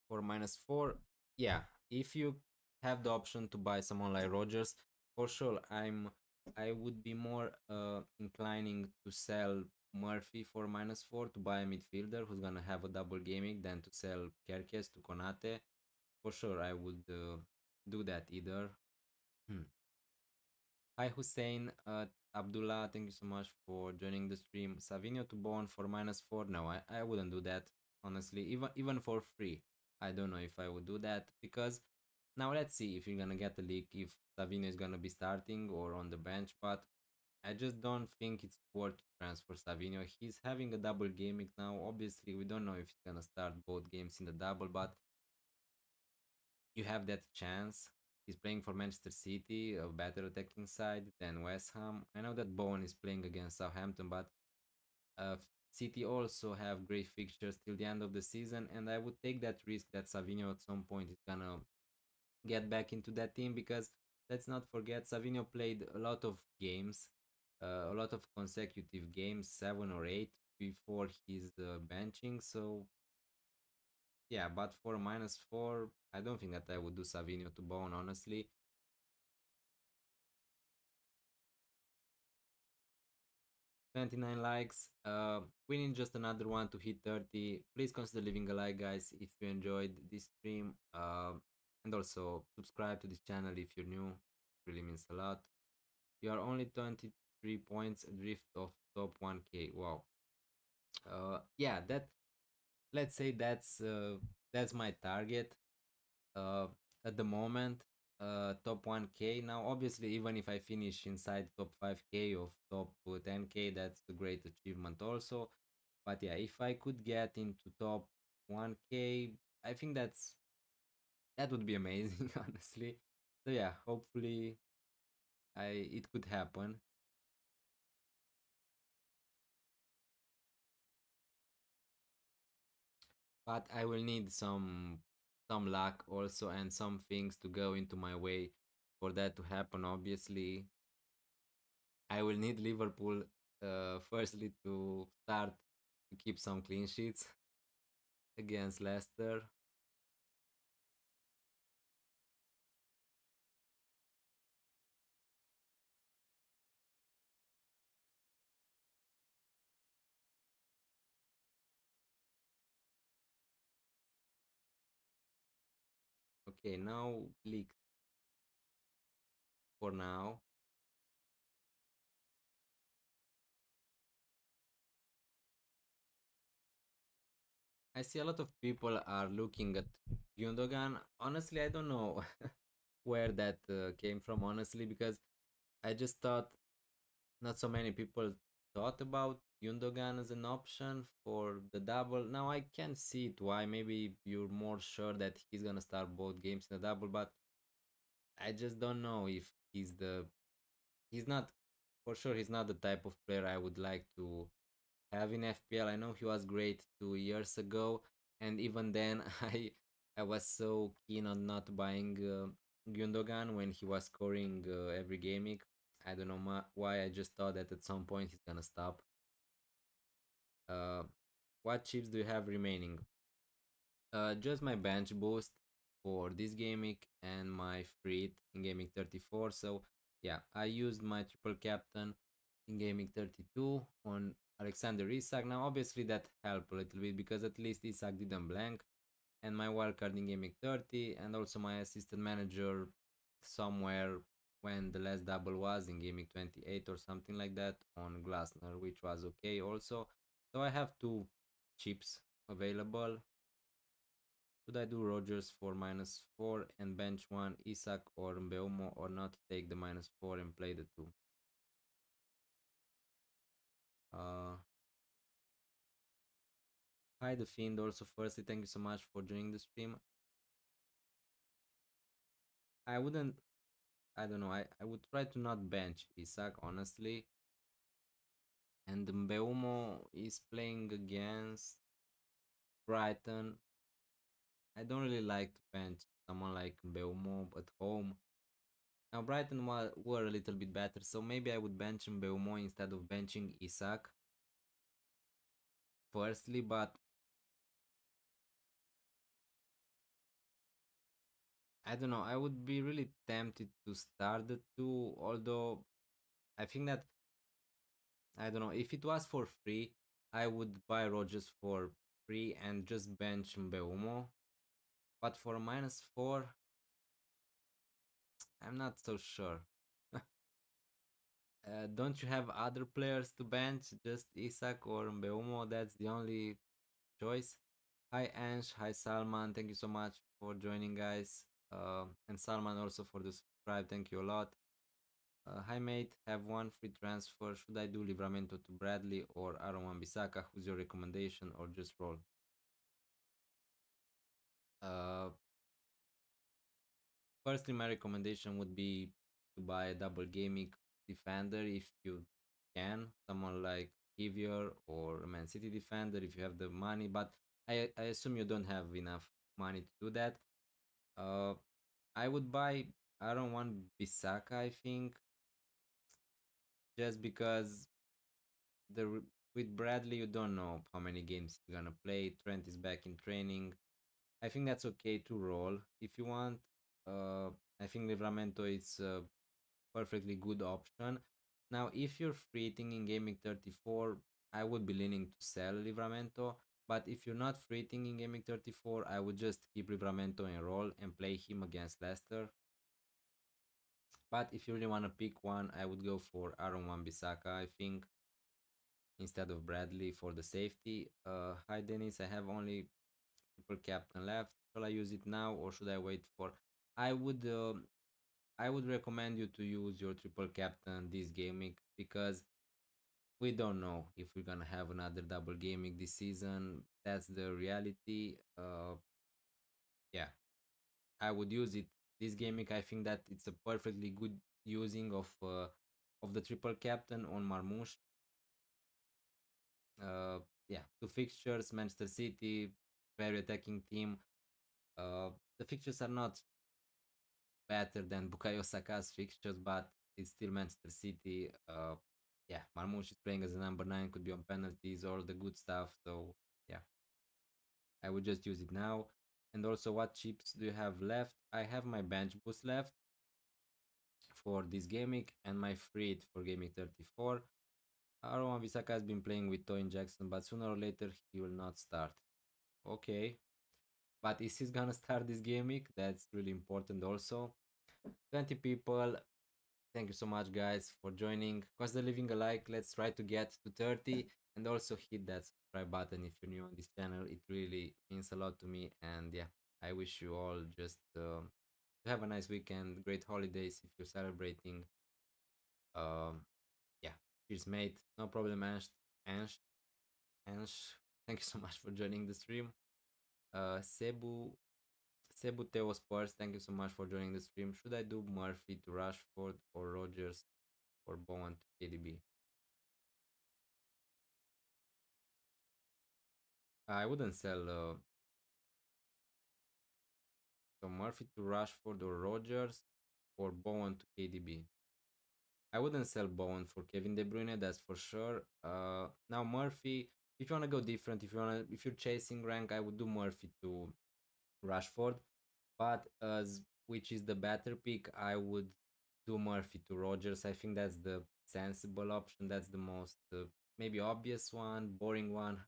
Speaker 1: for -4? Yeah, if you have the option to buy someone like Rogers, for sure I would be more inclining to sell Murphy for -4 to buy a midfielder who's gonna have a double gaming than to sell Kerkes to Konate. For sure, I would do that either. Hmm. Hi Hussein, Abdullah, thank you so much for joining the stream. Savinho to Bone for -4. No, I wouldn't do that, honestly. Even for free. I don't know if I would do that, because now let's see if you're gonna get a leak, if Savinho is gonna be starting or on the bench, but I just don't think it's worth to transfer Savinho. He's having a double gaming now. Obviously, we don't know if he's gonna start both games in the double, but you have that chance. He's playing for Manchester City, a better attacking side than West Ham. I know that Bowen is playing against Southampton, but uh, City also have great fixtures till the end of the season, and I would take that risk that Savinho at some point is gonna get back into that team, because let's not forget Savinho played a lot of games, a lot of consecutive games, 7 or 8 before his benching. So yeah, but for -4, I don't think that I would do Savinho to Bone, honestly. 29 likes. We need just another one to hit 30. Please consider leaving a like, guys, if you enjoyed this stream. And also subscribe to this channel if you're new. It really means a lot. You are only 23 points adrift of top 1k. Wow. Yeah, that, let's say that's my target uh, at the moment. Top 1k. Now, obviously, even if I finish inside top 5k of top 10k, that's a great achievement also. But yeah, if I could get into top 1k, I think that would be amazing, honestly. So yeah, hopefully I it could happen. But I will need some luck also, and some things to go into my way for that to happen. Obviously, I will need Liverpool firstly to start to keep some clean sheets against Leicester. Okay, now click for now. I see a lot of people are looking at Gundogan. Honestly, I don't know where that came from, honestly, because I just thought not so many people thought about Gundogan as an option for the double. Now I can see it why. Maybe you're more sure that he's gonna start both games in the double, but I just don't know if he's not for sure he's not the type of player I would like to have in FPL. I know he was great 2 years ago, and even then I was so keen on not buying Gundogan when he was scoring every game week. I don't know why. I just thought that at some point he's gonna stop. Uh, what chips do you have remaining? Just my bench boost for this game week and my free in game week 34. So yeah, I used my triple captain in game week 32 on Alexander Isak. Now obviously that helped a little bit because at least Isak didn't blank, and my wildcard in game week 30, and also my assistant manager somewhere when the last double was in game week 28 or something like that on Glasner, which was okay also. So I have two chips available. Should I do Rogers for -4 and bench one Isak or Mbeumo, or not take the -4 and play the two? Uh, Hi the Fiend also. Firstly, thank you so much for joining the stream. I wouldn't, I don't know, I would try to not bench Isak honestly. And Mbeumo is playing against Brighton. I don't really like to bench someone like Mbeumo at home. Now Brighton were a little bit better, so maybe I would bench Mbeumo instead of benching Isak. Firstly, but I don't know. I would be really tempted to start the two, although I think that I don't know if it was for free, I would buy Rogers for free and just bench Mbeumo. But for -4, I'm not so sure. Don't you have other players to bench? Just Isak or Mbeumo? That's the only choice. Hi Ansh, hi Salman. Thank you so much for joining, guys. And Salman also for the subscribe. Thank you a lot. Hi mate, have one free transfer. Should I do Livramento to Bradley or Aaron Wan-Bissaka? Who's your recommendation, or just roll? Uh, Firstly, my recommendation would be to buy a double gaming defender if you can. Someone like Kivior or Man City defender if you have the money. But I assume you don't have enough money to do that. Uh, I would buy Aaron Wan-Bissaka, I think, just because with Bradley, you don't know how many games he's gonna play. Trent is back in training. I think that's okay to roll if you want. I think Livramento is a perfectly good option. Now, if you're free hitting in gaming 34, I would be leaning to sell Livramento. But if you're not free hitting in gaming 34, I would just keep Livramento and roll and play him against Leicester. But if you really want to pick one, I would go for Aaron Wan-Bissaka, I think, instead of Bradley for the safety. Hi Denis, I have only triple captain left. Shall I use it now or should I wait for? I would uh, I would recommend you to use your triple captain this gaming because we don't know if we're gonna have another double gaming this season. That's the reality. Yeah, I would use it this gaming. I think that it's a perfectly good using of the triple captain on Marmoush. Yeah, two fixtures, Manchester City, very attacking team. The fixtures are not better than Bukayo Saka's fixtures, but it's still Manchester City. Yeah, Marmoush is playing as a number 9, could be on penalties, all the good stuff. So yeah, I would just use it now. And also, what chips do you have left? I have my bench boost left for this gaming and my free hit for gaming 34. Aaron Visaka has been playing with Toyin Jackson, but sooner or later he will not start. Okay. But is he gonna start this game week? That's really important also. 20 people. Thank you so much, guys, for joining. Consider leaving a like. Let's try to get to 30. And also hit that subscribe button if you're new on this channel. It really means a lot to me. And yeah, I wish you all just to have a nice weekend, great holidays if you're celebrating. Um, yeah, cheers, mate. No problem, Ansh, Ansh. Thank you so much for joining the stream. Sebu Teo Spurs, thank you so much for joining the stream. Should I do Murphy to Rashford or Rogers or Bowen to KDB? I wouldn't sell so Murphy to Rashford or Rogers or Bowen to KDB. I wouldn't sell Bowen for Kevin De Bruyne, that's for sure. Now Murphy, if you wanna go different, if you're chasing rank, I would do Murphy to Rashford. But as which is the better pick, I would do Murphy to Rogers. I think that's the sensible option. That's the most maybe obvious one, boring one,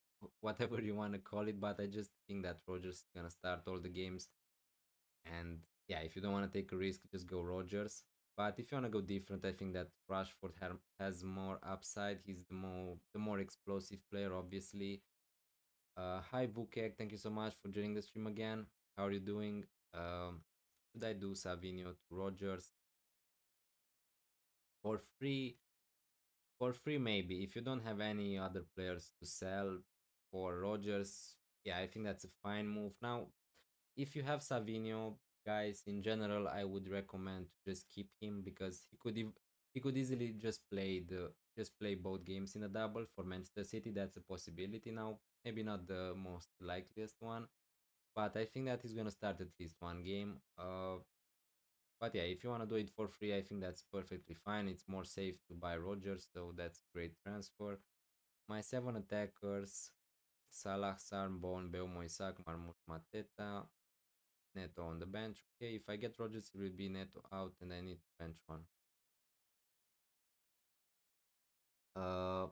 Speaker 1: whatever you want to call it. But I just think that Rogers is gonna start all the games. And yeah, if you don't want to take a risk, just go Rogers. But if you want to go different, I think that Rashford has more upside. He's the more explosive player, obviously. Hi Vukek, thank you so much for joining the stream again. How are you doing? Should I do Savinho to Rogers for free? For free, maybe. If you don't have any other players to sell for Rogers, yeah, I think that's a fine move. Now, if you have Savinho, guys, in general, I would recommend to just keep him because he could easily just play both games in a double for Manchester City. That's a possibility now. Maybe not the most likeliest one, but I think that he's gonna start at least one game. But yeah, if you wanna do it for free, I think that's perfectly fine. It's more safe to buy Rogers, so that's a great transfer. My seven attackers: Salah, Sarn, Bowen, Beumo, Isaac, Marmoush, Mateta, Neto on the bench. Okay, if I get Rogers, it will be Neto out, and I need to bench one. Uh,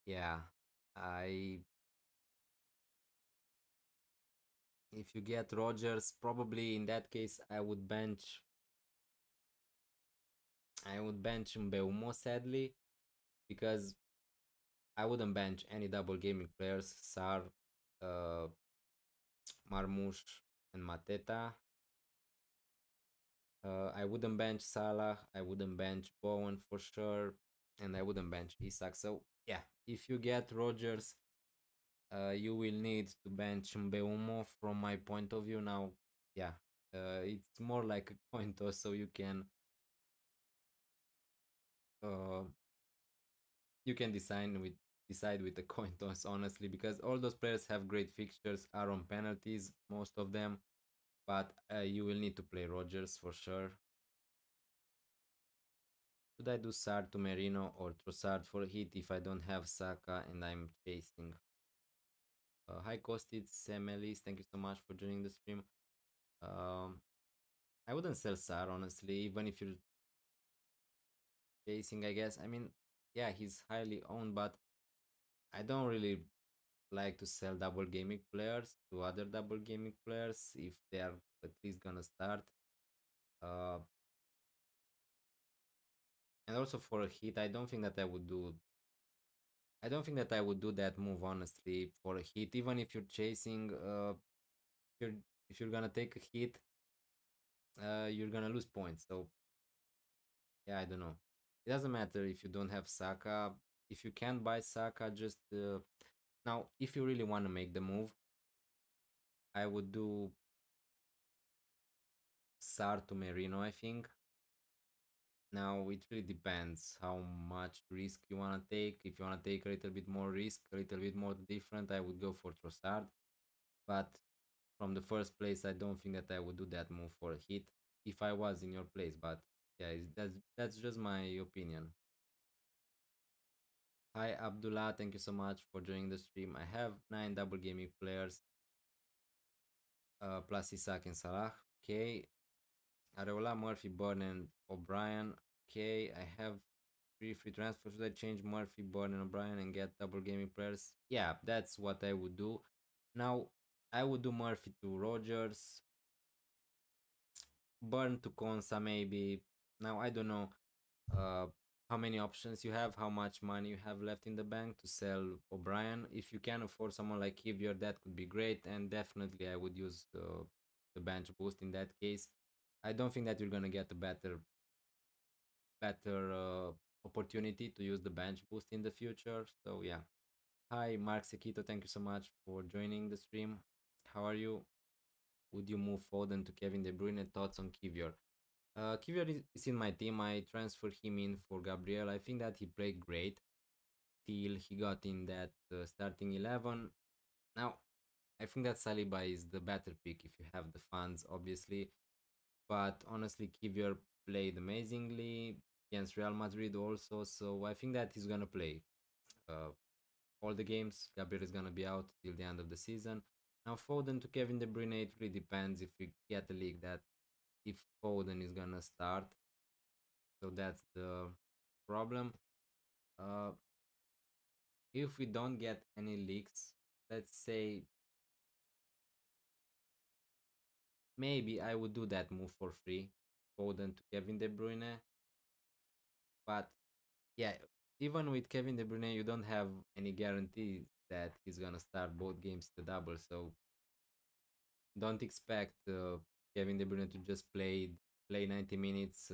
Speaker 1: yeah, I if you get Rogers, probably in that case I would bench Mbeumo sadly because I wouldn't bench any double gaming players, Sar, uh, Marmoush, and Mateta. I wouldn't bench Salah. I wouldn't bench Bowen for sure, and I wouldn't bench Isak. So yeah, if you get Rogers, you will need to bench Mbeumo from my point of view. Now, yeah, it's more like a coin toss, so uh, you can decide with a coin toss honestly because all those players have great fixtures, are on penalties, most of them, but you will need to play Rogers for sure. Should I do Sard to Merino or Trossard for hit if I don't have Saka and I'm chasing? Hi Kostic, Semelis, thank you so much for joining the stream. Um, I wouldn't sell Sar honestly, even if you're chasing, I guess. I mean, yeah, he's highly owned, but I don't really like to sell double gaming players to other double gaming players if they are at least gonna start. Uh, and also for a hit, I don't think that I would do that move honestly for a hit, even if you're chasing. If you're if you're gonna take a hit, you're gonna lose points. So yeah, I don't know. It doesn't matter if you don't have Saka. If you can't buy Saka, just now. If you really want to make the move, I would do Sar to Merino. I think. Now it really depends how much risk you want to take. If you want to take a little bit more risk, a little bit more different, I would go for Trossard. But from the first place, I don't think that I would do that move for a hit if I was in your place. But yeah, that's just my opinion. Hi Abdullah, thank you so much for joining the stream. I have 9 double gaming players, plus Isaac and Salah. Okay, Areola, Murphy, Burn, and O'Brien. Okay, I have Three free transfers. Should I change Murphy, Burn, and O'Brien and get double gaming players? Yeah, that's what I would do. Now, I would do Murphy to Rogers, Burn to Konsa maybe. Now, I don't know uh, how many options you have, how much money you have left in the bank to sell O'Brien. If you can afford someone like Kivior, that could be great. And definitely, I would use the bench boost in that case. I don't think that you're gonna get a better opportunity to use the bench boost in the future. So yeah. Hi, Mark Sekito. Thank you so much for joining the stream. How are you? Would you move Foden to Kevin De Bruyne? Thoughts on Kivior? Kivior is in my team. I transferred him in for Gabriel. I think that he played great till he got in that starting 11. Now, I think that Saliba is the better pick if you have the funds, obviously. But honestly, Kivior played amazingly against Real Madrid also. So I think that he's gonna play uh, all the games. Gabriel is gonna be out till the end of the season. Now, Foden to Kevin De Bruyne, it really depends if we get a league that if Foden is gonna start. So that's the problem. Uh, if we don't get any leaks, let's say maybe I would do that move for free, Foden to Kevin De Bruyne. But yeah, even with Kevin De Bruyne, you don't have any guarantee that he's gonna start both games the double. So don't expect Kevin De Bruyne to just play 90 minutes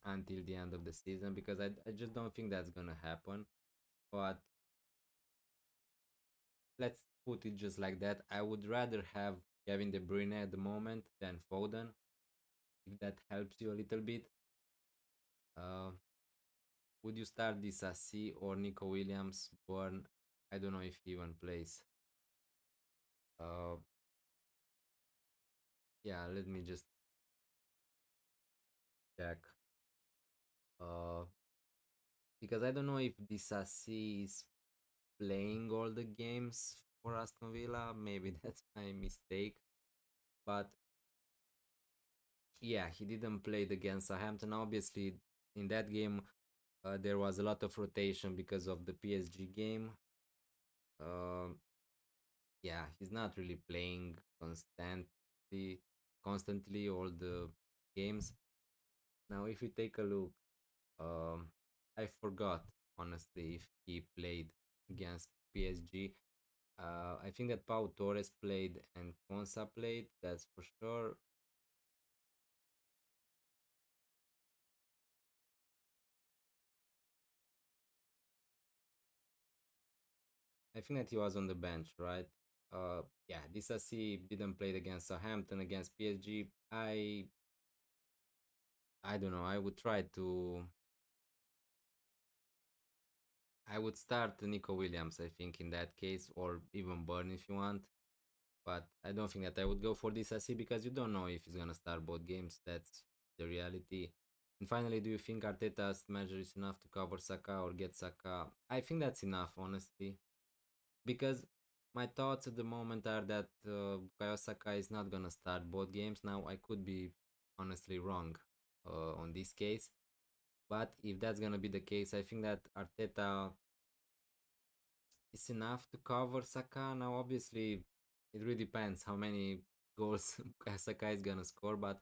Speaker 1: until the end of the season because I just don't think that's gonna happen. But let's put it just like that. I would rather have Kevin De Bruyne at the moment than Foden, if that helps you a little bit. Uh, would you start this Assi or Nico Williams? Born, I don't know if he even plays. Uh, yeah, let me just check. Uh, because I don't know if this Assi is playing all the games for Aston Villa. Maybe that's my mistake. But yeah, he didn't play it against Southampton. Obviously, in that game, there was a lot of rotation because of the PSG game. Um, yeah, he's not really playing constantly all the games. Now, if you take a look, um, I forgot honestly if he played against PSG. I think that Pau Torres played and Konsa played. That's for sure. I think that he was on the bench, right? Yeah, Disasi didn't play against Southampton, against PSG. I don't know. I would start Nico Williams. I think in that case, or even Burn if you want. But I don't think that I would go for Disasi because you don't know if he's gonna start both games. That's the reality. And finally, do you think Arteta's measure is enough to cover Saka or get Saka? I think that's enough, honestly, because my thoughts at the moment are that Bukayo Saka is not gonna start both games. Now I could be honestly wrong on this case, but if that's gonna be the case, I think that Arteta is enough to cover Saka. Now obviously it really depends how many goals Bukayo Saka is gonna score, but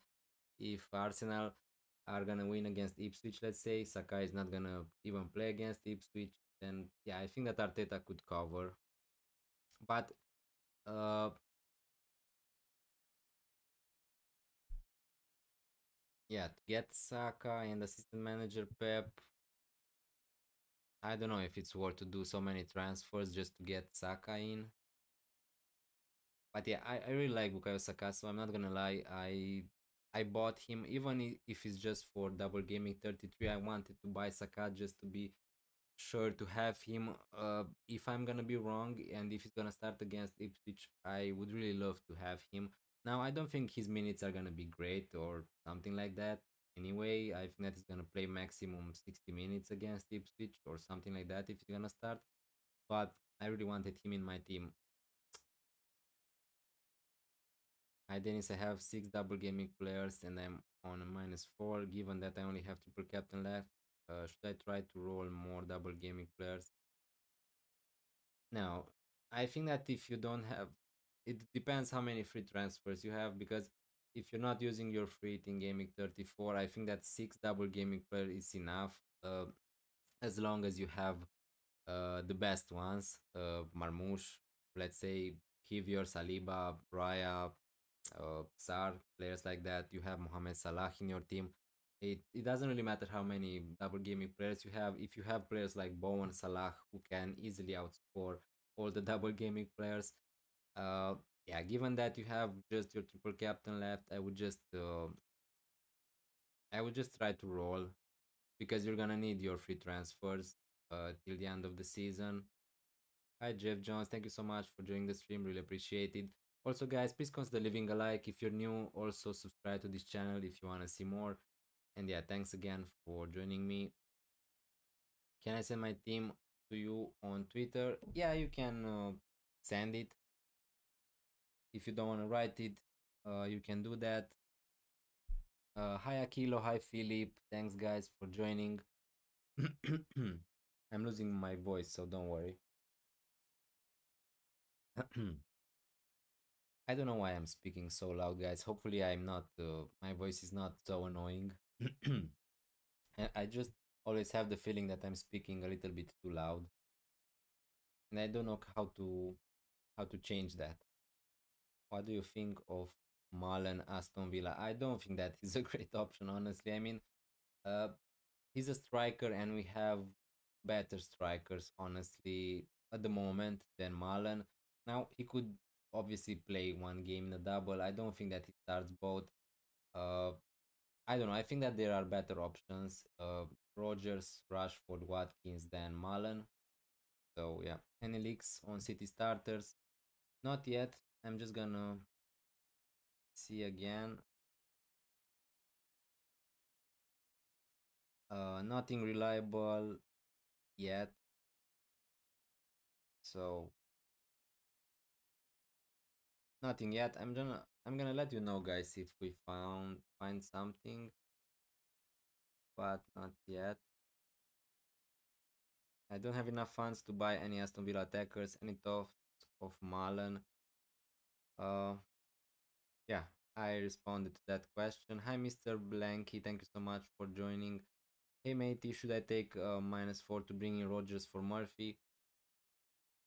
Speaker 1: if Arsenal are gonna win against Ipswich, let's say Saka is not gonna even play against Ipswich, then yeah, I think that Arteta could cover. But uh, yeah, to get Saka and assistant manager Pep, I don't know if it's worth to do so many transfers just to get Saka in. But yeah, I really like Bukayo Saka, so I'm not gonna lie. I bought him even if it's just for double gaming 33. I wanted to buy Saka just to be sure to have him. If I'm gonna be wrong and if he's gonna start against Ipswich, I would really love to have him. Now I don't think his minutes are gonna be great or something like that. Anyway, I think that he's gonna play maximum 60 minutes against Ipswich or something like that if he's gonna start. But I really wanted him in my team. Hi Denis, I have 6 double gaming players and I'm on a -4 given that I only have triple captain left. Should I try to roll more double gaming players? Now, I think that if you don't have, it depends how many free transfers you have, because if you're not using your free in gaming 34, I think that six double gaming player is enough. As long as you have the best ones, Marmoush, let's say Kivior, Saliba, Raya, Sar, players like that. You have Mohamed Salah in your team. It doesn't really matter how many double gaming players you have. If you have players like Bowen, Salah, who can easily outscore all the double gaming players, uh, yeah, given that you have just your triple captain left, I would just try to roll, because you're gonna need your free transfers till the end of the season. Hi Jeff Jones, thank you so much for joining the stream, really appreciate it. Also guys, please consider leaving a like if you're new, also subscribe to this channel if you want to see more. And yeah, thanks again for joining me. Can I send my team to you on Twitter? Yeah, you can send it. If you don't want to write it, you can do that. Hi Akilo, hi Philip, thanks guys for joining. I'm losing my voice, so don't worry. I don't know why I'm speaking so loud, guys. Hopefully, I'm not. My voice is not so annoying. I just always have the feeling that I'm speaking a little bit too loud, and I don't know how to change that. What do you think of Marlon Aston Villa? I don't think that is a great option, honestly. I mean, uh, he's a striker, and we have better strikers, honestly, at the moment than Marlon. Now he could obviously play one game in a double. I don't think that he starts both. Uh, I don't know. I think that there are better options. Rogers, Rashford, Watkins than Mullen. So yeah, any leaks on City starters? Not yet. I'm just gonna see again. Nothing reliable yet. So nothing yet. I'm gonna let you know, guys, if we find something, but not yet. I don't have enough funds to buy any Aston Villa attackers. Any thoughts of Mullen? Uh, Yeah, I responded to that question. Hi, Mr. Blanky. Thank you so much for joining. Hey, matey, should I take -4 to bring in Rogers for Murphy?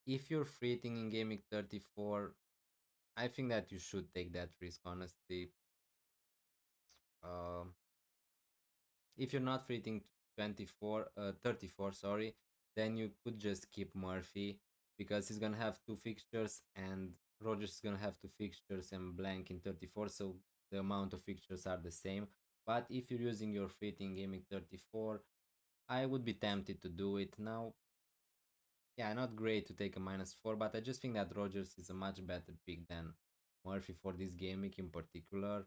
Speaker 1: If you're freeting in gaming 34, I think that you should take that risk, honestly. Um, if you're not freeting 34, sorry, then you could just keep Murphy, because he's gonna have two fixtures and Rogers is gonna have two fixtures and blank in 34, so the amount of fixtures are the same. But if you're using your freeting gaming 34, I would be tempted to do it now. Yeah, not great to take a -4, but I just think that Rogers is a much better pick than Murphy for this game week in particular.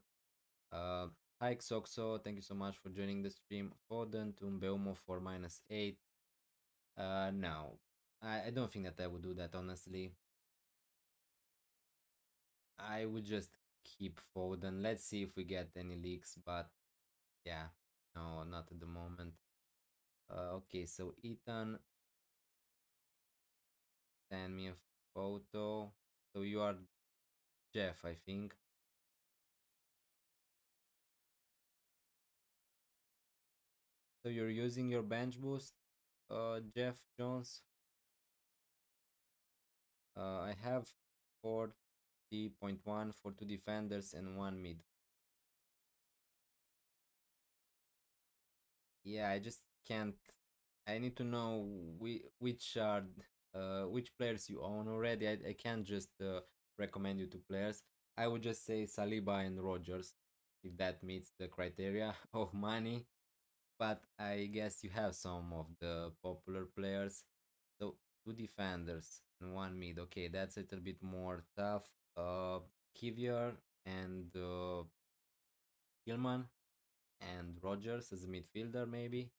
Speaker 1: Uh, Hi Xoxo, thank you so much for joining the stream. Foden to Mbeumo for -8. No, I don't think that I would do that, honestly. I would just keep Foden. Let's see if we get any leaks, but yeah, no, not at the moment. Okay, so Ethan, send me a photo. So you are Jeff, I think. So you're using your bench boost, Jeff Jones. I have 40.1 for two defenders and one mid. Yeah, I just can't. I need to know which players you own already. I can't just recommend you to players. I would just say Saliba and Rogers, if that meets the criteria of money. But I guess you have some of the popular players. So two defenders and one mid. Okay, that's a little bit more tough. Kivior and Hillman and Rogers as a midfielder maybe.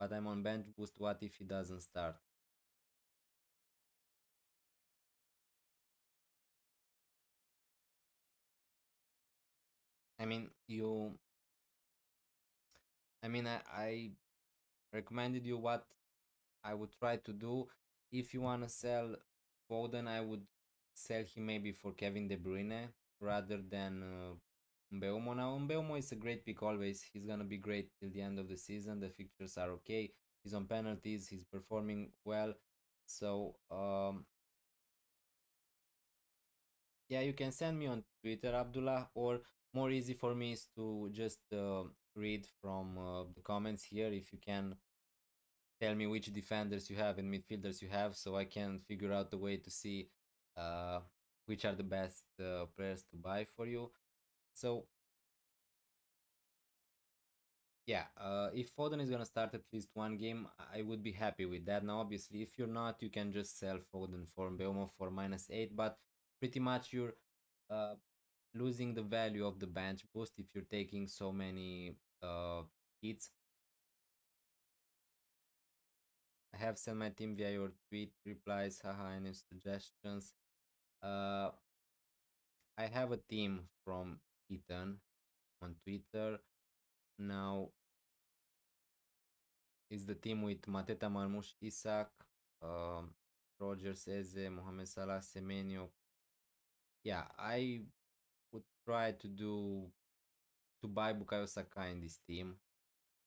Speaker 1: But I'm on bench boost. What if he doesn't start? I mean, you. I mean, I recommended you what I would try to do. If you wanna sell Foden, I would sell him maybe for Kevin De Bruyne rather than Mbeumo. Now Mbeumo is a great pick always. He's gonna be great till the end of the season. The fixtures are okay. He's on penalties. He's performing well. So yeah, you can send me on Twitter, Abdullah, or more easy for me is to just read from the comments here. If you can tell me which defenders you have and midfielders you have, so I can figure out the way to see uh, which are the best players to buy for you. So yeah, if Foden is gonna start at least one game, I would be happy with that. Now, obviously, if you're not, you can just sell Foden for Mbeumo for -8, but pretty much you're uh, losing the value of the bench boost if you're taking so many hits. I have sent my team via your tweet replies, haha, any suggestions. Uh, I have a team from Ethan on Twitter. Now is the team with Mateta Marmush Isak, um, Rogers Eze, Mohamed Salah, Semenyo. Yeah, I would try to buy Bukayo Saka in this team.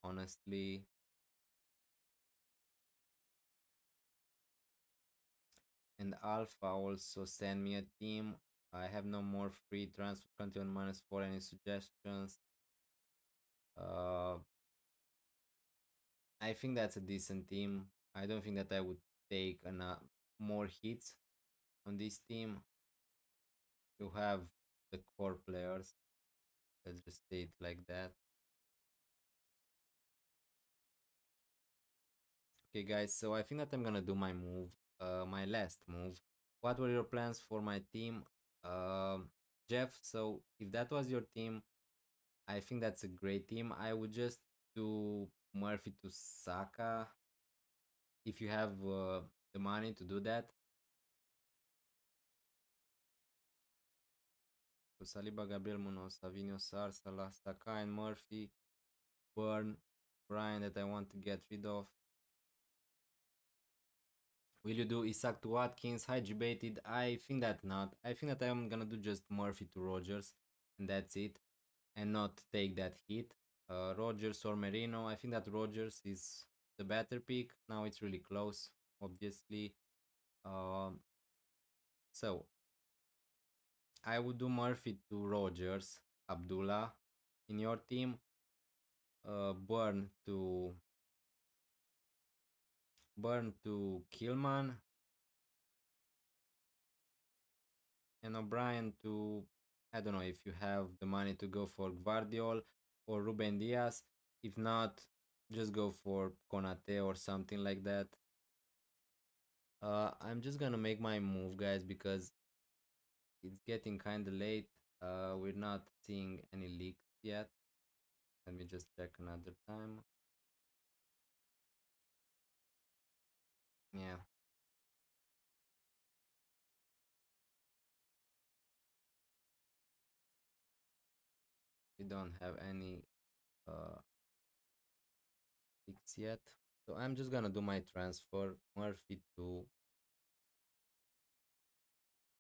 Speaker 1: Honestly, and Alpha also send me a team. I have no more free transfer content on -4. Any suggestions? Uh, I think that's a decent team. I don't think that I would take more hits on this team. You have the core players. Let's just say it like that. Okay, guys. So I think that I'm gonna do my move. My last move. What were your plans for my team, Jeff? So if that was your team, I think that's a great team. I would just do Murphy to Saka if you have the money to do that. So Saliba, Gabriel Munoz, Savinho, Sar, Salah, Saka, and Murphy. Burn, Brian that I want to get rid of. Will you do Isak to Watkins? High debated. I think that not. I think that I'm gonna do just Murphy to Rogers, and that's it, and not take that hit. Rogers or Merino. I think that Rogers is the better pick. Now it's really close, obviously. Um, so I would do Murphy to Rogers, Abdullah in your team. Burn to Killman, and O'Brien to, I don't know if you have the money to go for Guardiol or Ruben Diaz. If not, just go for Konate or something like that. I'm just gonna make my move, guys, because it's getting kind of late. We're not seeing any leaks yet. Let me just check another time. Yeah, we don't have any leaks yet. So I'm just gonna do my transfer Murphy to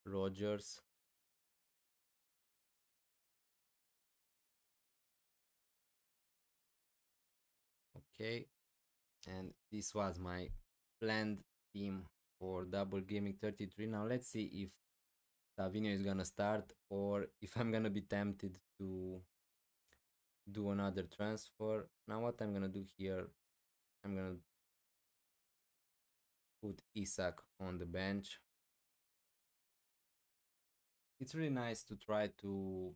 Speaker 1: Rogers. Okay, and this was my planned team for double gaming 33. Now let's see if Savinho is gonna start or if I'm gonna be tempted to do another transfer. Now what I'm gonna do here, I'm gonna put Isak on the bench. It's really nice to try to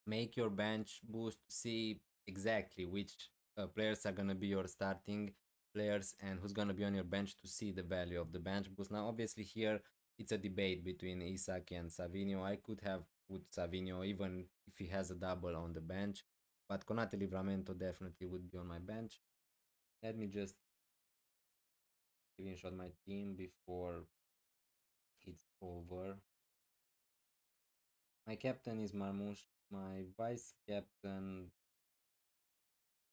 Speaker 1: make your bench boost to see exactly which players are going to be your starting players and who's going to be on your bench to see the value of the bench boost. Now, obviously, here it's a debate between Isak and Savinho. I could have put Savinho even if he has a double on the bench, but Konate Livramento definitely would be on my bench. Let me just screenshot my team before it's over. My captain is Marmoush. My vice captain,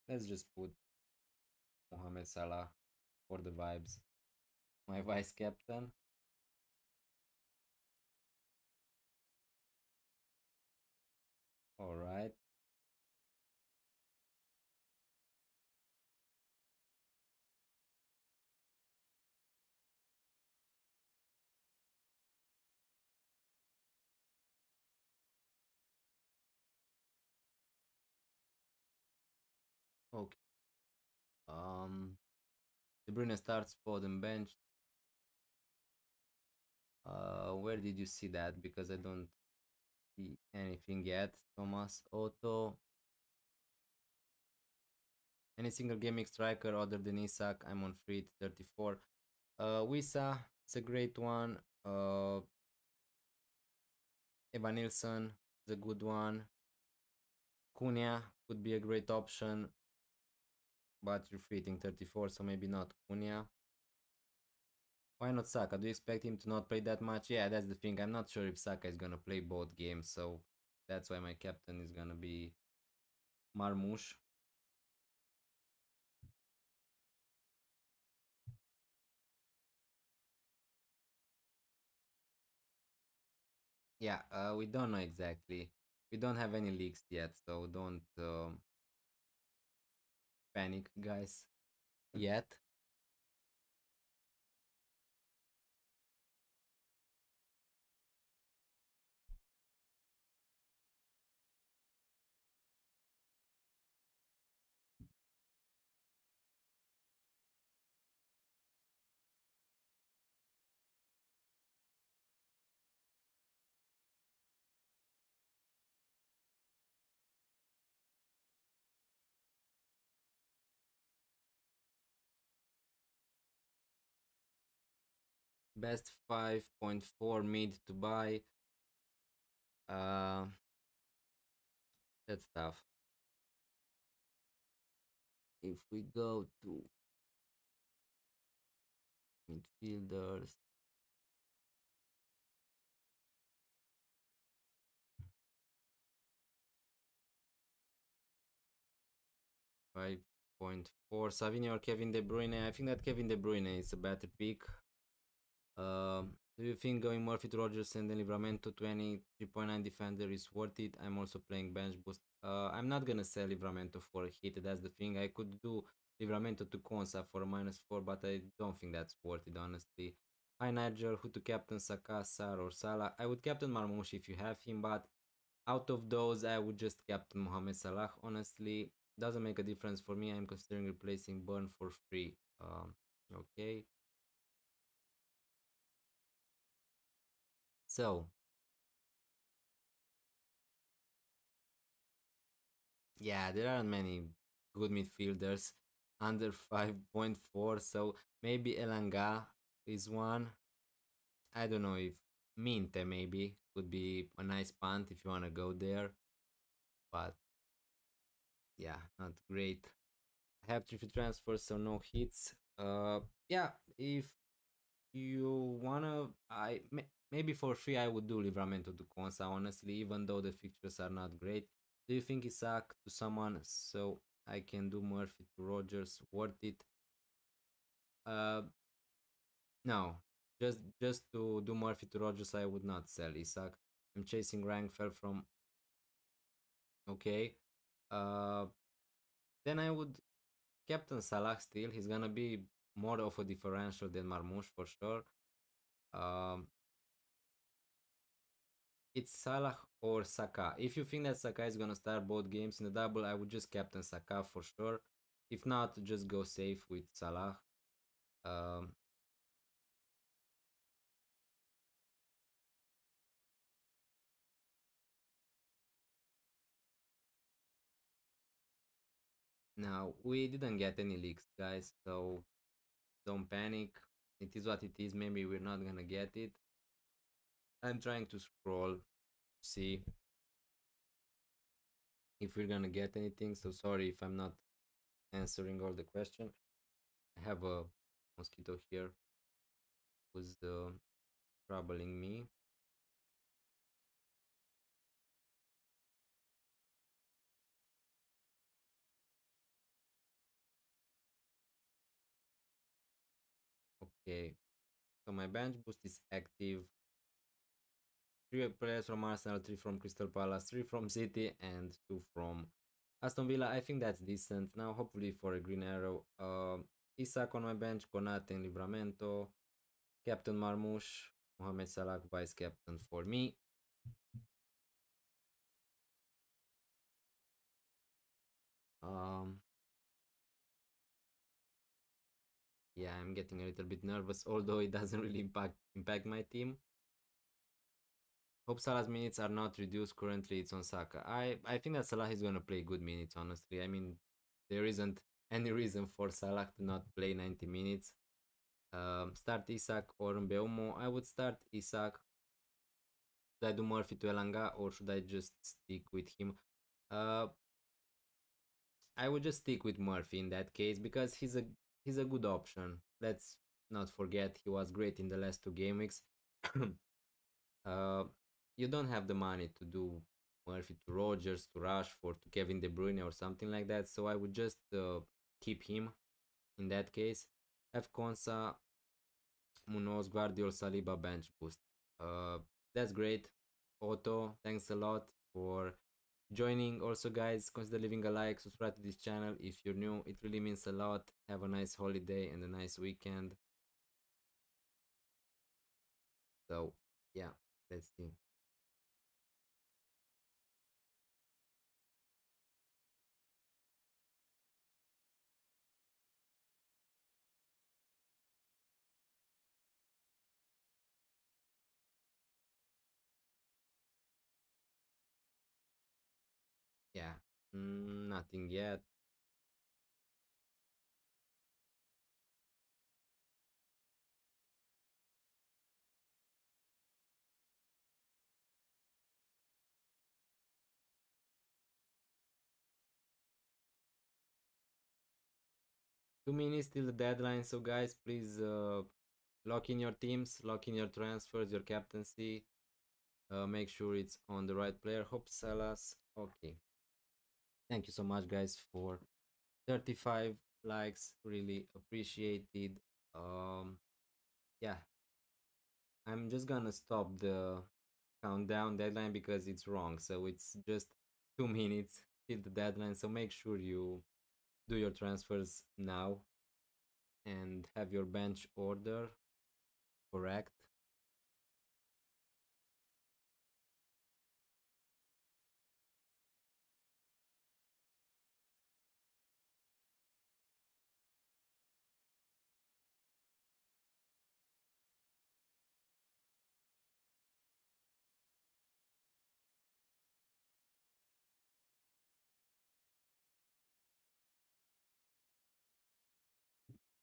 Speaker 1: let's just put Mohamed Salah for the vibes. My vice captain. All right. Okay. De Bruyne starts, Foden bench. Where did you see that? Because I don't see anything yet. Thomas Otto. Any single gaming striker other than Isak? I'm on free 34. Wisa, it's a great one. Evan Nilsson is a good one. Cunha could be a great option, but you're fitting 34, so maybe not Cunha. Why not Saka? Do you expect him to not play that much? Yeah, that's the thing. I'm not sure if Saka is gonna play both games, so that's why my captain is gonna be Marmoush. Yeah, we don't know exactly. We don't have any leaks yet, so don't panic, guys. Yet. Best 5.4 mid to buy. Uh, that's tough. If we go to midfielders, 5.4 Savinho or Kevin De Bruyne. I think that Kevin De Bruyne is a better pick. Do you think going Murphy to Rogers and then Livramento to any 3.9 defender is worth it? I'm also playing bench boost. I'm not gonna sell Livramento for a hit. That's the thing. I could do Livramento to Konsa for a -4, but I don't think that's worth it, honestly. Hi Nigel, who to captain Saka, Sar, or Salah? I would captain Marmoush if you have him, but out of those, I would just captain Mohamed Salah. Honestly, doesn't make a difference for me. I'm considering replacing Burn for free. Okay. So, yeah, there aren't many good midfielders under 5.4. So maybe Elanga is one. I don't know if Minte maybe could be a nice punt if you want to go there. But yeah, not great. I have 3 transfers, so no hits. Yeah, if you wanna, maybe for free I would do Livramento to Consa, honestly, even though the fixtures are not great. Do you think Isaac to someone so I can do Murphy to Rogers worth it? Uh, no, just to do Murphy to Rogers, I would not sell Isaac. I'm chasing rank, fell from okay. Uh, then I would captain Salah still. He's gonna be more of a differential than Marmoush for sure. Um, it's Salah or Saka. If you think that Saka is gonna start both games in the double, I would just captain Saka for sure. If not, just go safe with Salah. Um, Now we didn't get any leaks, guys, so don't panic. It is what it is. Maybe we're not gonna get it. I'm trying to scroll, see if we're gonna get anything. So sorry if I'm not answering all the question. I have a mosquito here who's troubling me. Okay, so my bench boost is active. Three players from Arsenal, three from Crystal Palace, three from City, and two from Aston Villa. I think that's decent. Now, hopefully for a green arrow, Isak on my bench, Konate and Livramento, Captain Marmoush, Mohamed Salah vice captain for me. Um, yeah, I'm getting a little bit nervous, although it doesn't really impact my team. Hope Salah's minutes are not reduced. Currently, it's on Saka. I think that Salah is gonna play good minutes. Honestly, I mean, there isn't any reason for Salah to not play 90 minutes. Start Isak or Mbeumo. I would start Isak. Should I do Murphy to Elanga or should I just stick with him? Uh, I would just stick with Murphy in that case because he's a good option. Let's not forget he was great in the last two game weeks. uh, you don't have the money to do Murphy to Rogers to Rashford to Kevin De Bruyne or something like that. So I would just keep him in that case. Have Konsa, Munoz, Guardiol, Saliba bench boost. Uh, that's great. Otto, thanks a lot for joining. Also, guys, consider leaving a like, subscribe to this channel if you're new. It really means a lot. Have a nice holiday and a nice weekend. So, yeah, let's see. Yeah, nothing yet. 2 minutes till the deadline. So, guys, please lock in your teams, lock in your transfers, your captaincy. Make sure it's on the right player. Hope Salas. Okay. Thank you so much, guys, for 35 likes. Really appreciated. Yeah, I'm just gonna stop the countdown deadline because it's wrong. So it's just 2 minutes till the deadline. So make sure you do your transfers now and have your bench order correct.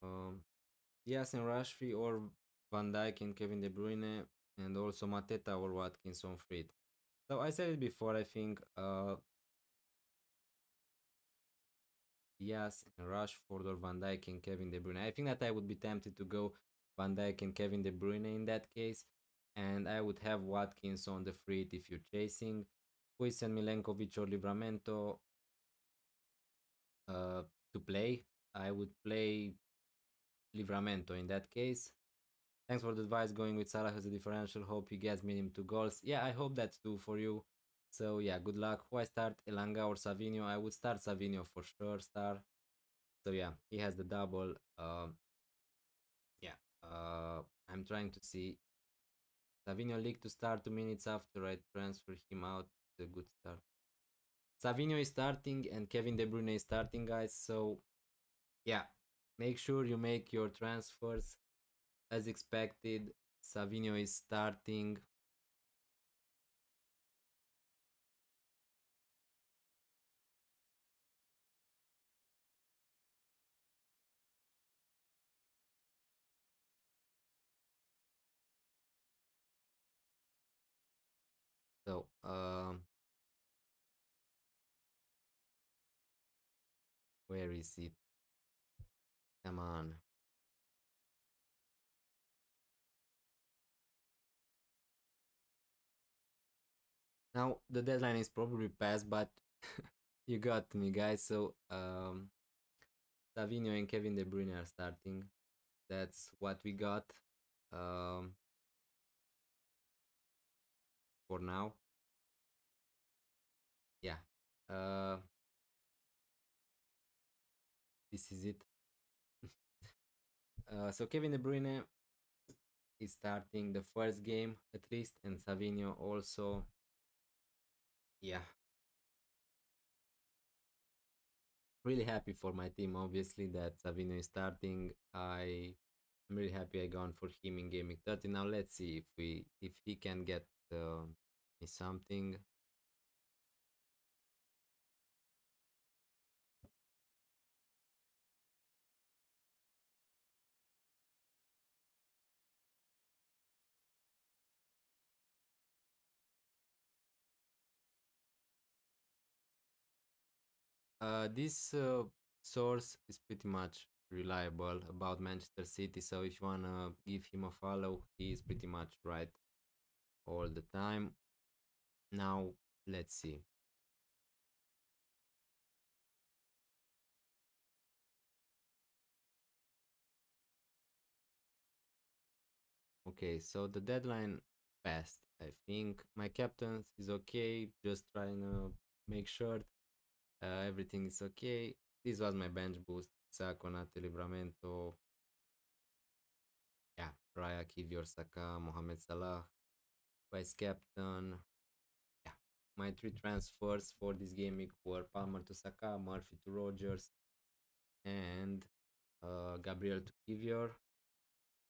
Speaker 1: Um, yes, and Rashford or Van Dijk and Kevin De Bruyne, and also Mateta or Watkins on free. So I said it before. I think Diaz and Rashford or Van Dijk and Kevin De Bruyne. I think that I would be tempted to go Van Dijk and Kevin De Bruyne in that case, and I would have Watkins on the free if you're chasing. Huijsen, Milenkovic or Livramento uh, to play. I would play Livramento in that case. Thanks for the advice. Going with Salah as a differential. Hope he gets minimum 2 goals. Yeah, I hope that's too for you. So yeah, good luck. Who I start, Elanga or Savinho? I would start Savinho for sure. Star. So yeah, he has the double. Yeah, I'm trying to see Savinho league to start 2 minutes after I transfer him out. It's a good start. Savinho is starting and Kevin De Bruyne is starting, guys. So yeah, make sure you make your transfers as expected. Savinho is starting. So where is it? Come on. Now the deadline is probably past, but you got me, guys. So Savinho and Kevin De Bruyne are starting. that's what we got um, for now. Yeah. Uh, this is it. So Kevin De Bruyne is starting the first game at least, and Savinho also. Yeah, really happy for my team. Obviously, that Savinho is starting. I'm really happy I gone for him in gaming 30. Now let's see if he can get me something. This source is pretty much reliable about Manchester City. So if you wanna give him a follow, he is pretty much right all the time. Now let's see. Okay, so the deadline passed. I think my captain is okay. Just trying to make sure everything is okay. This was my bench boost. Saka, Konate, Livramento, yeah, Raya, Kivior, Saka, Mohamed Salah, vice captain. Yeah, my three transfers for this game week were Palmer to Saka, Murphy to Rogers, and Gabriel to Kivior.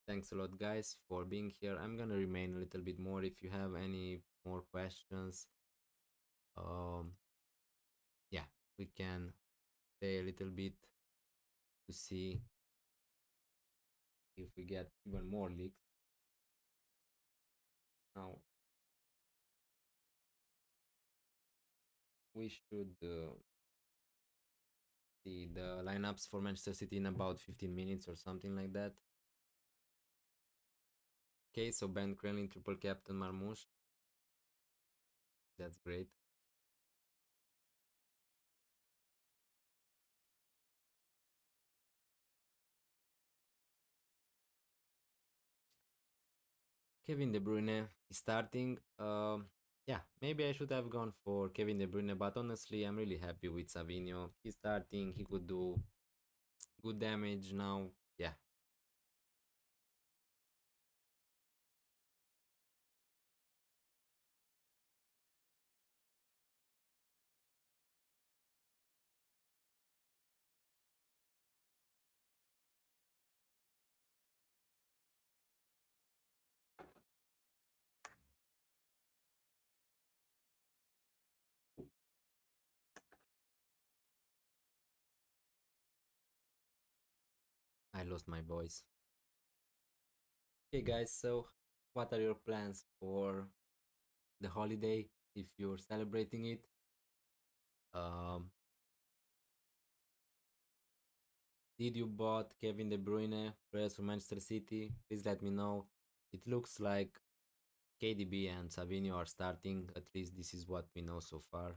Speaker 1: Thanks a lot, guys, for being here. I'm gonna remain a little bit more if you have any more questions. Um, yeah, we can stay a little bit to see if we get even more leaks. Now, we should see the lineups for Manchester City in about 15 minutes or something like that. Okay, so Ben Crellin, triple captain Marmoush. That's great. Kevin De Bruyne is starting. Yeah, maybe I should have gone for Kevin De Bruyne, but honestly, I'm really happy with Savinho. He's starting. He could do good damage now. Yeah, I lost my voice. Okay, guys, so what are your plans for the holiday if you're celebrating it? Um, did you bought Kevin De Bruyne players for Manchester City? Please let me know. It looks like KDB and Savinho are starting. At least this is what we know so far.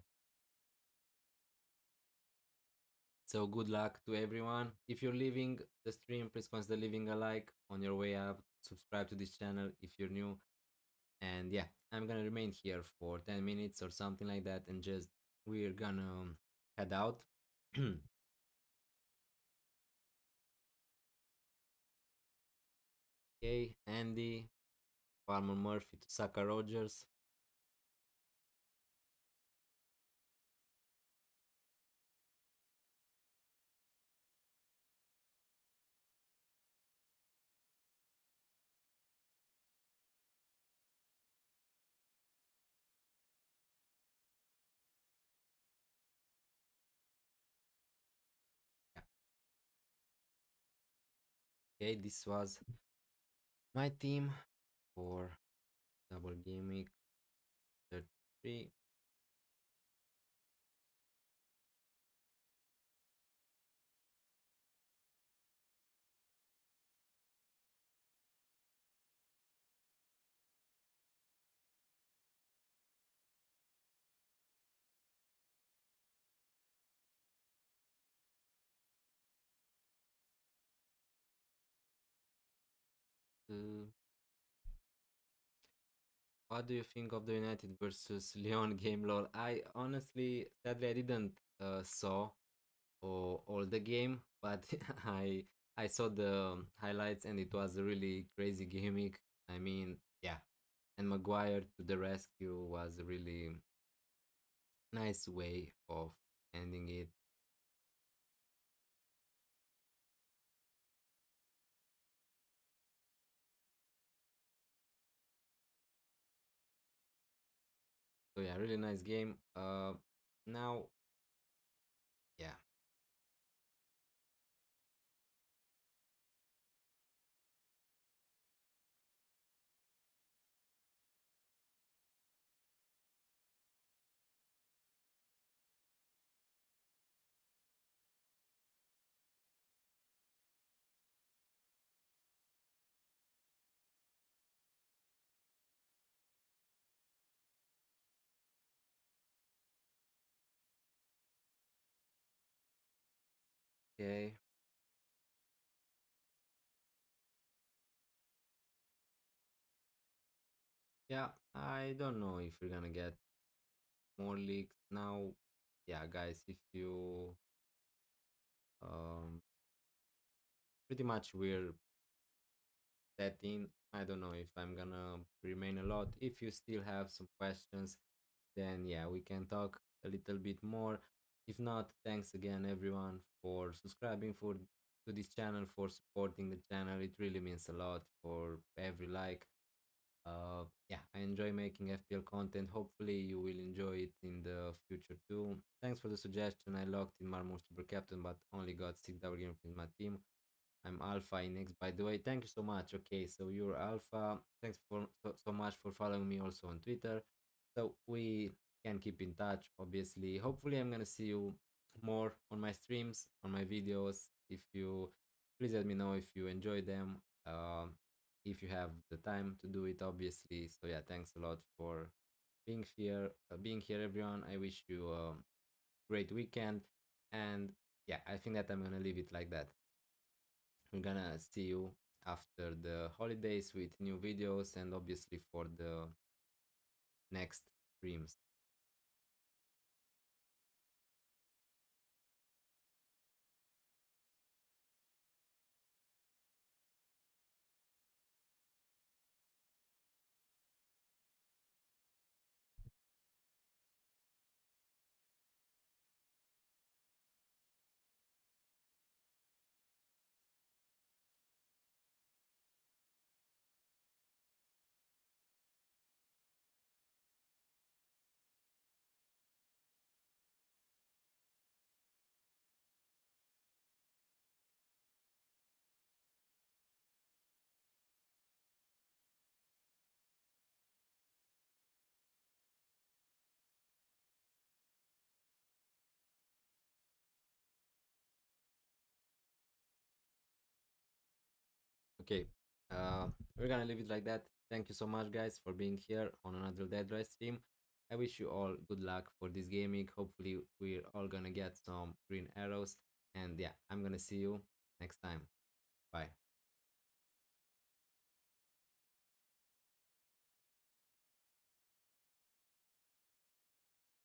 Speaker 1: So good luck to everyone. If you're leaving the stream, please consider leaving a like on your way up. Subscribe to this channel if you're new. And yeah, I'm gonna remain here for 10 minutes or something like that, and just we're gonna head out. Okay, Andy, Palmer Murphy to Saka Rogers. Yeah. Okay, this was my team for double game week 33. Uh, what do you think of the United versus Leon game, lol? I honestly, sadly, I didn't saw all the game, but I saw the highlights and it was a really crazy gimmick. I mean, yeah, and Maguire to the rescue was a really nice way of ending it. So yeah, really nice game. Now, yeah, okay, yeah. I don't know if we're gonna get more leaks now. Yeah, guys, if you pretty much we're set in. I don't know if I'm gonna remain a lot. If you still have some questions, then yeah, we can talk a little bit more. If not, thanks again everyone for subscribing for to this channel, for supporting the channel. It really means a lot for every like. Yeah, I enjoy making FPL content. Hopefully, you will enjoy it in the future too. Thanks for the suggestion. I locked in Marmor Super Captain, but only got 6 double game in my team. I'm Alpha in X, by the way. Thank you so much. Okay, so you're Alpha. Thanks for so much for following me also on Twitter. So we can keep in touch. Obviously, hopefully, I'm gonna see you more on my streams, on my videos. If you please let me know if you enjoy them. If you have the time to do it, obviously. So yeah, thanks a lot for being here, everyone. I wish you a great weekend, and yeah, I think that I'm gonna leave it like that. We're gonna see you after the holidays with new videos and obviously for the next streams. Okay, we're gonna leave it like that. Thank you so much, guys, for being here on another Dead Rise stream. I wish you all good luck for this gaming. Hopefully, we're all gonna get some green arrows. And yeah, I'm gonna see you next time. Bye.